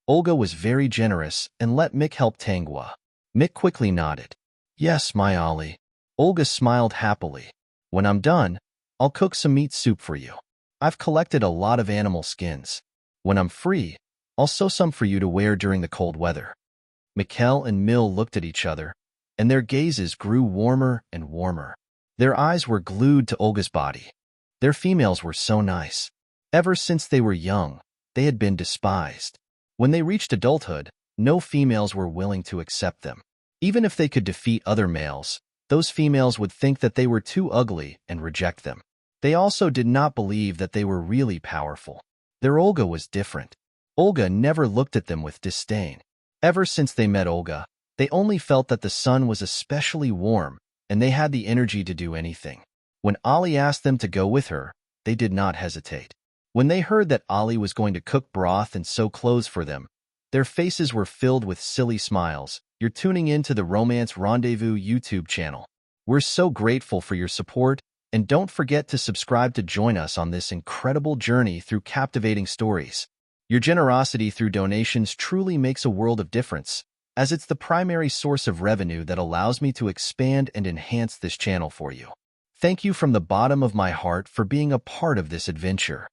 Olga was very generous and let Mick help Tangwa. Mick quickly nodded. Yes, my Ollie. Olga smiled happily. When I'm done, I'll cook some meat soup for you. I've collected a lot of animal skins. When I'm free, I'll sew some for you to wear during the cold weather. Mikkel and Mill looked at each other, and their gazes grew warmer and warmer. Their eyes were glued to Olga's body. Their females were so nice. Ever since they were young, they had been despised. When they reached adulthood, no females were willing to accept them. Even if they could defeat other males, those females would think that they were too ugly and reject them. They also did not believe that they were really powerful. Their Olga was different. Olga never looked at them with disdain. Ever since they met Olga, they only felt that the sun was especially warm, and they had the energy to do anything. When Ali asked them to go with her, they did not hesitate. When they heard that Ali was going to cook broth and sew clothes for them, their faces were filled with silly smiles. You're tuning in to the Romance Rendezvous YouTube channel. We're so grateful for your support, and don't forget to subscribe to join us on this incredible journey through captivating stories. Your generosity through donations truly makes a world of difference, as it's the primary source of revenue that allows me to expand and enhance this channel for you. Thank you from the bottom of my heart for being a part of this adventure.